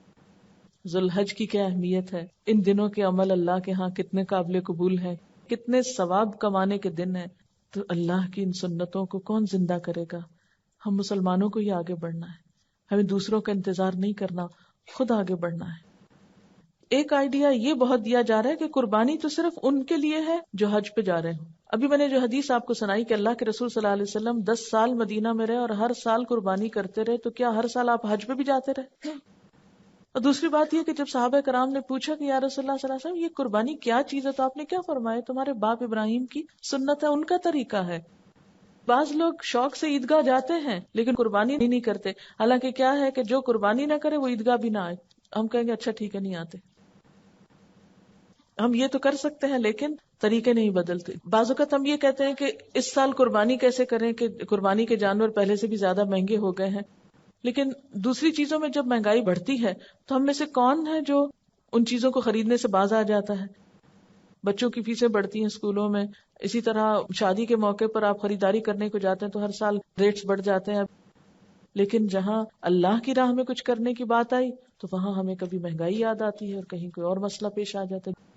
ذوالحج کی کیا اہمیت ہے، ان دنوں کے عمل اللہ کے ہاں کتنے قابل قبول ہے، کتنے ثواب کمانے کے دن ہیں. تو اللہ کی ان سنتوں کو کون زندہ کرے گا؟ ہم مسلمانوں کو ہی آگے بڑھنا ہے، ہمیں دوسروں کا انتظار نہیں کرنا، خود آگے بڑھنا ہے. ایک آئیڈیا یہ بہت دیا جا رہا ہے کہ قربانی تو صرف ان کے لیے ہے جو حج پہ جا رہے ہوں. ابھی میں نے جو حدیث آپ کو سنائی کہ اللہ کے رسول صلی اللہ علیہ وسلم 10 سال مدینہ میں رہے اور ہر سال قربانی کرتے رہے، تو کیا ہر سال آپ حج پہ بھی جاتے رہے؟ اور دوسری بات یہ کہ جب صحابہ کرام نے پوچھا کہ یا رسول اللہ صلی اللہ علیہ وسلم یہ قربانی کیا چیز ہے، تو آپ نے کیا فرمایا؟ تمہارے باپ ابراہیم کی سنت ہے، ان کا طریقہ ہے. بعض لوگ شوق سے عیدگاہ جاتے ہیں لیکن قربانی نہیں کرتے، حالانکہ کیا ہے کہ جو قربانی نہ کرے وہ عیدگاہ بھی نہ آئے. ہم کہیں گے اچھا ٹھیک ہے نہیں آتے. ہم یہ تو کر سکتے ہیں لیکن طریقے نہیں بدلتے. بعض اوقات ہم یہ کہتے ہیں کہ اس سال قربانی کیسے کریں کہ قربانی کے جانور پہلے سے بھی زیادہ مہنگے ہو گئے ہیں، لیکن دوسری چیزوں میں جب مہنگائی بڑھتی ہے تو ہم میں سے کون ہے جو ان چیزوں کو خریدنے سے باز آ جاتا ہے؟ بچوں کی فیسیں بڑھتی ہیں اسکولوں میں، اسی طرح شادی کے موقع پر آپ خریداری کرنے کو جاتے ہیں تو ہر سال ریٹس بڑھ جاتے ہیں. لیکن جہاں اللہ کی راہ میں کچھ کرنے کی بات آئی تو وہاں ہمیں کبھی مہنگائی یاد آتی ہے اور کہیں کوئی اور مسئلہ پیش آ جاتا ہے.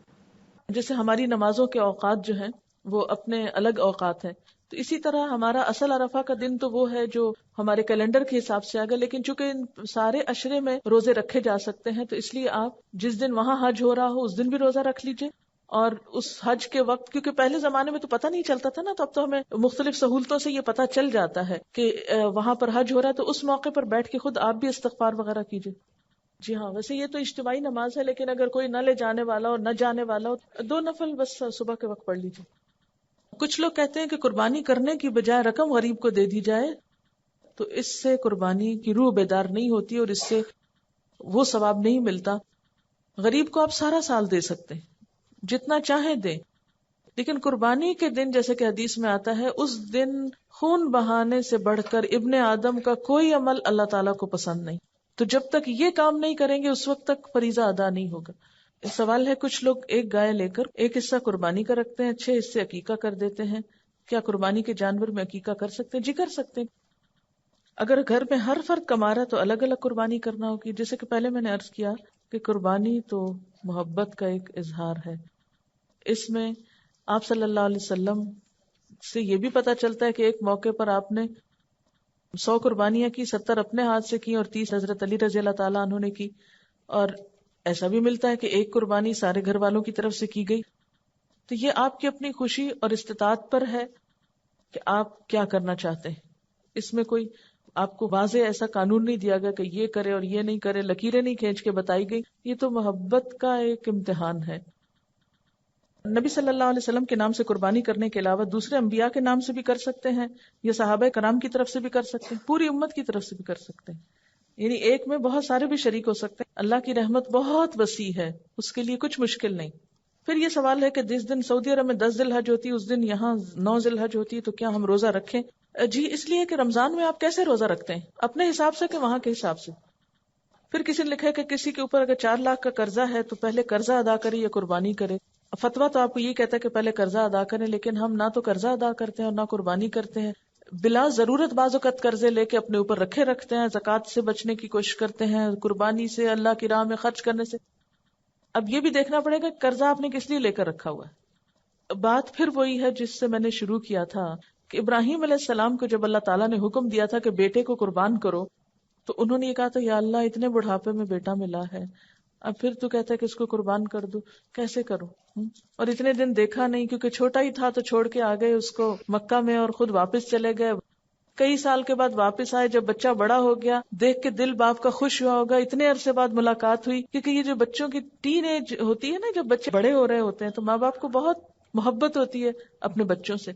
جیسے ہماری نمازوں کے اوقات جو ہیں وہ اپنے الگ اوقات ہیں، تو اسی طرح ہمارا اصل عرفہ کا دن تو وہ ہے جو ہمارے کیلنڈر کے حساب سے آگا، لیکن چونکہ ان سارے عشرے میں روزے رکھے جا سکتے ہیں تو اس لیے آپ جس دن وہاں حج ہو رہا ہو اس دن بھی روزہ رکھ لیجئے. اور اس حج کے وقت، کیونکہ پہلے زمانے میں تو پتہ نہیں چلتا تھا نا، تو اب تو ہمیں مختلف سہولتوں سے یہ پتہ چل جاتا ہے کہ وہاں پر حج ہو رہا ہے، تو اس موقع پر بیٹھ کے خود آپ بھی استغفار وغیرہ کیجئے. جی ہاں، ویسے یہ تو اجتماعی نماز ہے، لیکن اگر کوئی نہ لے جانے والا اور نہ جانے والا ہو 2 نفل بس صبح کے وقت پڑھ لیجیے. کچھ لوگ کہتے ہیں کہ قربانی کرنے کی بجائے رقم غریب کو دے دی جائے تو اس سے قربانی کی روح بیدار نہیں ہوتی اور اس سے وہ ثواب نہیں ملتا. غریب کو آپ سارا سال دے سکتے ہیں، جتنا چاہیں دیں، لیکن قربانی کے دن جیسے کہ حدیث میں آتا ہے اس دن خون بہانے سے بڑھ کر ابن آدم کا کوئی عمل اللہ تعالیٰ کو پسند نہیں. تو جب تک یہ کام نہیں کریں گے اس وقت تک فریضہ ادا نہیں ہوگا. سوال ہے کچھ لوگ ایک گائے لے کر ایک حصہ قربانی کا رکھتے ہیں، 6 حصے عقیقہ کر دیتے ہیں. کیا قربانی کے جانور میں عقیقہ کر سکتے ہیں؟ جی کر سکتے ہیں. اگر گھر میں ہر فرد کما رہا ہے تو الگ الگ قربانی کرنا ہوگی. جیسے کہ پہلے میں نے عرض کیا کہ قربانی تو محبت کا ایک اظہار ہے. اس میں آپ صلی اللہ علیہ وسلم سے یہ بھی پتا چلتا ہے کہ ایک موقع پر آپ نے 100 قربانیاں کی، 70 اپنے ہاتھ سے کی اور 30 حضرت علی رضی اللہ تعالیٰ عنہ نے کی. اور ایسا بھی ملتا ہے کہ ایک قربانی سارے گھر والوں کی طرف سے کی گئی. تو یہ آپ کی اپنی خوشی اور استطاعت پر ہے کہ آپ کیا کرنا چاہتے ہیں. اس میں کوئی آپ کو واضح ایسا قانون نہیں دیا گیا کہ یہ کرے اور یہ نہیں کرے، لکیریں نہیں کھینچ کے بتائی گئی. یہ تو محبت کا ایک امتحان ہے. نبی صلی اللہ علیہ وسلم کے نام سے قربانی کرنے کے علاوہ دوسرے انبیاء کے نام سے بھی کر سکتے ہیں، یا صحابہ کرام کی طرف سے بھی کر سکتے ہیں، پوری امت کی طرف سے بھی کر سکتے ہیں. یعنی ایک میں بہت سارے بھی شریک ہو سکتے ہیں. اللہ کی رحمت بہت وسیع ہے، اس کے لیے کچھ مشکل نہیں. پھر یہ سوال ہے کہ جس دن سعودی عرب میں 10 ذی الحج ہوتی ہے اس دن یہاں 9 ذی الحج ہوتی ہے، تو کیا ہم روزہ رکھیں؟ جی اس لیے کہ رمضان میں آپ کیسے روزہ رکھتے ہیں؟ اپنے حساب سے کہ وہاں کے حساب سے. پھر کسی نے لکھا ہے کہ کسی کے اوپر اگر 4 لاکھ کا قرضہ ہے تو پہلے قرضہ ادا کرے یا قربانی کرے. فتویٰ تو آپ کو یہ کہتا ہے کہ پہلے قرضہ ادا کریں، لیکن ہم نہ تو قرضہ ادا کرتے ہیں اور نہ قربانی کرتے ہیں. بلا ضرورت بعض اوقات قرضے لے کے اپنے اوپر رکھتے ہیں، زکوٰۃ سے بچنے کی کوشش کرتے ہیں، قربانی سے، اللہ کی راہ میں خرچ کرنے سے. اب یہ بھی دیکھنا پڑے گا قرضہ آپ نے کس لیے لے کر رکھا ہوا ہے. بات پھر وہی ہے جس سے میں نے شروع کیا تھا کہ ابراہیم علیہ السلام کو جب اللہ تعالیٰ نے حکم دیا تھا کہ بیٹے کو قربان کرو تو انہوں نے یہ کہا تھا یا اللہ اتنے بڑھاپے میں بیٹا ملا ہے، اب پھر تو کہتا ہے کہ اس کو قربان کر دو، کیسے کرو؟ اور اتنے دن دیکھا نہیں کیونکہ چھوٹا ہی تھا تو چھوڑ کے آ گئے اس کو مکہ میں اور خود واپس چلے گئے. کئی سال کے بعد واپس آئے، جب بچہ بڑا ہو گیا دیکھ کے دل باپ کا خوش ہوا ہوگا. اتنے عرصے بعد ملاقات ہوئی، کیونکہ یہ جو بچوں کی ٹین ایج ہوتی ہے نا، جب بچے بڑے ہو رہے ہوتے ہیں تو ماں باپ کو بہت محبت ہوتی ہے اپنے بچوں سے.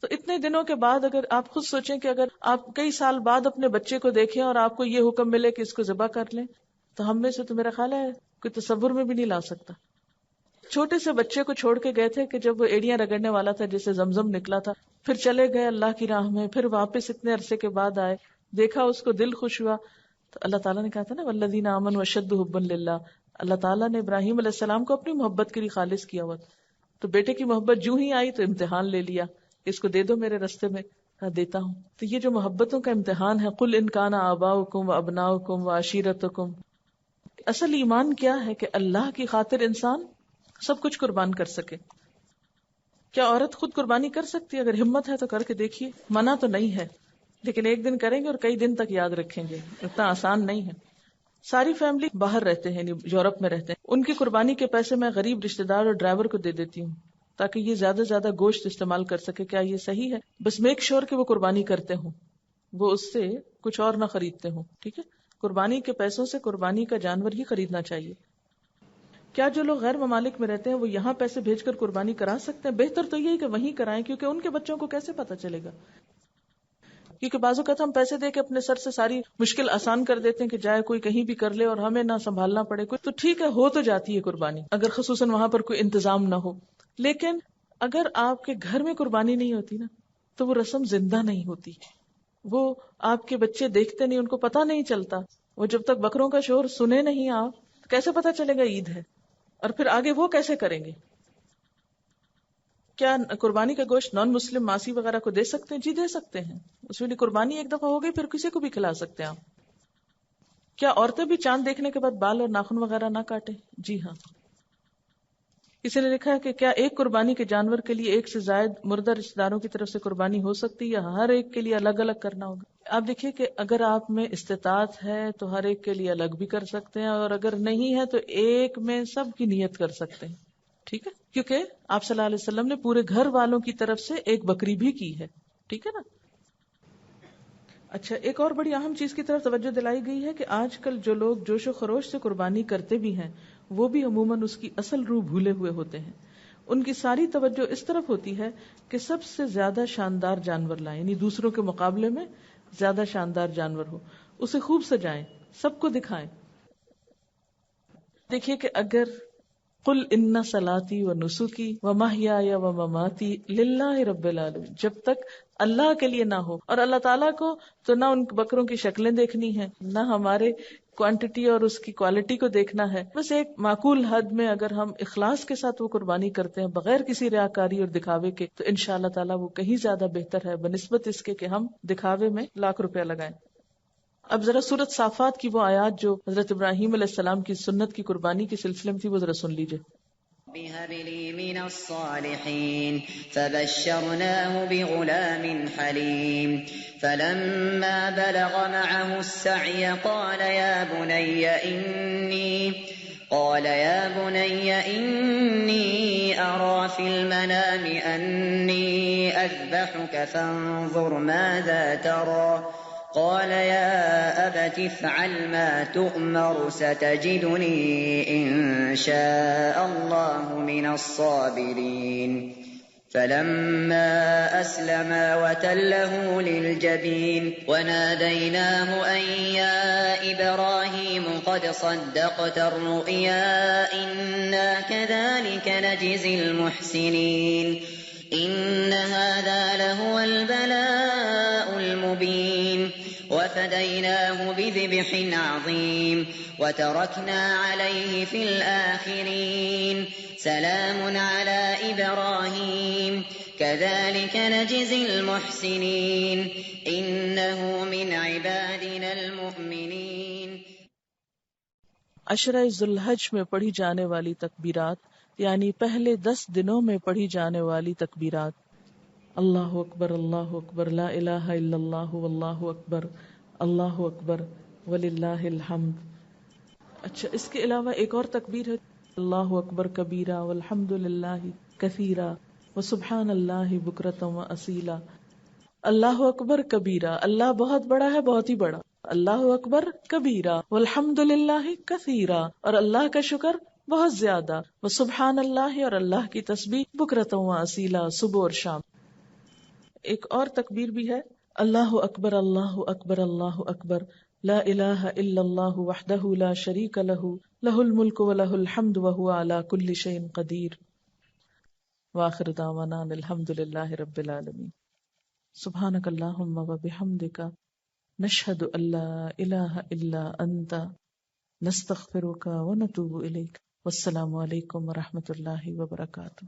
تو اتنے دنوں کے بعد اگر آپ خود سوچیں کہ اگر آپ کئی سال بعد اپنے بچے کو دیکھیں اور آپ کو یہ حکم ملے کہ اس کو ذبح کر لیں، تو ہم میں سے تو میرا خیال ہے کوئی تصور میں بھی نہیں لا سکتا. چھوٹے سے بچے کو چھوڑ کے گئے تھے کہ جب وہ ایڑیاں رگڑنے والا تھا جسے زمزم نکلا تھا، پھر چلے گئے اللہ کی راہ میں، پھر واپس اتنے عرصے کے بعد آئے، دیکھا اس کو دل خوش ہوا. تو اللہ تعالیٰ نے کہا تھا نا والذین آمنوا اشد حبا للہ، اللہ تعالیٰ نے ابراہیم علیہ السلام کو اپنی محبت کے لیے خالص کیا ہوا. تو بیٹے کی محبت جو ہی آئی تو امتحان لے لیا، اس کو دے دو میرے رستے میں. دیتا ہوں. تو یہ جو محبتوں کا امتحان ہے، قل ان کان آباؤکم و ابناؤکم و عشیرتکم، اصل ایمان کیا ہے کہ اللہ کی خاطر انسان سب کچھ قربان کر سکے. کیا عورت خود قربانی کر سکتی ہے؟ اگر ہمت ہے تو کر کے دیکھیے، منع تو نہیں ہے، لیکن ایک دن کریں گے اور کئی دن تک یاد رکھیں گے، اتنا آسان نہیں ہے. ساری فیملی باہر رہتے ہیں، یورپ میں رہتے ہیں، ان کی قربانی کے پیسے میں غریب رشتہ دار اور ڈرائیور کو دے دیتی ہوں تاکہ یہ زیادہ سے زیادہ گوشت استعمال کر سکے. کیا یہ صحیح ہے؟ بس میک شور کہ وہ قربانی کرتے ہوں، وہ اس سے کچھ اور نہ خریدتے ہوں. ٹھیک ہے، قربانی کے پیسوں سے قربانی کا جانور ہی خریدنا چاہیے. کیا جو لوگ غیر ممالک میں رہتے ہیں وہ یہاں پیسے بھیج کر قربانی کرا سکتے ہیں؟ بہتر تو یہی کہ وہیں کرائیں، کیونکہ ان کے بچوں کو کیسے پتا چلے گا؟ کیونکہ بعض اوقات ہم پیسے دے کے اپنے سر سے ساری مشکل آسان کر دیتے ہیں کہ جائے کوئی کہیں بھی کر لے اور ہمیں نہ سنبھالنا پڑے. کوئی تو ٹھیک ہے، ہو تو جاتی ہے قربانی اگر خصوصاً وہاں پر کوئی انتظام نہ ہو. لیکن اگر آپ کے گھر میں قربانی نہیں ہوتی نا تو وہ رسم زندہ نہیں ہوتی. وہ آپ کے بچے دیکھتے نہیں، ان کو پتا نہیں چلتا. وہ جب تک بکروں کا شور سنے نہیں آپ، کیسے پتا چلے گا عید ہے؟ اور پھر آگے وہ کیسے کریں گے؟ کیا قربانی کا گوشت نان مسلم ماسی وغیرہ کو دے سکتے ہیں؟ جی دے سکتے ہیں. اس میں قربانی ایک دفعہ ہو گئی، پھر کسی کو بھی کھلا سکتے ہیں آپ. کیا عورتیں بھی چاند دیکھنے کے بعد بال اور ناخن وغیرہ نہ کاٹیں؟ جی ہاں. کسی نے لکھا ہے کہ کیا ایک قربانی کے جانور کے لیے ایک سے زائد مردہ رشتہ داروں کی طرف سے قربانی ہو سکتی ہے یا ہر ایک کے لیے الگ الگ کرنا ہوگا؟ آپ دیکھیے کہ اگر آپ میں استطاعت ہے تو ہر ایک کے لیے الگ بھی کر سکتے ہیں، اور اگر نہیں ہے تو ایک میں سب کی نیت کر سکتے ہیں. ٹھیک ہے، کیونکہ آپ صلی اللہ علیہ وسلم نے پورے گھر والوں کی طرف سے ایک بکری بھی کی ہے. ٹھیک ہے نا. اچھا، ایک اور بڑی اہم چیز کی طرف توجہ دلائی گئی ہے کہ آج کل جو لوگ جوش و خروش سے قربانی کرتے بھی ہیں وہ بھی عموماً اس کی اصل روح بھولے ہوئے ہوتے ہیں. ان کی ساری توجہ اس طرف ہوتی ہے کہ سب سے زیادہ شاندار جانور لائیں، یعنی دوسروں کے مقابلے میں زیادہ شاندار جانور ہو، اسے خوب سجائیں، سب کو دکھائیں. دیکھیے کہ اگر قل ان صلاتی و نسکی و محیای و مماتی للہ رب العالمین، جب تک اللہ کے لیے نہ ہو اور اللہ تعالیٰ کو، تو نہ ان بکروں کی شکلیں دیکھنی ہے، نہ ہمارے کوانٹٹی اور اس کی کوالٹی کو دیکھنا ہے. بس ایک معقول حد میں اگر ہم اخلاص کے ساتھ وہ قربانی کرتے ہیں بغیر کسی ریاکاری اور دکھاوے کے، تو انشاءاللہ تعالیٰ وہ کہیں زیادہ بہتر ہے بنسبت اس کے کہ ہم دکھاوے میں لاکھ روپیہ لگائیں. اب ذرا سورۃ صافات کی وہ آیات جو حضرت ابراہیم علیہ السلام کی سنت کی قربانی کے سلسلے میں تھی، وہ ذرا سن لیجئے. هب لي من الصالحين فبشرناه بغلام حليم فلما بلغ معه السعي قال يا بني إني أرى في المنام أني أذبحك فانظر ماذا ترى قال يا أبت افعل ما تؤمر ستجدني إن شاء الله من الصابرين فلما أسلما وتله للجبين وناديناه أن يا إبراهيم قد صدقت الرؤيا إنا كذلك نجزي المحسنين إن هذا لهو البلاء المبين وفديناه بذبح عظيم وتركنا عليه في الآخرين سلام على إبراهيم كذلك نجزي المحسنين إنه من عبادنا المؤمنين. عشرہ ذی الحج میں پڑھی جانے والی تکبیرات، یعنی پہلے 10 دنوں میں پڑھی جانے والی تکبیرات: اللہ اکبر اللہ اکبر، لا الہ الا اللہ واللہ اکبر، اللہ اکبر وللہ الحمد. اچھا، اس کے علاوہ ایک اور تکبیر ہے: اللہ اکبر کبیرہ والحمد للہ کثیرہ وسبحان اللہ بکرۃ واصیلا. اللہ اکبر کبیرہ، اللہ بہت بڑا ہے، بہت ہی بڑا. اللہ اکبر کبیرہ والحمد للہ کثیرہ، اور اللہ کا شکر بہت زیادہ. وسبحان اللہ، اور اللہ کی تسبیح بکرۃ واصیلا، صبح اور شام. ایک اور تکبیر بھی ہے: اللہ اکبر اللہ اکبر اللہ اکبر، لا الہ الا اللہ وحدہ لا شریک لہ، لہ الملک ولہ الحمد وہو علی کل شیء قدیر. وآخر دعوانا ان الحمد للہ رب العالمین. سبحانک اللہم وبحمدک، نشہد ان لا الہ الا انت، نستغفرک ونتوب الیک. والسلام علیکم ورحمۃ اللہ وبرکاتہ.